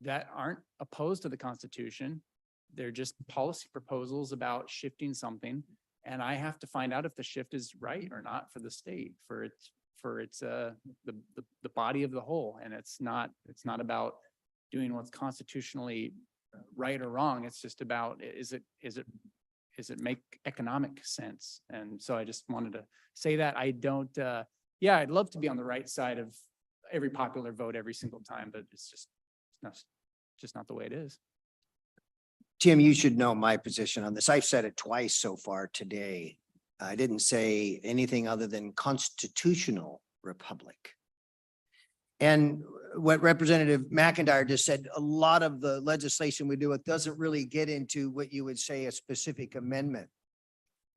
that aren't opposed to the Constitution. They're just policy proposals about shifting something. And I have to find out if the shift is right or not for the state, for its the body of the whole. And it's not about doing what's constitutionally right or wrong. It's just about, is it make economic sense? And so I just wanted to say that. I don't, yeah, I'd love to be on the right side of every popular vote every single time, but it's just not the way it is. Tim, you should know my position on this. I've said it twice so far today. I didn't say anything other than constitutional republic. And what Representative McIntyre just said, a lot of the legislation we do with doesn't really get into what you would say a specific amendment.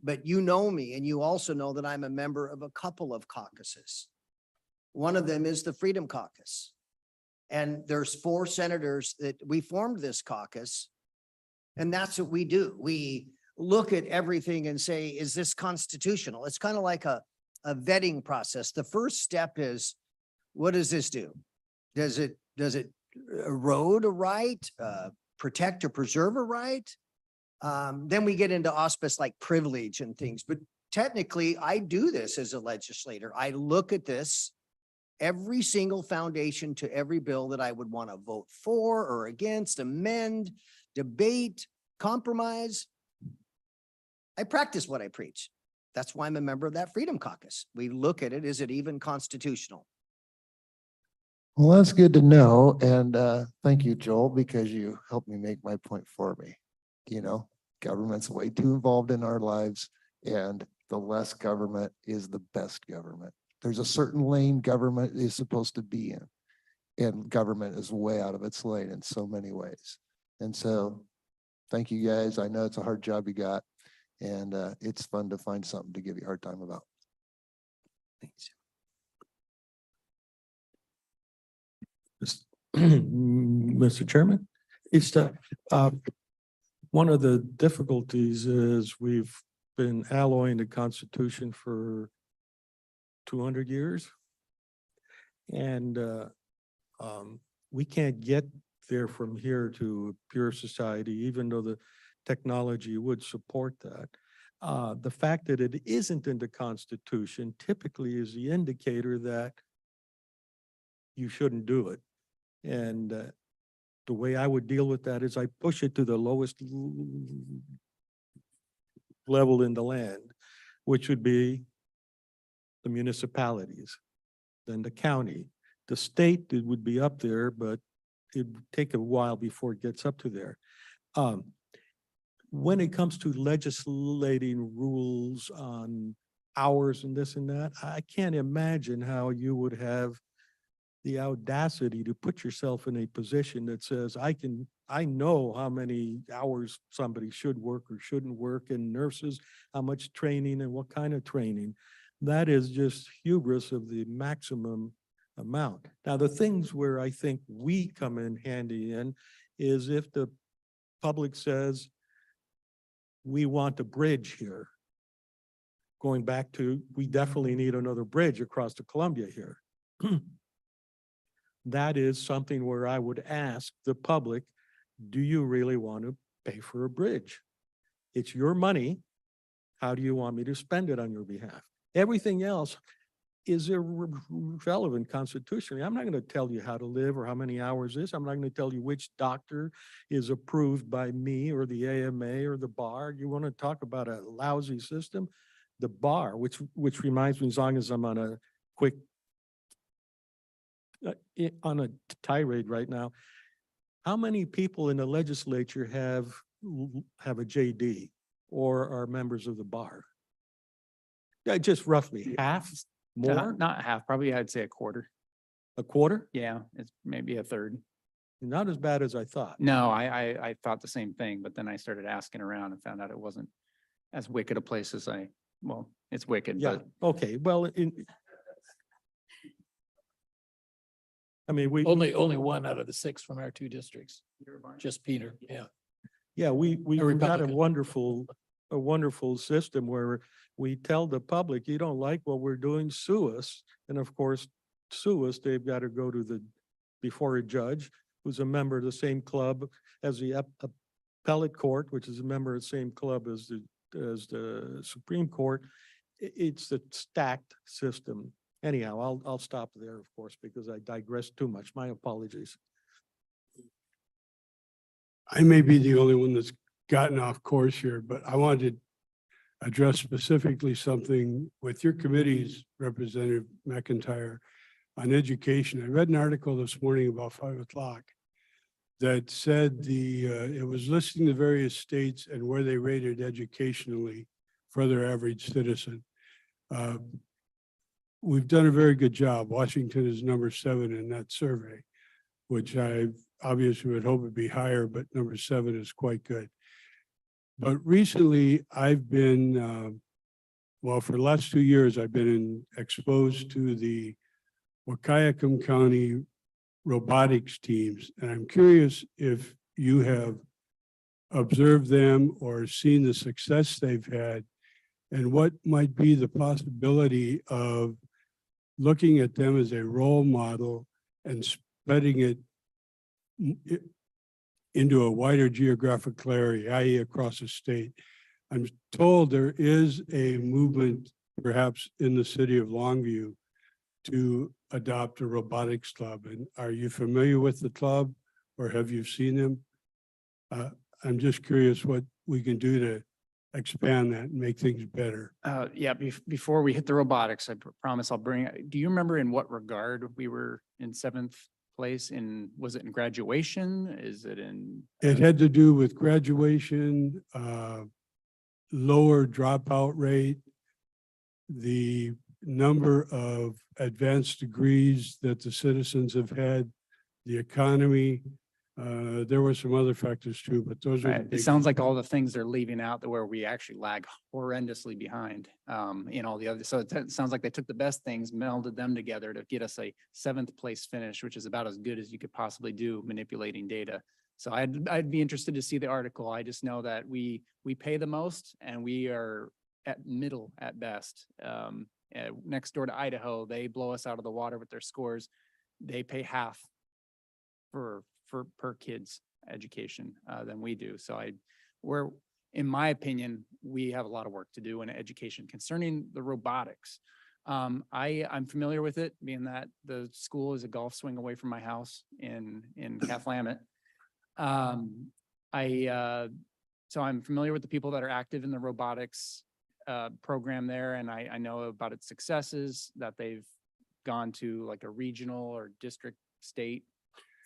But you know me, and you also know that I'm a member of a couple of caucuses. One of them is the Freedom Caucus. And there's 4 senators that we formed this caucus. And that's what we do. We look at everything and say, is this constitutional? It's kind of like a vetting process. The first step is, what does this do? Does it erode a right, protect or preserve a right? Then we get into auspice like privilege and things, but technically I do this as a legislator. I look at this, every single foundation to every bill that I would want to vote for or against, amend, debate, compromise. I practice what I preach. That's why I'm a member of that Freedom Caucus. We look at it, is it even constitutional? Well, that's good to know. And thank you, Joel, because you helped me make my point for me. You know, government's way too involved in our lives, and the less government is the best government. There's a certain lane government is supposed to be in, and government is way out of its lane in so many ways. And so thank you guys. I know it's a hard job you got, and it's fun to find something to give you a hard time about. Thanks. Mr. Chairman, it's one of the difficulties is we've been alloying the Constitution for 200 years. And we can't get there from here to a pure society, even though the technology would support that. The fact that it isn't in the Constitution typically is the indicator that you shouldn't do it. And the way I would deal with that is I push it to the lowest level in the land, which would be the municipalities, then the county. The state, it would be up there, but it'd take a while before it gets up to there. When it comes to legislating rules on hours and this and that, I can't imagine how you would have the audacity to put yourself in a position that says, I know how many hours somebody should work or shouldn't work, and nurses, how much training and what kind of training. That is just hubris of the maximum amount. Now, the things where I think we come in handy in is if the public says, we want a bridge here. Going back to, we definitely need another bridge across the Columbia here. That is something where I would ask the public, do you really want to pay for a bridge? It's your money. How do you want me to spend it on your behalf? Everything else is irrelevant constitutionally. I'm not going to tell you how to live or how many hours this. I'm not going to tell you which doctor is approved by me or the AMA or the bar. You want to talk about a lousy system? The bar, which reminds me, as long as I'm on a quick, on a tirade right now, how many people in the legislature have a JD or are members of the bar? Yeah, just roughly half, more, Not half, probably I'd say a quarter. a quarter? Yeah, it's maybe a third. Not as bad as I thought. No, I thought the same thing, but then I started asking around and found out it wasn't as wicked a place as well, it's wicked, Yeah, but okay, well, I mean, Only one out of the 6 from our 2 districts, just Peter, yeah. yeah, we've got a Republican. wonderful system where we tell the public, you don't like what we're doing, sue us. And of course, sue us, they've got to go to before a judge who's a member of the same club as the appellate court, which is a member of the same club as the Supreme Court. It's a stacked system. Anyhow, I'll stop there, of course, because I digress too much. My apologies. I may be the only one that's gotten off course here, but I wanted to address specifically something with your committee's Representative McIntyre on education. I read an article this morning about 5 o'clock that said it was listing the various states and where they rated educationally for their average citizen. We've done a very good job. Washington is number 7 in that survey, which I obviously would hope would be higher, but number 7 is quite good. But recently I've been, for the last 2 years, I've been exposed to the Wahkiakum County robotics teams. And I'm curious if you have observed them or seen the success they've had, and what might be the possibility of looking at them as a role model and spreading it into a wider geographical area, i.e. across the state. I'm told there is a movement, perhaps in the city of Longview, to adopt a robotics club. And are you familiar with the club or have you seen them? I'm just curious what we can do to expand that and make things better. yeah, before we hit the robotics, I promise I'll bring, do you remember in what regard we were in 7th place was it in graduation? Is it in? It had to do with graduation, lower dropout rate, the number of advanced degrees that the citizens have had, the economy. There were some other factors too, but those are. It sounds like all the things they're leaving out where we actually lag horrendously behind in all the other. So it sounds like they took the best things, melded them together to get us a 7th place finish, which is about as good as you could possibly do manipulating data. So I'd be interested to see the article. I just know that we pay the most and we are at middle at best. Next door to Idaho, they blow us out of the water with their scores. They pay half for per kid's education than we do. So in my opinion, we have a lot of work to do in education concerning the robotics. I'm familiar with it, being that the school is a golf swing away from my house in Cathlamet. So I'm familiar with the people that are active in the robotics program there, and I know about its successes, that they've gone to like a regional or district state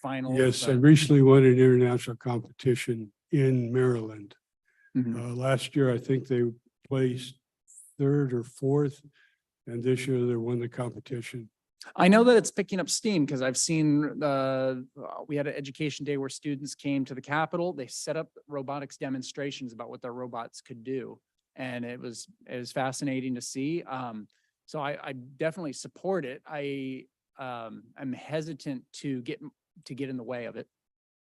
finals. Yes, I recently won an international competition in Maryland. Mhm. Last year, I think they placed 3rd or 4th, and this year they won the competition. I know that it's picking up steam because I've seen we had an education day where students came to the Capitol. They set up robotics demonstrations about what their robots could do. And it was fascinating to see. So I definitely support it. I'm hesitant to get in the way of it,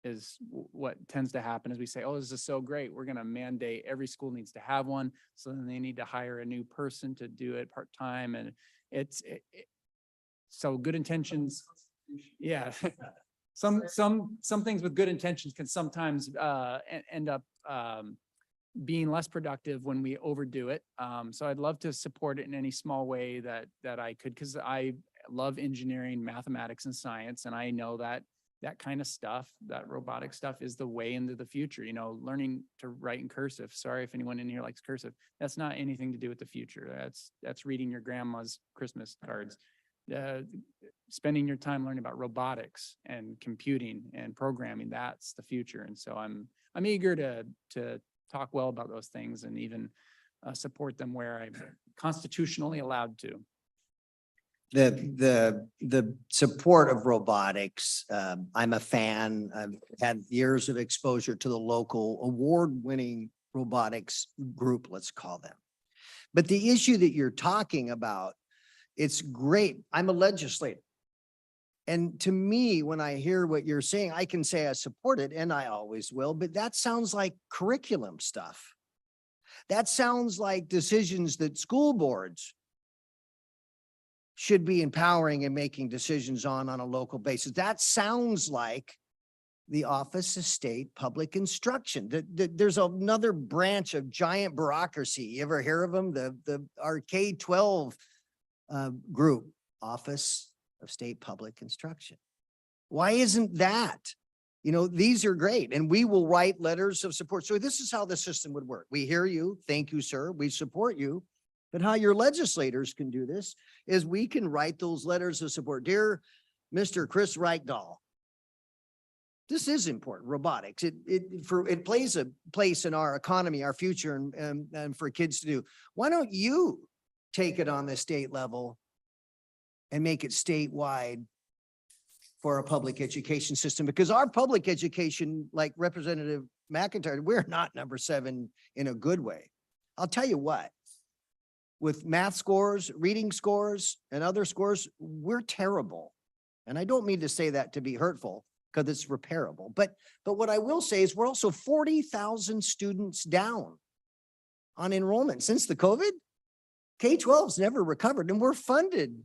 is what tends to happen is we say, oh, this is so great. We're going to mandate every school needs to have one. So then they need to hire a new person to do it part-time. And so good intentions. Yeah. Some things with good intentions can sometimes end up being less productive when we overdo it. So I'd love to support it in any small way that I could, because I love engineering, mathematics, and science. And I know that kind of stuff, that robotic stuff, is the way into the future. You know, learning to write in cursive. Sorry if anyone in here likes cursive. That's not anything to do with the future. That's reading your grandma's Christmas cards. Spending your time learning about robotics and computing and programming, that's the future. And so I'm eager to talk well about those things and even support them where I'm constitutionally allowed to. The support of robotics, I'm a fan. I've had years of exposure to the local award-winning robotics group, let's call them. But the issue that you're talking about, it's great. I'm a legislator. And to me, when I hear what you're saying, I can say I support it, and I always will, but that sounds like curriculum stuff. That sounds like decisions that school boards should be empowering and making decisions on a local basis. That sounds like the Office of State Public Instruction. There's another branch of giant bureaucracy. You ever hear of them? Our K-12 group, Office of State Public Instruction. Why isn't that? You know, these are great, and we will write letters of support. So this is how the system would work. We hear you. Thank you, sir. We support you. But how your legislators can do this is we can write those letters of support. Dear Mr. Chris Reichdahl, this is important, robotics. It plays a place in our economy, our future, and for kids to do. Why don't you take it on the state level and make it statewide for a public education system? Because our public education, like Representative McIntyre, we're not number 7 in a good way. I'll tell you what, with math scores, reading scores, and other scores, we're terrible. And I don't mean to say that to be hurtful, because it's repairable. But what I will say is we're also 40,000 students down on enrollment since the COVID. K-12's never recovered, and we're funded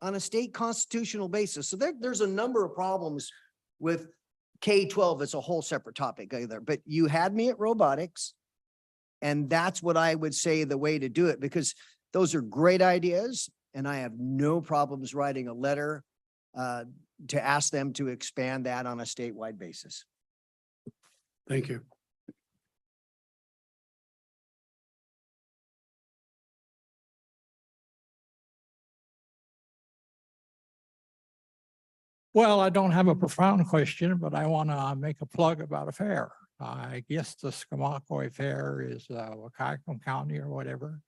on a state constitutional basis. So there's a number of problems with K-12. It's a whole separate topic either, but you had me at robotics, and that's what I would say the way to do it, because those are great ideas, and I have no problems writing a letter to ask them to expand that on a statewide basis. Thank you. Well, I don't have a profound question, but I want to make a plug about a fair. I guess the Skamaqua Fair is Wahkiakum County or whatever.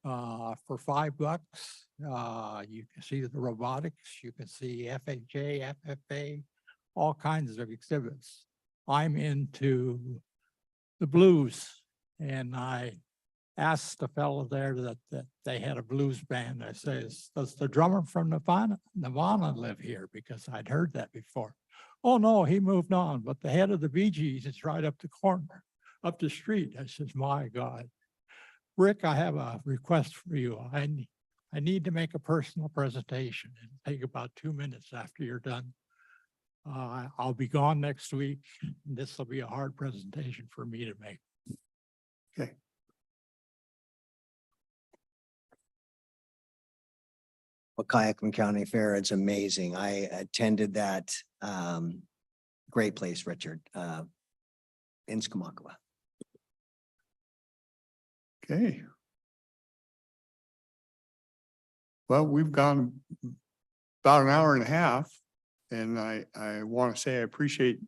For $5, you can see the robotics, you can see FHA, FFA, all kinds of exhibits. I'm into the blues, and I asked the fellow there that they had a blues band. I says, does the drummer from Nirvana live here? Because I'd heard that before. Oh, no, he moved on, but the head of the Bee Gees is right up the corner, up the street. I says, my God. Rick, I have a request for you. I need to make a personal presentation. It'll take about 2 minutes after you're done. I'll be gone next week. This will be a hard presentation for me to make. Okay. Wahkiakum County Fair, it's amazing. I attended that. Great place, Richard, in Skamaqua. Okay. Well, we've gone about an hour and a half, and I want to say I appreciate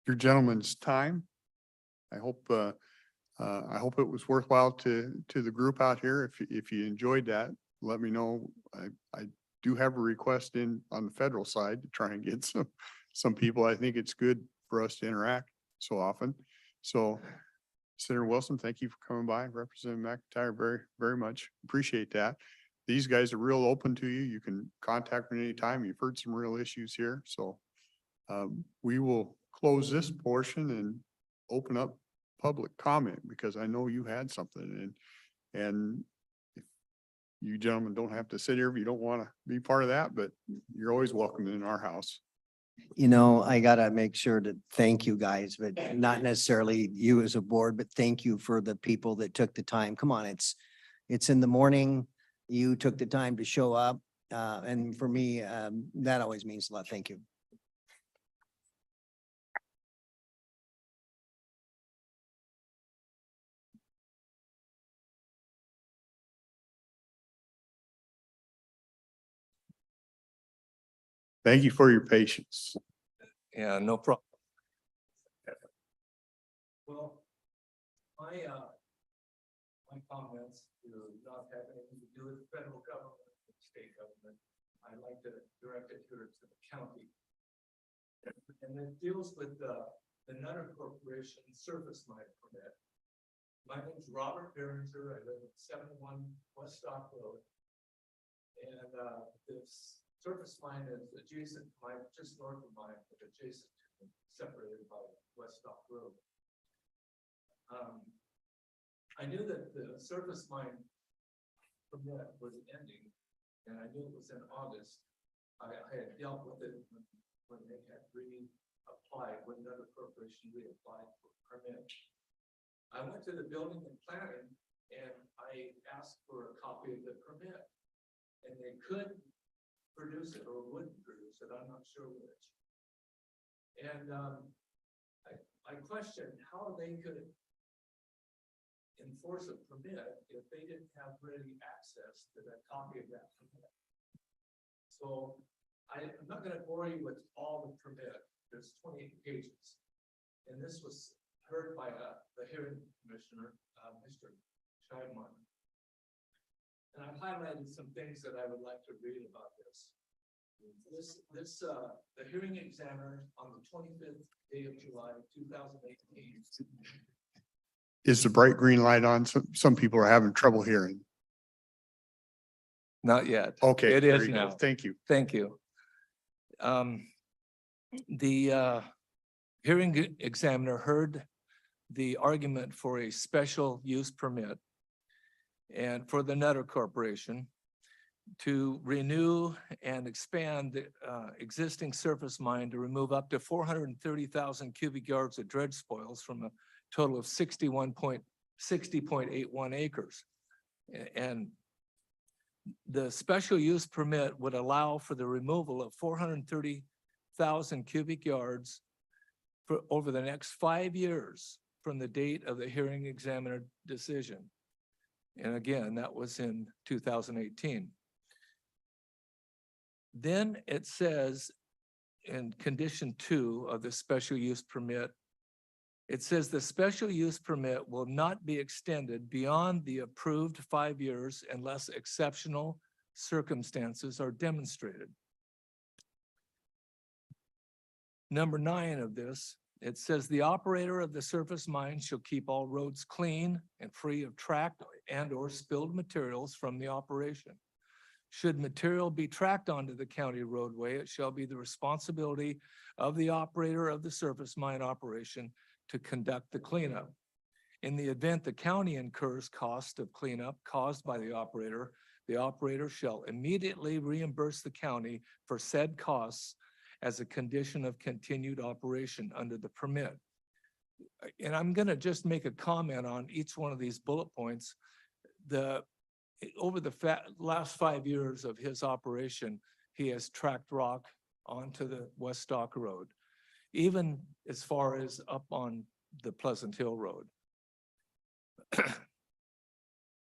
your gentlemen's time. I hope it was worthwhile to the group out here. If you enjoyed that, let me know. I do have a request in on the federal side to try and get some people. I think it's good for us to interact so often. So Senator Wilson, thank you for coming by. Representative McIntyre, very, very much appreciate that. These guys are real open to you. You can contact me anytime. You've heard some real issues here. So we will close this portion and open up public comment because I know you had something and if you gentlemen don't have to sit here if you don't want to be part of that, but you're always welcome in our house. You know, I gotta make sure to thank you guys, but not necessarily you as a board, but thank you for the people that took the time. Come on, it's in the morning. You took the time to show up. And for me, that always means a lot. Thank you. Thank you for your patience. Yeah, no problem. Well, my comments do not have anything to do with the federal government or the state government. I like to direct it to the county. And it deals with the Nutter Corporation surface mine permit. My name is Robert Berenger. I live at 71 West Stock Road. And this surface mine is adjacent to mine, just north of mine, but adjacent to, separated by West Stock Road. I knew that the surface mine permit was ending, and I knew it was in August. I had dealt with it when they had reapplied, when another corporation reapplied for permit. I went to the building and planning, and I asked for a copy of the permit, and they could produce it or wouldn't produce it. I'm not sure which. And I questioned how they could enforce a permit if they didn't have ready access to that copy of that permit. So I'm not going to bore you with all the permit. There's 28 pages. And this was heard by the hearing commissioner, Mr. Scheidman. And I've highlighted some things that I would like to read about this. The hearing examiner on the 25th day of July, 2018. Is the bright green light on? Some people are having trouble hearing. Not yet. Okay. It there is you go. now. Thank you. Thank you. The hearing examiner heard the argument for a special use permit and for the Nutter Corporation to renew and expand the existing surface mine to remove up to 430,000 cubic yards of dredge spoils from a total of 60.81 acres. And the special use permit would allow for the removal of 430,000 cubic yards for over the next 5 years from the date of the hearing examiner decision. And again, that was in 2018. Then it says in condition 2 of the special use permit, it says the special use permit will not be extended beyond the approved 5 years unless exceptional circumstances are demonstrated. Number 9 of this, it says the operator of the surface mine shall keep all roads clean and free of tracked and or spilled materials from the operation. Should material be tracked onto the county roadway, it shall be the responsibility of the operator of the surface mine operation to conduct the cleanup. In the event the county incurs cost of cleanup caused by the operator shall immediately reimburse the county for said costs as a condition of continued operation under the permit. And I'm going to just make a comment on each one of these bullet points. Over the last 5 years of his operation, he has tracked rock onto the West Stock Road, even as far as up on the Pleasant Hill Road.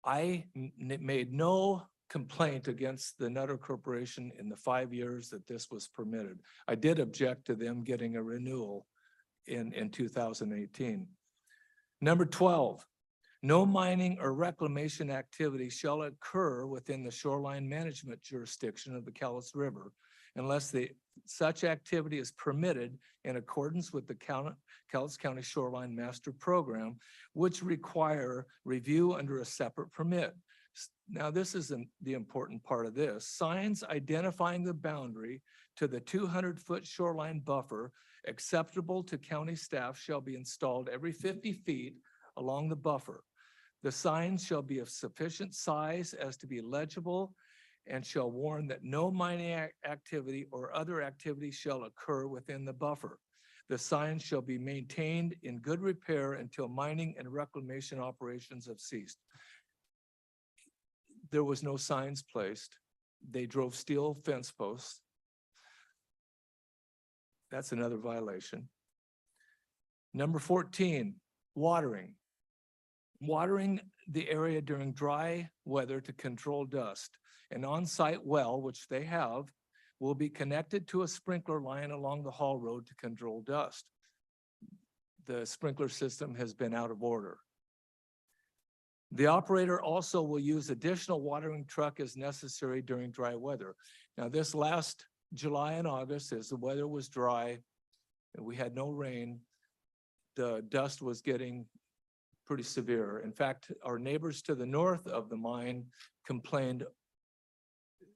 I made no complaint against the Nutter Corporation in the 5 years that this was permitted. I did object to them getting a renewal in 2018. Number 12, No mining or reclamation activity shall occur within the shoreline management jurisdiction of the Cowlitz River unless such activity is permitted in accordance with the Cowlitz County Shoreline Master Program, which require review under a separate permit. Now, this isn't the important part of this. Signs identifying the boundary to the 200-foot shoreline buffer acceptable to county staff shall be installed every 50 feet along the buffer. The signs shall be of sufficient size as to be legible and shall warn that no mining activity or other activity shall occur within the buffer. The signs shall be maintained in good repair until mining and reclamation operations have ceased. There was no signs placed. They drove steel fence posts. That's another violation. Number 14, watering. Watering the area during dry weather to control dust. An on-site well, which they have, will be connected to a sprinkler line along the haul road to control dust. The sprinkler system has been out of order. The operator also will use additional watering truck as necessary during dry weather. Now, this last July and August, as the weather was dry and we had no rain, the dust was getting pretty severe. In fact, our neighbors to the north of the mine complained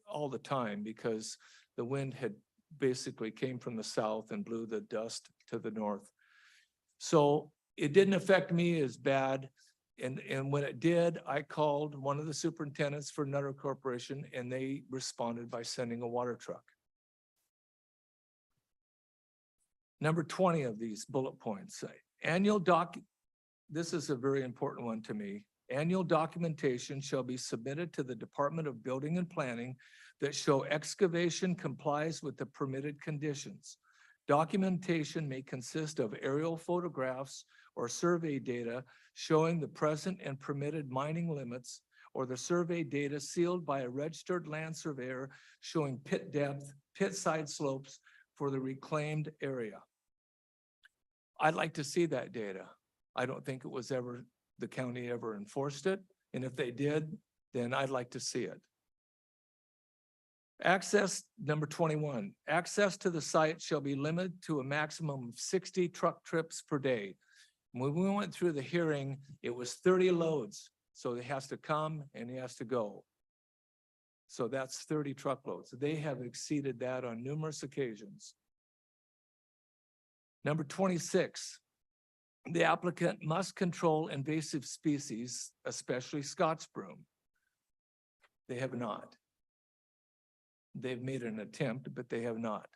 all the time because the wind had basically came from the south and blew the dust to the north. So it didn't affect me as bad. And when it did, I called one of the superintendents for Nutter Corporation and they responded by sending a water truck. Number 20 of these bullet points, this is a very important one to me. Annual documentation shall be submitted to the Department of Building and Planning that show excavation complies with the permitted conditions. Documentation may consist of aerial photographs or survey data showing the present and permitted mining limits, or the survey data sealed by a registered land surveyor showing pit depth, pit side slopes for the reclaimed area. I'd like to see that data. I don't think it was ever, the county ever enforced it. And if they did, then I'd like to see it. Access, number 21, access to the site shall be limited to a maximum of 60 truck trips per day. When we went through the hearing, it was 30 loads. So he has to come and he has to go. So that's 30 truckloads. They have exceeded that on numerous occasions. Number 26, the applicant must control invasive species, especially Scots broom. They have not. They've made an attempt, but they have not.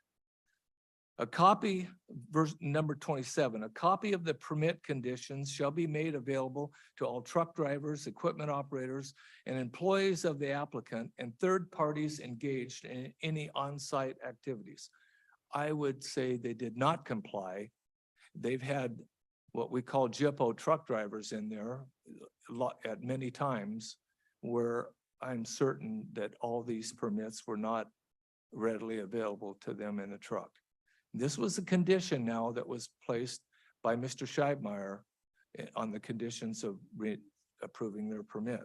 A copy, verse number 27, a copy of the permit conditions shall be made available to all truck drivers, equipment operators, and employees of the applicant and third parties engaged in any on-site activities. I would say they did not comply. They've had what we call JIPO truck drivers in there at many times where I'm certain that all these permits were not readily available to them in the truck. This was a condition now that was placed by Mr. Scheibmeyer on the conditions of approving their permit.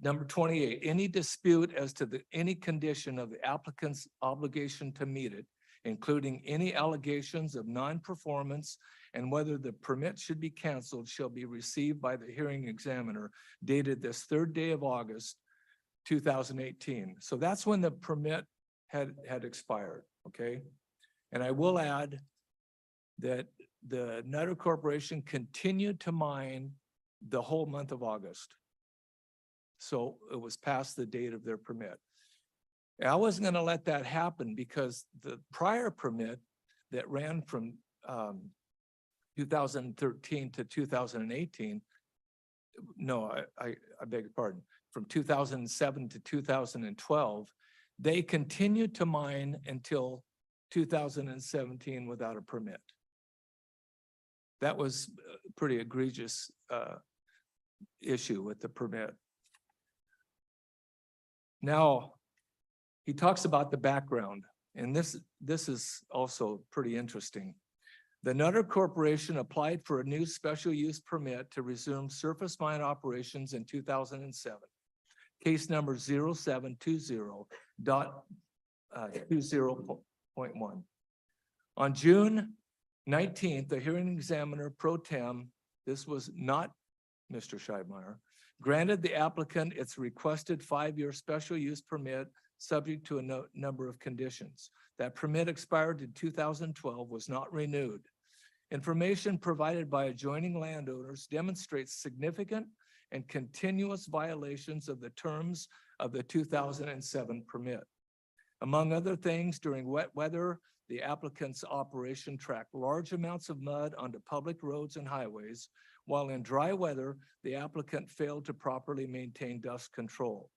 Number 28, any dispute as to any condition of the applicant's obligation to meet it, including any allegations of non-performance and whether the permit should be canceled, shall be received by the hearing examiner dated this 3rd day of August, 2018. So that's when the permit had expired, okay? And I will add that the Nutter Corporation continued to mine the whole month of August. So it was past the date of their permit. I wasn't going to let that happen because the prior permit that ran from 2013 to 2018, no, I beg your pardon, from 2007 to 2012, they continued to mine until 2017 without a permit. That was a pretty egregious issue with the permit. Now, he talks about the background, and this is also pretty interesting. The Nutter Corporation applied for a new special use permit to resume surface mine operations in 2007. Case number 0720.20.1. On June 19th, the hearing examiner pro tem, this was not Mr. Scheibmeyer, granted the applicant its requested 5-year special use permit subject to a number of conditions. That permit expired in 2012, was not renewed. Information provided by adjoining landowners demonstrates significant and continuous violations of the terms of the 2007 permit. Among other things, during wet weather, the applicant's operation tracked large amounts of mud onto public roads and highways, while in dry weather, the applicant failed to properly maintain dust control.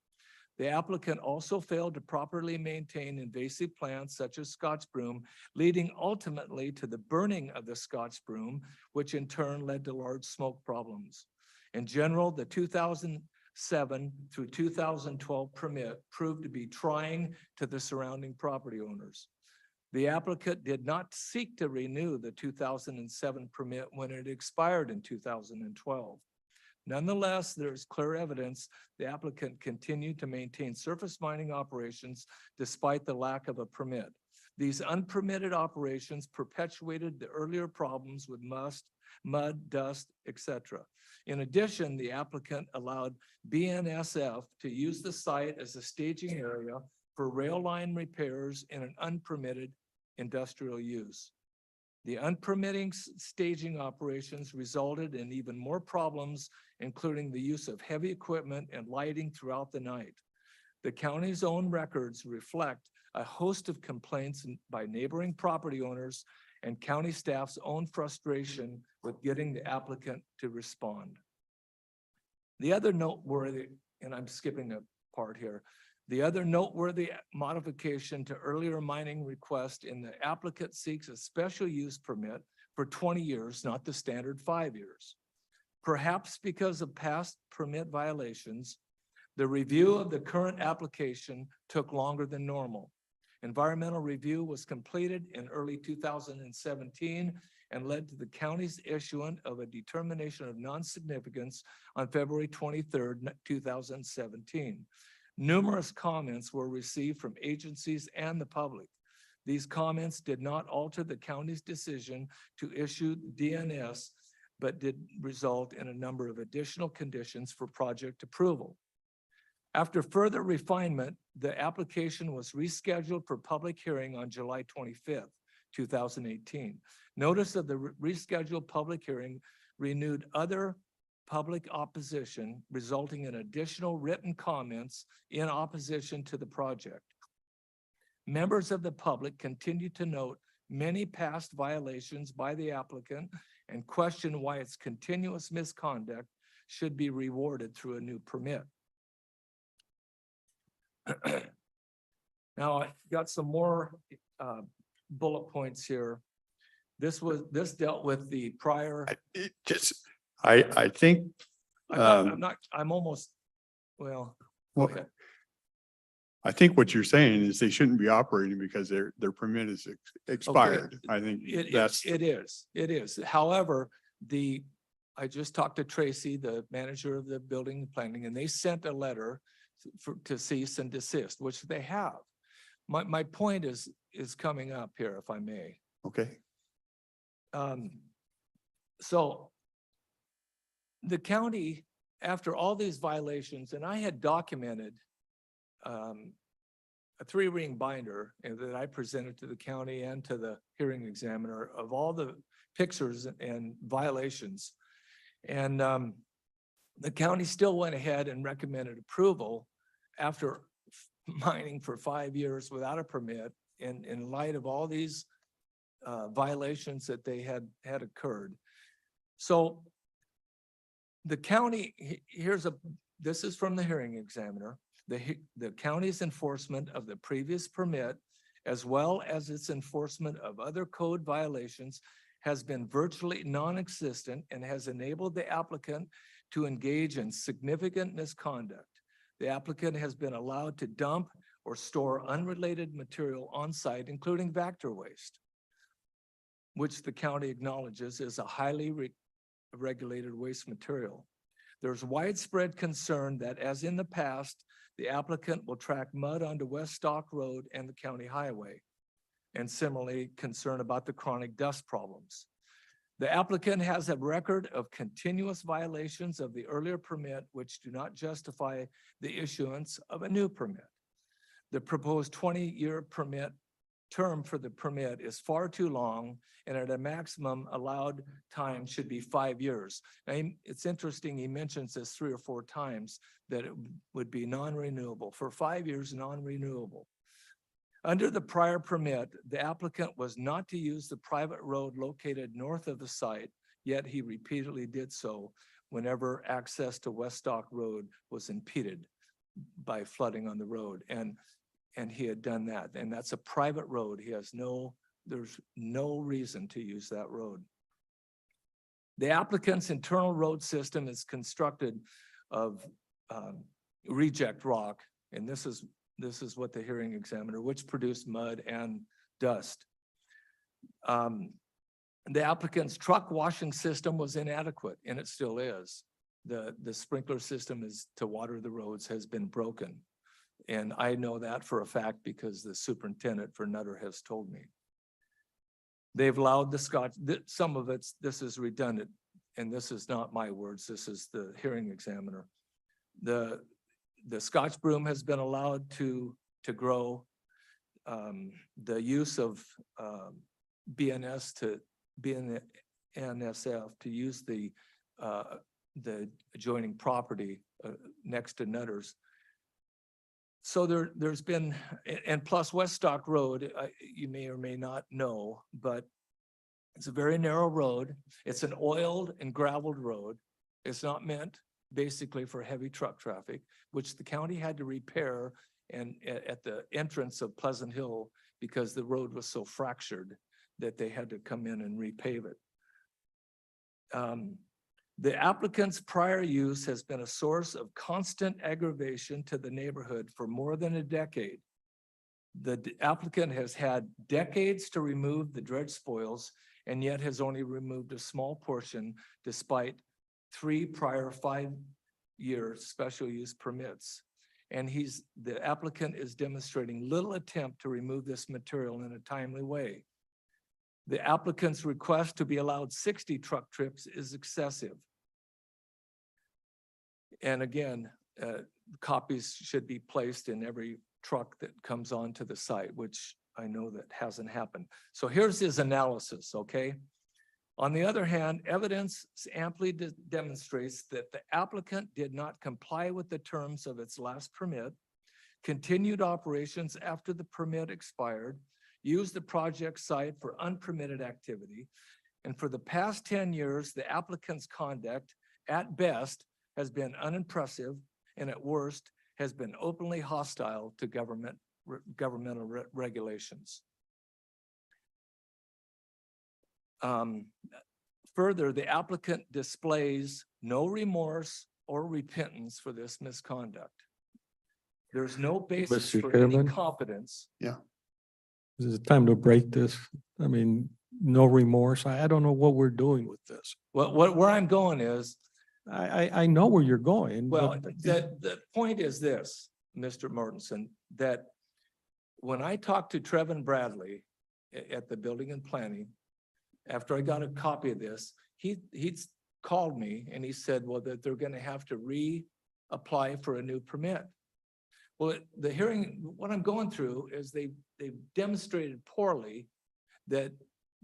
The applicant also failed to properly maintain invasive plants such as Scotch broom, leading ultimately to the burning of the Scotch broom, which in turn led to large smoke problems. In general, the 2007 through 2012 permit proved to be trying to the surrounding property owners. The applicant did not seek to renew the 2007 permit when it expired in 2012. Nonetheless, there is clear evidence the applicant continued to maintain surface mining operations despite the lack of a permit. These unpermitted operations perpetuated the earlier problems with mud, dust, etc. In addition, the applicant allowed BNSF to use the site as a staging area for rail line repairs in an unpermitted industrial use. The unpermitted staging operations resulted in even more problems, including the use of heavy equipment and lighting throughout the night. The county's own records reflect a host of complaints by neighboring property owners and county staff's own frustration with getting the applicant to respond. The other noteworthy, and I'm skipping a part here, the other noteworthy modification to earlier mining request in the applicant seeks a special use permit for 20 years, not the standard 5 years. Perhaps because of past permit violations, the review of the current application took longer than normal. Environmental review was completed in early 2017 and led to the county's issuance of a determination of non-significance on February 23rd, 2017. Numerous comments were received from agencies and the public. These comments did not alter the county's decision to issue DNS, but did result in a number of additional conditions for project approval. After further refinement, the application was rescheduled for public hearing on July 25th, 2018. Notice of the rescheduled public hearing renewed other public opposition, resulting in additional written comments in opposition to the project. Members of the public continue to note many past violations by the applicant and question why its continuous misconduct should be rewarded through a new permit. Now I got some more bullet points here. This dealt with the prior. I think. I'm almost, well, Well, okay. I think what you're saying is they shouldn't be operating because their permit is expired. I think It that's. is. However, I just talked to Tracy, the manager of the building and planning, and they sent a letter to cease and desist, which they have. My point is coming up here, if I may. Okay. So the county, after all these violations, and I had documented a 3-ring binder that I presented to the county and to the hearing examiner of all the pictures and violations. And the county still went ahead and recommended approval after mining for 5 years without a permit in light of all these violations that they had occurred. So the county, this is from the hearing examiner, the county's enforcement of the previous permit, as well as its enforcement of other code violations, has been virtually non-existent and has enabled the applicant to engage in significant misconduct. The applicant has been allowed to dump or store unrelated material on site, including Vactor waste. which the county acknowledges is a highly regulated waste material. There's widespread concern that, as in the past, the applicant will track mud onto West Stock Road and the county highway, and similarly concern about the chronic dust problems. The applicant has a record of continuous violations of the earlier permit, which do not justify the issuance of a new permit. The proposed 20-year permit term for the permit is far too long, and at a maximum allowed time should be 5 years. Now, it's interesting, he mentions this 3 or 4 times, that it would be non-renewable. For 5 years, non-renewable. Under the prior permit, the applicant was not to use the private road located north of the site, yet he repeatedly did so whenever access to West Stock Road was impeded by flooding on the road. And he had done that, and that's a private road. There's no reason to use that road. The applicant's internal road system is constructed of reject rock, and this is what the hearing examiner, which produced mud and dust. The applicant's truck washing system was inadequate, and it still is. The sprinkler system to water the roads has been broken. And I know that for a fact because the superintendent for Nutter has told me. They've allowed the Scotch, some of this is redundant, and this is not my words, this is the hearing examiner. The Scotch broom has been allowed to grow. The use of BNSF to use the adjoining property next to Nutter's. So there's been, and plus West Stock Road, you may or may not know, but it's a very narrow road. It's an oiled and gravelled road. It's not meant basically for heavy truck traffic, which the county had to repair and at the entrance of Pleasant Hill because the road was so fractured that they had to come in and repave it. The applicant's prior use has been a source of constant aggravation to the neighborhood for more than a decade. The applicant has had decades to remove the dredge spoils and yet has only removed a small portion despite 3 prior 5-year special use permits. And the applicant is demonstrating little attempt to remove this material in a timely way. The applicant's request to be allowed 60 truck trips is excessive. And again, copies should be placed in every truck that comes onto the site, which I know that hasn't happened. So here's his analysis, okay? On the other hand, evidence amply demonstrates that the applicant did not comply with the terms of its last permit, continued operations after the permit expired, used the project site for unpermitted activity, and for the past 10 years, the applicant's conduct, at best, has been unimpressive, and at worst, has been openly hostile to governmental regulations. Further, the applicant displays no remorse or repentance for this misconduct. There's no basis Mr. for any Chairman? competence. Is it time to break this? I mean, no remorse. I don't know what we're doing with this. Where I'm going is, I know where you're going. well, but- the point is this, Mr. Mortensen, that when I talked to Trevin Bradley at the Building and Planning, after I got a copy of this, he called me and he said, well, that they're gonna have to reapply for a new permit. Well, the hearing, what I'm going through is they've demonstrated poorly that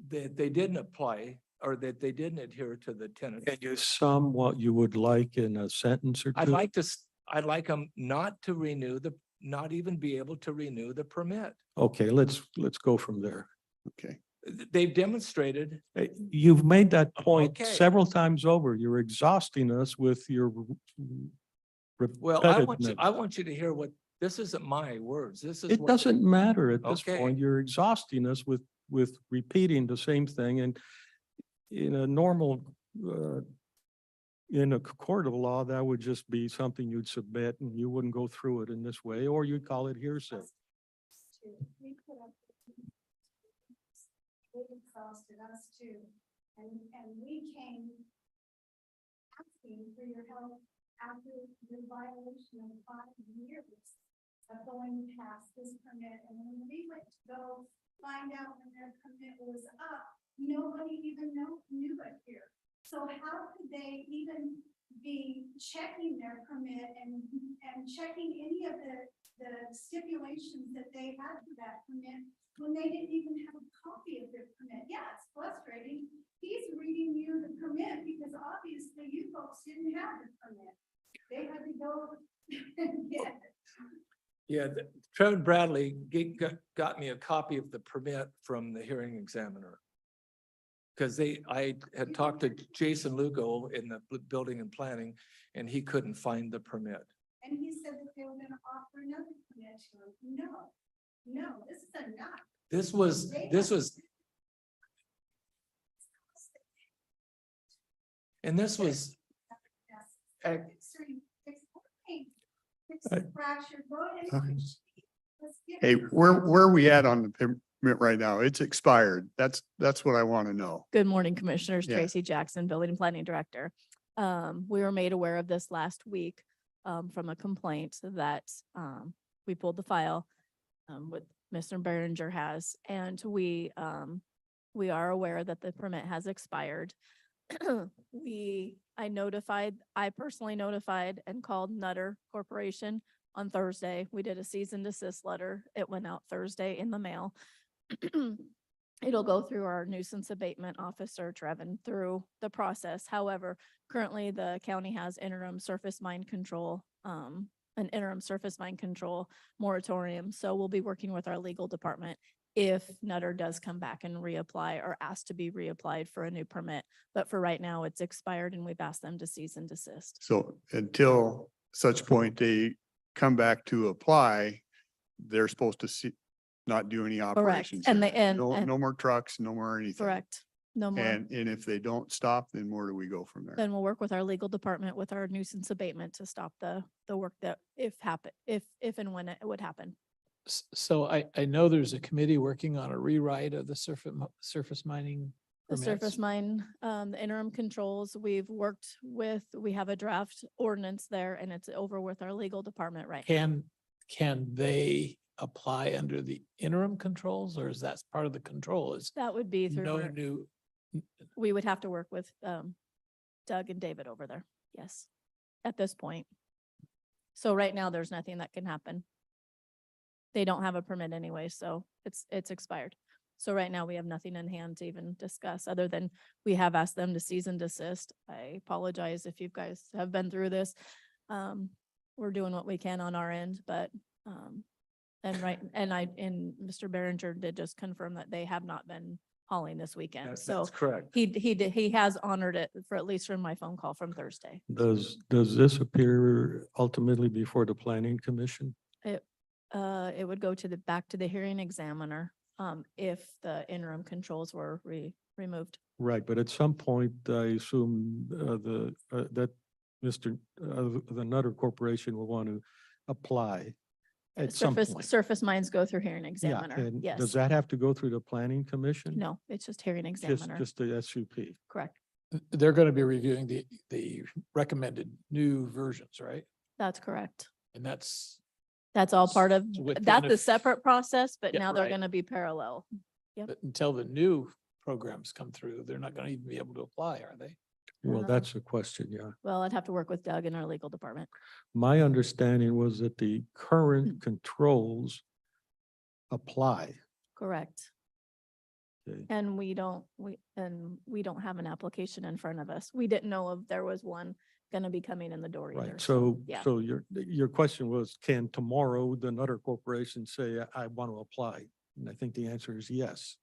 they didn't apply or that they didn't adhere to the tenant. Can you sum what you would like in a sentence or two? I'd like them not even be able to renew the permit. Okay, let's go from there. Okay. They've demonstrated, You've made that point Okay. several times over. You're exhausting us with your well, repetitiveness. I want you to hear what, this isn't my words. This is. It what- doesn't matter at this Okay. point. You're exhausting us with repeating the same thing, and in a normal, in a court of law, that would just be something you'd submit and you wouldn't go through it in this way, or you'd call it hearsay. It exhausted us too. And we came asking for your help after the violation of 5 years of going past this permit. And when we went to go find out when their permit was up, nobody even knew it here. So how could they even be checking their permit and checking any of the stipulations that they had for that permit when they didn't even have a copy of their permit? Yeah, it's frustrating. He's reading you the permit because obviously you folks didn't have the permit. They had to go and get it. Yeah, Trevor Bradley got me a copy of the permit from the hearing examiner. Because I had talked to Jason Lugo in the building and planning, and he couldn't find the permit. And he said that they were gonna offer another permit to him. No, this is enough. This was, and this was, Hey, where are we at on the permit right now? It's expired. That's what I want to know. Good morning, Commissioners. Yeah. Tracy Jackson, Building and Planning Director. We were made aware of this last week from a complaint that we pulled the file with Mr. Berenger has, and we are aware that the permit has expired. I personally notified and called Nutter Corporation on Thursday. We did a cease and desist letter. It went out Thursday in the mail. It'll go through our nuisance abatement officer, Trevin, through the process. However, currently the county has interim surface mine control, an interim surface mine control moratorium. So we'll be working with our legal department if Nutter does come back and reapply or ask to be reapplied for a new permit. But for right now, it's expired and we've asked them to cease and desist. So until such point they come back to apply, they're supposed to not do any Correct. operations. And here. they, and, No, and- no more trucks, no more anything. correct. No more. And if they don't stop, then where do we go from there? Then we'll work with our legal department with our nuisance abatement to stop the work that if and when it would happen. So I know there's a committee working on a rewrite of the surface mining The permits. surface mine, the interim controls, we have a draft ordinance there and it's over with our legal department right now. Can they apply under the interim controls, or is that part of the control? Is That would be through, no our- new, we would have to work with Doug and David over there. Yes, at this point. So right now, there's nothing that can happen. They don't have a permit anyway, so it's expired. So right now, we have nothing in hand to even discuss, other than we have asked them to cease and desist. I apologize if you guys have been through this. We're doing what we can on our end, but and Mr. Berenger did just confirm that they have not been hauling this weekend. So that's correct. he has honored it for at least from my phone call from Thursday. Does this appear ultimately before the planning commission? It would go back to the hearing examiner, if the interim controls were removed. Right, but at some point, I assume that the Nutter Corporation will want to apply at some point. Surface mines go through hearing Yeah, examiner. and Yes. does that have to go through the planning commission? No, it's just hearing Just, examiner. just the SUP. Correct. they're going to be reviewing the recommended new versions, right? That's correct. And that's That's all part of, within that's a a separate process, but Yeah, now they're right. gonna be parallel. but until the new programs come through, they're not going to even be able to apply, are they? Well, Uh, that's a question, yeah. Well, I'd have to work with Doug in our legal department. My understanding was that the Hmm. current controls apply. Correct. Okay. And we don't have an application in front of us. We didn't know if there was one gonna be coming in the door either. Right, so, yeah. so your question was, can tomorrow the Nutter Corporation say, I want to apply? And I think the answer is yes.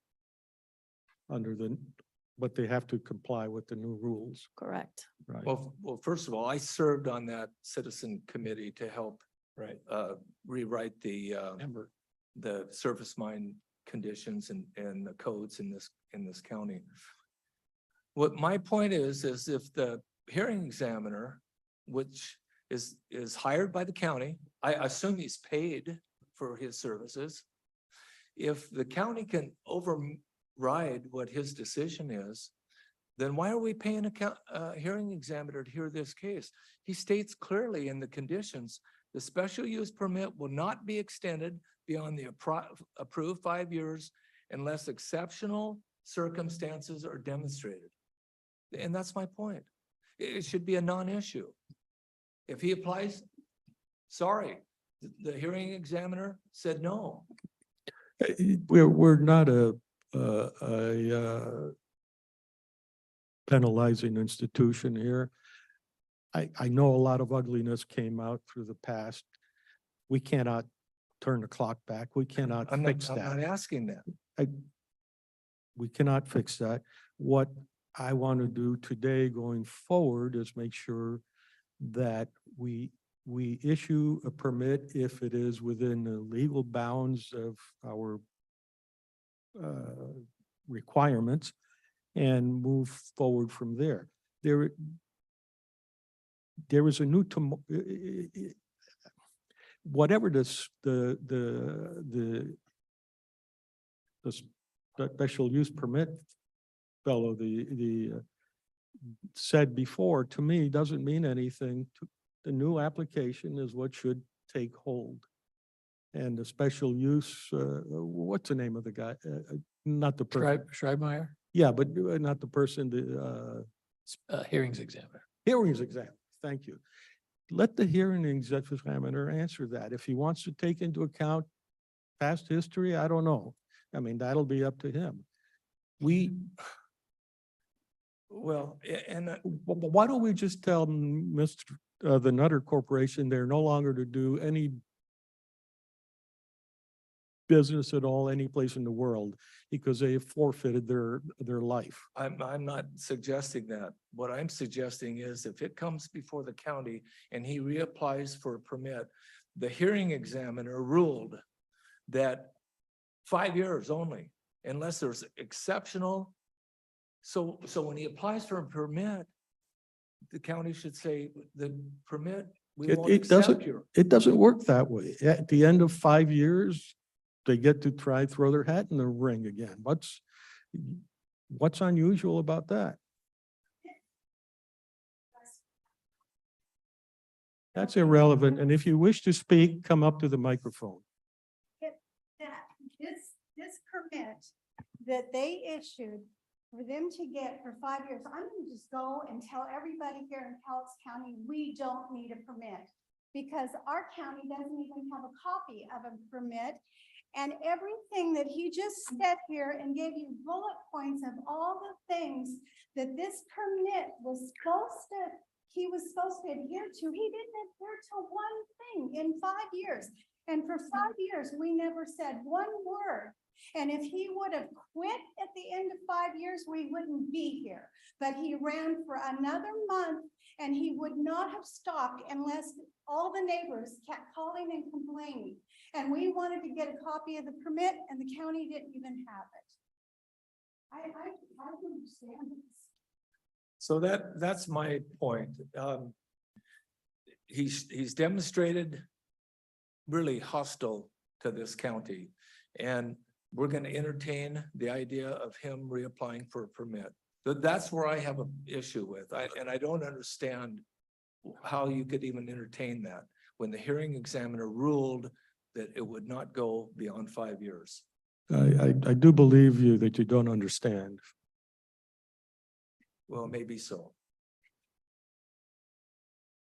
But they have to comply with the new rules, Correct. right? Well, first of all, I served on that citizen committee to help Right. rewrite the Remember, the surface mine conditions and the codes in this county. What my point is if the hearing examiner, which is hired by the county, I assume he's paid for his services. If the county can ride what his decision is, then why are we paying a hearing examiner to hear this case? He states clearly in the conditions, the special use permit will not be extended beyond the approved 5 years unless exceptional circumstances are demonstrated. And that's my point. It should be a non-issue. If he applies, sorry, the hearing examiner said no. We're not a penalizing institution here. I know a lot of ugliness came out through the past. We cannot turn the clock back. We cannot I'm fix not that. asking that. We cannot fix that. What I want to do today going forward is make sure that we issue a permit if it is within the legal bounds of our requirements and move forward from there. There is a new, whatever this, the special use permit fellow, said before, to me, doesn't mean anything. The new application is what should take hold. And the special use, what's the name of the guy? Not the person. Schreibmeyer, Yeah, but not the person, the hearings examiner. hearings examiner. Thank you. Let the hearing examiner answer that. If he wants to take into account past history, I don't know. I mean, that'll be up to him. Well, and Why don't we just tell the Nutter Corporation they're no longer to do any business at all, any place in the world, because they have forfeited their life. I'm not suggesting that. What I'm suggesting is if it comes before the county and he reapplies for a permit, the hearing examiner ruled that 5 years only, unless there's exceptional. So when he applies for a permit, the county should say the permit, we won't accept your. It doesn't work that way. At the end of 5 years, they get to try throw their hat in the ring again. What's unusual about that? That's irrelevant. And if you wish to speak, come up to the microphone. This permit that they issued for them to get for 5 years, I'm gonna just go and tell everybody here in Cowlitz County, we don't need a permit. Because our county doesn't even have a copy of a permit. And everything that he just said here and gave you bullet points of all the things that this permit was he was supposed to adhere to, he didn't adhere to one thing in 5 years. And for 5 years, we never said one word. And if he would have quit at the end of 5 years, we wouldn't be here. But he ran for another month and he would not have stopped unless all the neighbors kept calling and complaining. And we wanted to get a copy of the permit and the county didn't even have it. I don't understand this. So that's my point. He's demonstrated really hostile to this county. And we're going to entertain the idea of him reapplying for a permit. That's where I have an issue with. And I don't understand how you could even entertain that when the hearing examiner ruled that it would not go beyond 5 years. I do believe you that you don't understand. Well, maybe so.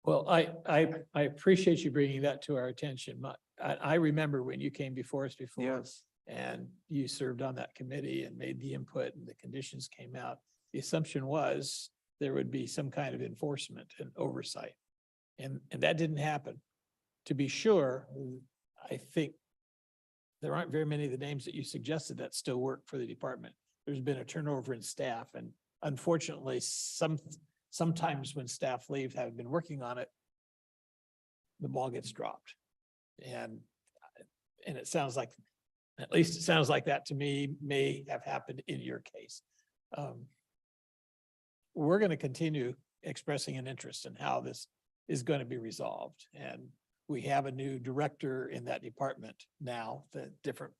Well, I appreciate you bringing that to our attention. I remember when you came before us before. Yes. And you served on that committee and made the input and the conditions came out. The assumption was there would be some kind of enforcement and oversight. And that didn't happen. To be sure, I think there aren't very many of the names that you suggested that still work for the department. There's been a turnover in staff, and unfortunately, sometimes when staff leave, have been working on it, the ball gets dropped. And it sounds like, at least it sounds like that to me, may have happened in your case. We're going to continue expressing an interest in how this is going to be resolved. And we have a new director in that department now, the different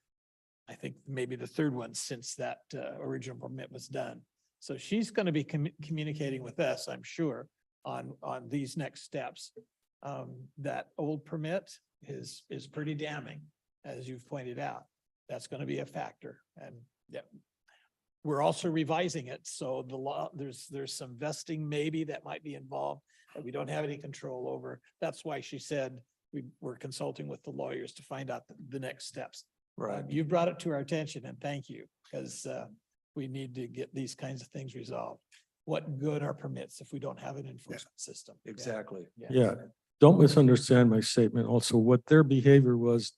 I think maybe the third one since that original permit was done. So she's going to be communicating with us, I'm sure, on these next steps. That old permit is pretty damning, as you've pointed out. That's going to be a factor, and yeah. We're also revising it, so the law, there's some vesting maybe that might be involved that we don't have any control over. That's why she said we're consulting with the lawyers to find out the next steps. Right. You brought it to our attention, and thank you, because we need to get these kinds of things resolved. What good are permits if we don't have an enforcement system? Yeah. Exactly. Yeah, don't misunderstand my statement. Also, what their behavior was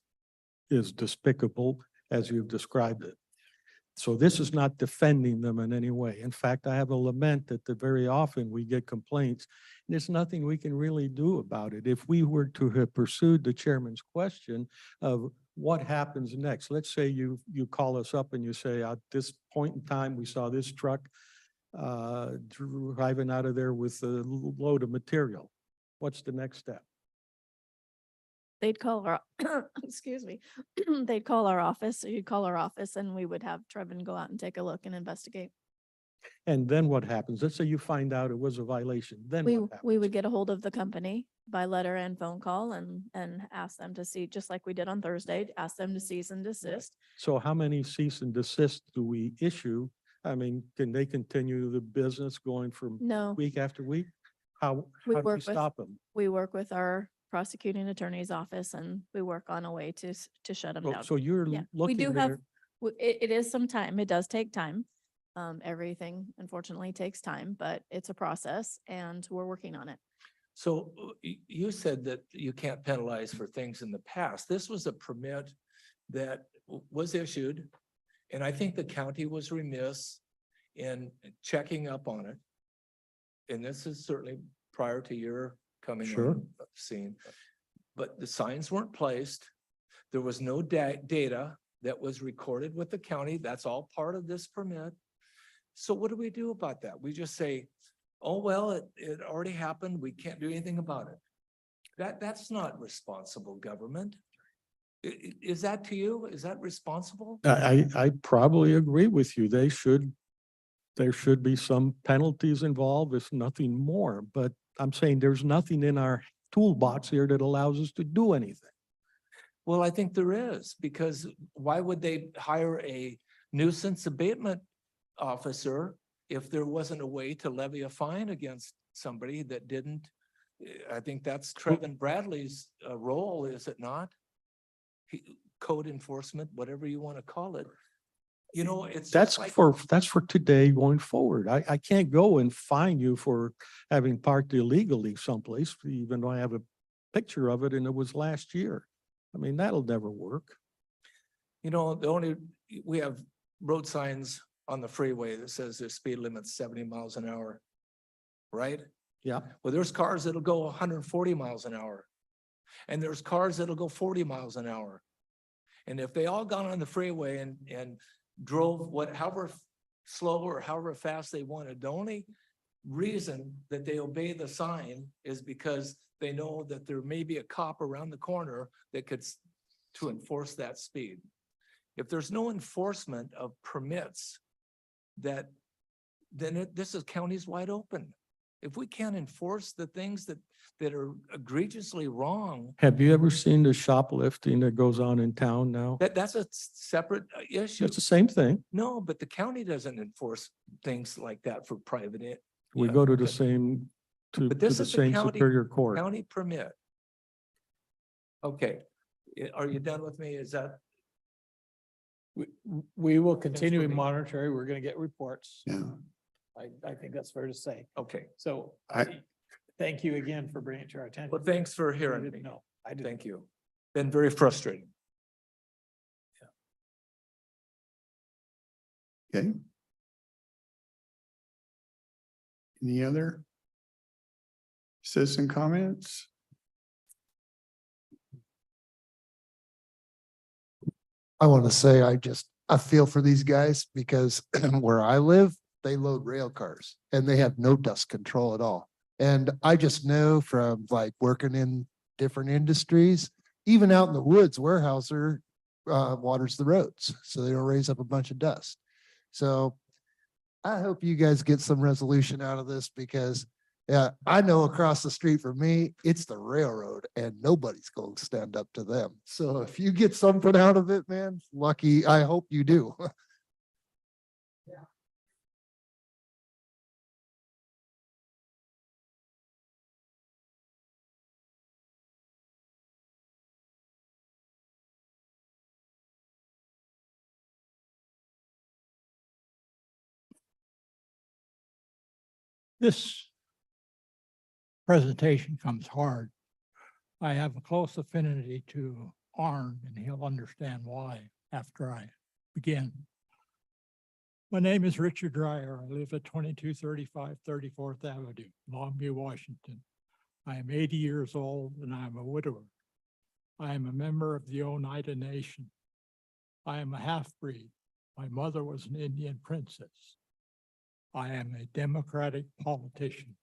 is despicable as you've described it. So this is not defending them in any way. In fact, I have a lament that very often we get complaints, and there's nothing we can really do about it. If we were to have pursued the chairman's question of what happens next, let's say you call us up and you say, at this point in time, we saw this truck driving out of there with a load of material. What's the next step? They'd call our, excuse me, they'd call our office, or you'd call our office, and we would have Trevin go out and take a look and investigate. And then what happens? Let's say you find out it was a violation, then We, what happens? we would get a hold of the company by letter and phone call and ask them to see, just like we did on Thursday, ask them to cease and desist. So how many cease and desist do we issue? I mean, can they continue the business going from No, week after week? How we do we work with, stop them? we work with our prosecuting attorney's office, and we work on a way to shut them down. So you're Yeah, we looking do have, there, it is some time. It does take time. Everything unfortunately takes time, but it's a process and we're working on it. So you said that you can't penalize for things in the past. This was a permit that was issued, and I think the county was remiss in checking up on it. And this is certainly prior to your coming Sure. on the scene. But the signs weren't placed. There was no data that was recorded with the county. That's all part of this permit. So what do we do about that? We just say, oh, well, it already happened. We can't do anything about it. That's not responsible government. Is that to you? Is that responsible? I probably agree with you. There should be some penalties involved, if nothing more, but I'm saying there's nothing in our toolbox here that allows us to do anything. Well, I think there is, because why would they hire a nuisance abatement officer if there wasn't a way to levy a fine against somebody that didn't? I think that's Trevin Bradley's role, is it not? Code enforcement, whatever you want to call it. You know, it's. That's like- that's for today going forward. I can't go and fine you for having parked illegally someplace, even though I have a picture of it and it was last year. I mean, that'll never work. You know, we have road signs on the freeway that says their speed limit's 70 miles an hour. Right? Yeah. Well, there's cars that'll go 140 miles an hour. And there's cars that'll go 40 miles an hour. And if they all got on the freeway and drove however slow or however fast they wanted, the only reason that they obey the sign is because they know that there may be a cop around the corner that could to enforce that speed. If there's no enforcement of permits, then this is counties wide open. If we can't enforce the things that are egregiously wrong, Have you ever seen the shoplifting that goes on in town now? that's a separate issue. It's the same thing. No, but the county doesn't enforce things like that for private. We Yeah, go to the okay. same, to But this the is a same county- Superior Court. County permit. Okay, are you done with me? Is that? We will continue for to me. monitor. We're going to get reports. Yeah. I think that's fair to say. Okay, So thank you again for bringing it to our attention. well, thanks for I hearing didn't me. know. I didn't. Thank you. Been very frustrating. Okay. Any other citizen comments? I want to say, I feel for these guys because where I live, they load rail cars and they have no dust control at all. And I just know from like working in different industries, even out in the woods, Warehouser, waters the roads, so they don't raise up a bunch of dust. So I hope you guys get some resolution out of this because yeah, I know across the street from me, it's the railroad and nobody's going to stand up to them. So if you get something out of it, man, lucky, I hope you do. This presentation comes hard. I have a close affinity to Arn, and he'll understand why after I begin. My name is Richard Dreyer. I live at 2235 34th Avenue, Longview, Washington. I am 80 years old and I am a widower. I am a member of the Oneida Nation. I am a half-breed. My mother was an Indian princess. I am a Democratic politician.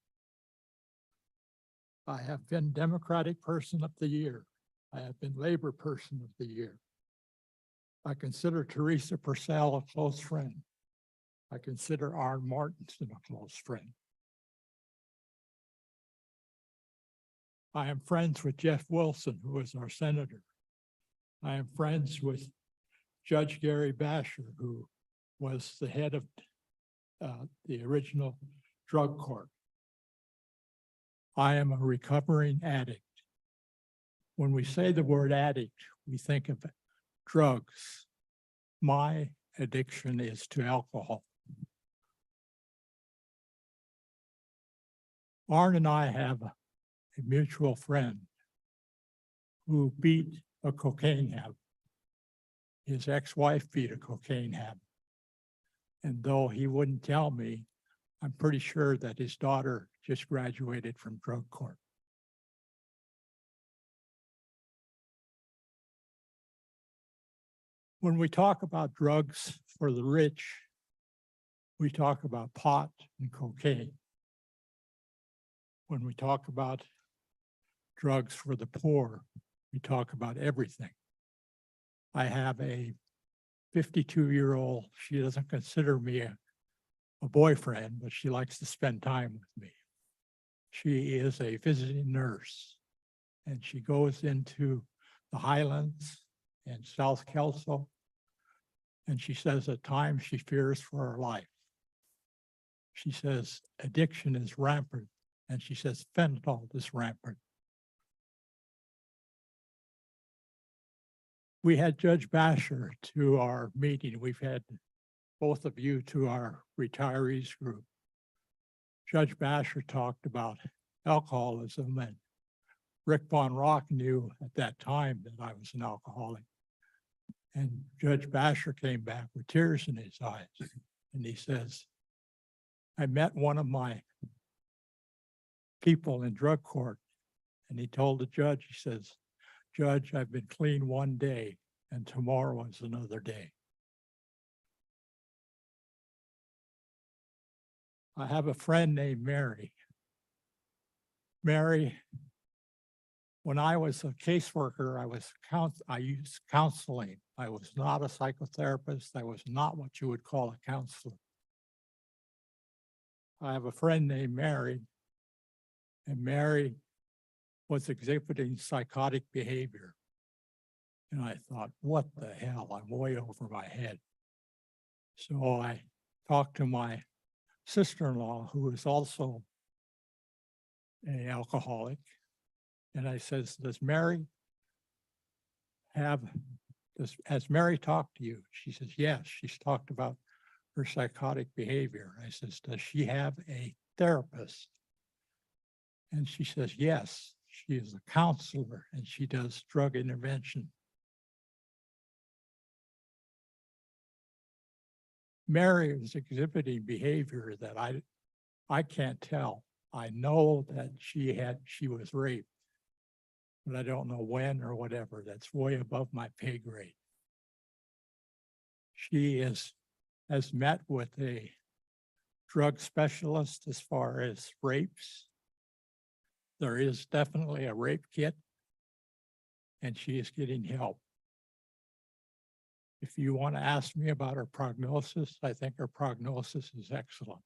I have been Democratic Person of the Year. I have been Labor Person of the Year. I consider Teresa Purcell a close friend. I consider Arn Martinson a close friend. I am friends with Jeff Wilson, who is our senator. I am friends with Judge Gary Basher, who was the head of the original drug court. I am a recovering addict. When we say the word addict, we think of drugs. My addiction is to alcohol. Arn and I have a mutual friend who beat a cocaine habit. His ex-wife beat a cocaine habit. And though he wouldn't tell me, I'm pretty sure that his daughter just graduated from drug court. When we talk about drugs for the rich, we talk about pot and cocaine. When we talk about drugs for the poor, we talk about everything. I have a 52-year-old, she doesn't consider me a boyfriend, but she likes to spend time with me. She is a visiting nurse, and she goes into the Highlands and South Kelso, and she says at times she fears for her life. She says addiction is rampant, and she says fentanyl is rampant. We had Judge Basher to our meeting. We've had both of you to our retirees group. Judge Basher talked about alcoholism, and Rick Von Rock knew at that time that I was an alcoholic. And Judge Basher came back with tears in his eyes, and he says, I met one of my people in drug court, and he told the judge, he says, Judge, I've been clean one day, and tomorrow is another day. I have a friend named Mary. Mary, when I was a caseworker, I used counseling. I was not a psychotherapist. I was not what you would call a counselor. I have a friend named Mary, and Mary was exhibiting psychotic behavior. And I thought, what the hell? I'm way over my head. So I talked to my sister-in-law, who is also an alcoholic. And I says, has Mary talked to you? She says, yes, she's talked about her psychotic behavior. I says, does she have a therapist? And she says, yes, she is a counselor and she does drug intervention. Mary is exhibiting behavior that I can't tell. I know that she was raped, but I don't know when or whatever. That's way above my pay grade. She has met with a drug specialist as far as rapes. There is definitely a rape kit, and she is getting help. If you want to ask me about her prognosis, I think her prognosis is excellent.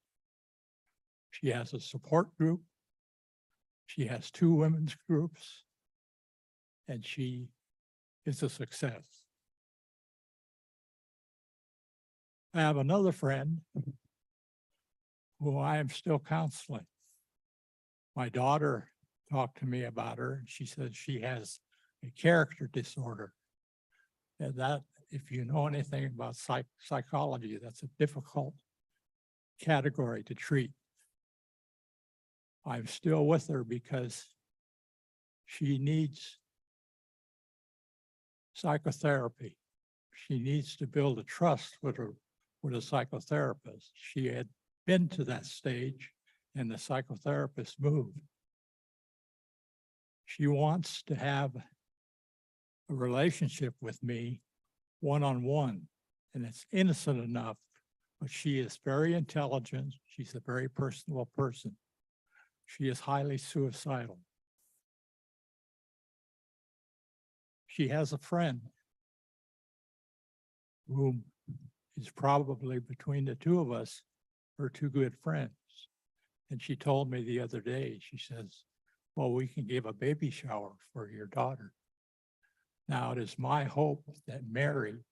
She has a support group. She has 2 women's groups. And she is a success. I have another friend who I am still counseling. My daughter talked to me about her, and she said she has a character disorder. And that, if you know anything about psychology, that's a difficult category to treat. I'm still with her because she needs psychotherapy. She needs to build a trust with a psychotherapist. She had been to that stage and the psychotherapist moved. She wants to have a relationship with me one-on-one, and it's innocent enough, but she is very intelligent. She's a very personable person. She is highly suicidal. She has a friend whom is probably, between the 2 of us, her 2 good friends. And she told me the other day, she says, well, we can give a baby shower for your daughter. Now, it is my hope that Mary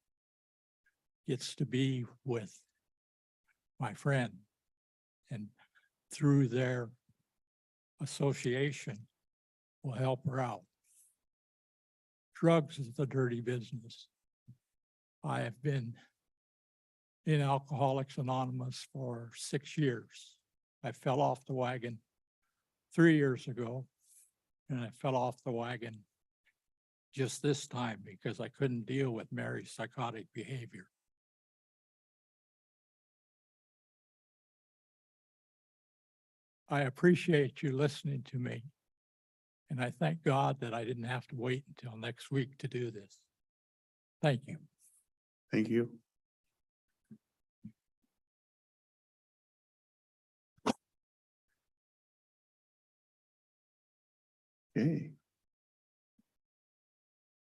gets to be with my friend, and through their association will help her out. Drugs is the dirty business. I have been in Alcoholics Anonymous for 6 years. I fell off the wagon 3 years ago, and I fell off the wagon just this time because I couldn't deal with Mary's psychotic behavior. I appreciate you listening to me, and I thank God that I didn't have to wait until next week to do this. Thank you. Thank you. Okay.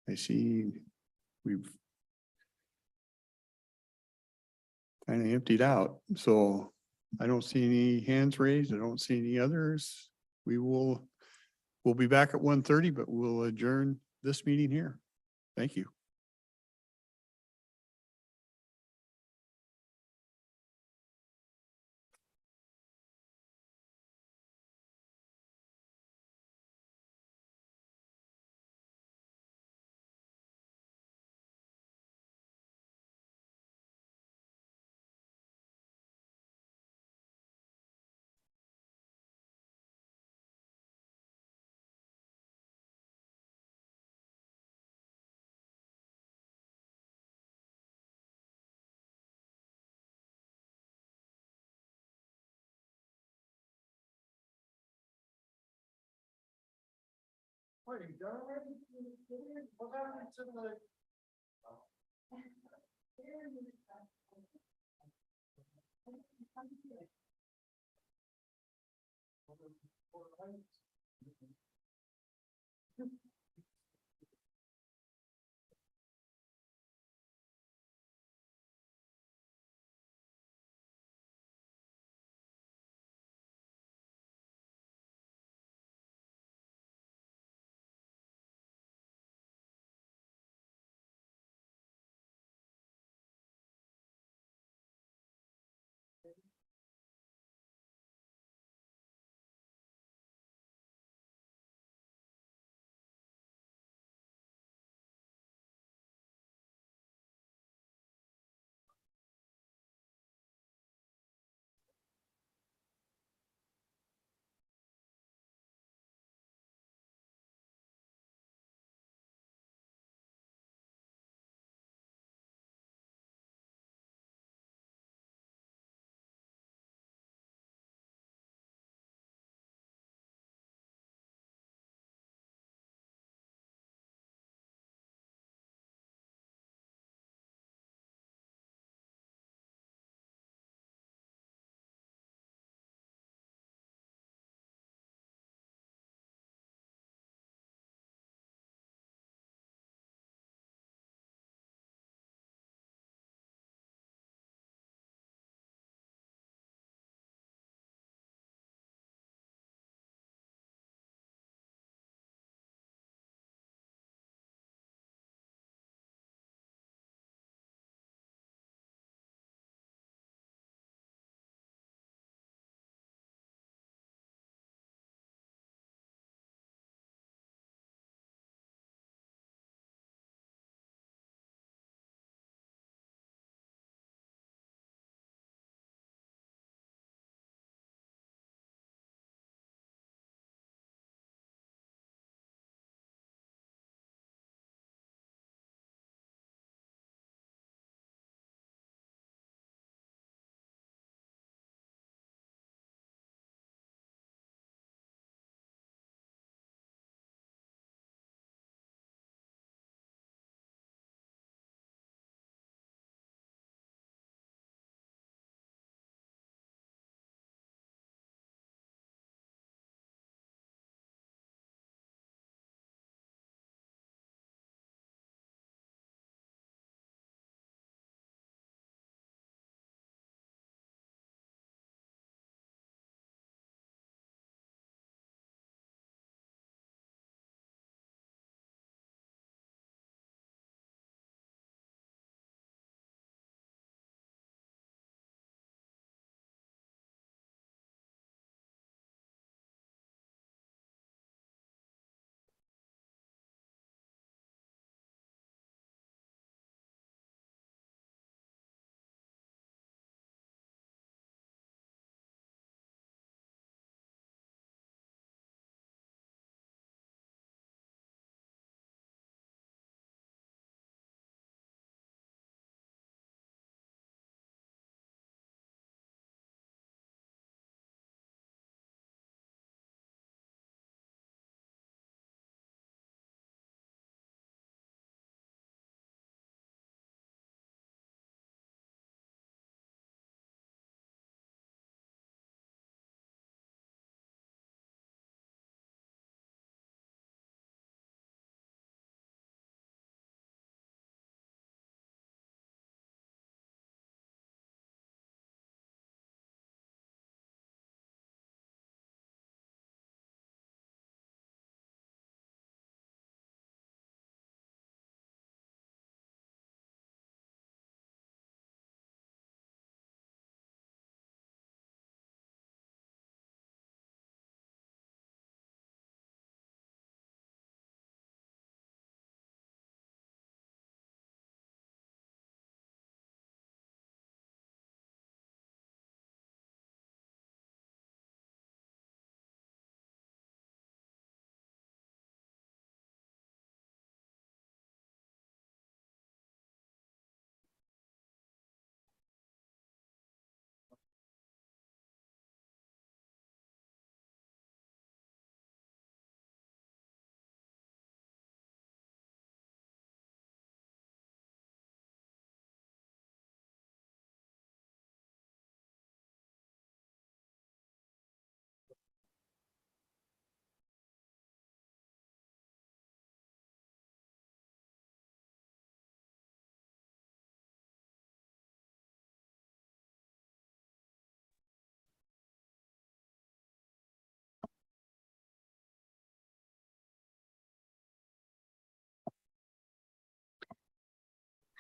I see we've kind of emptied out, so I don't see any hands raised. I don't see any others. We'll be back at 1:30, but we'll adjourn this meeting here. Thank you. Are you done already? What happened to the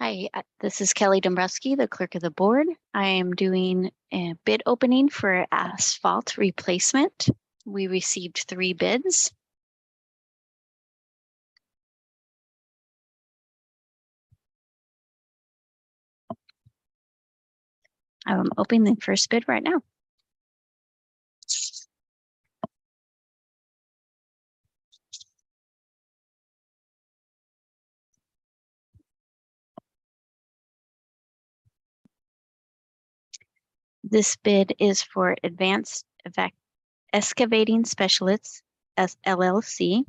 Hi, this is Kelly Dombrowski, the clerk of the board. I am doing a bid opening for asphalt replacement. We received 3 bids. I'm opening the first bid right now. This bid is for Advanced Excavating Specialists as LLC.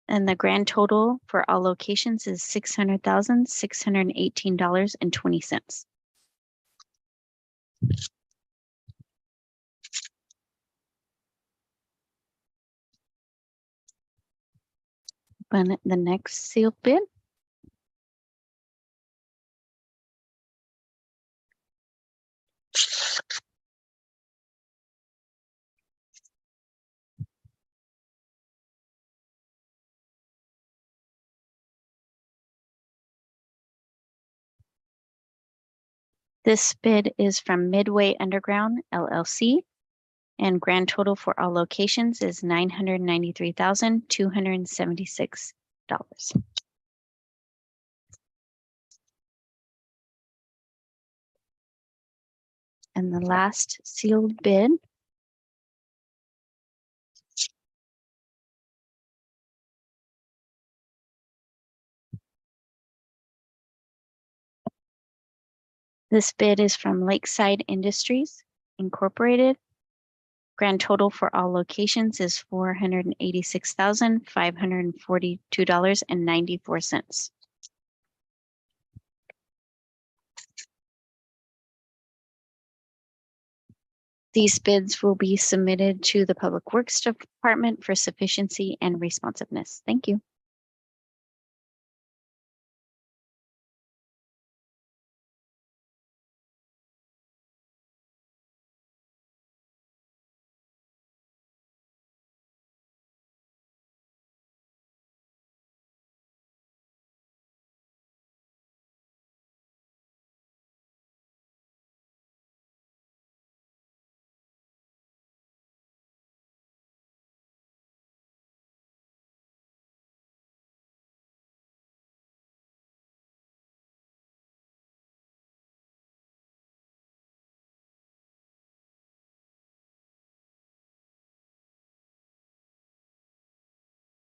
And the grand total for all locations is $600,618.20. But the next sealed bid. This bid is from Midway Underground LLC. And grand total for all locations is $993,276. And the last sealed bid this bid is from Lakeside Industries Incorporated. Grand total for all locations is $486,542.94. These bids will be submitted to the Public Works Department for sufficiency and responsiveness. Thank you.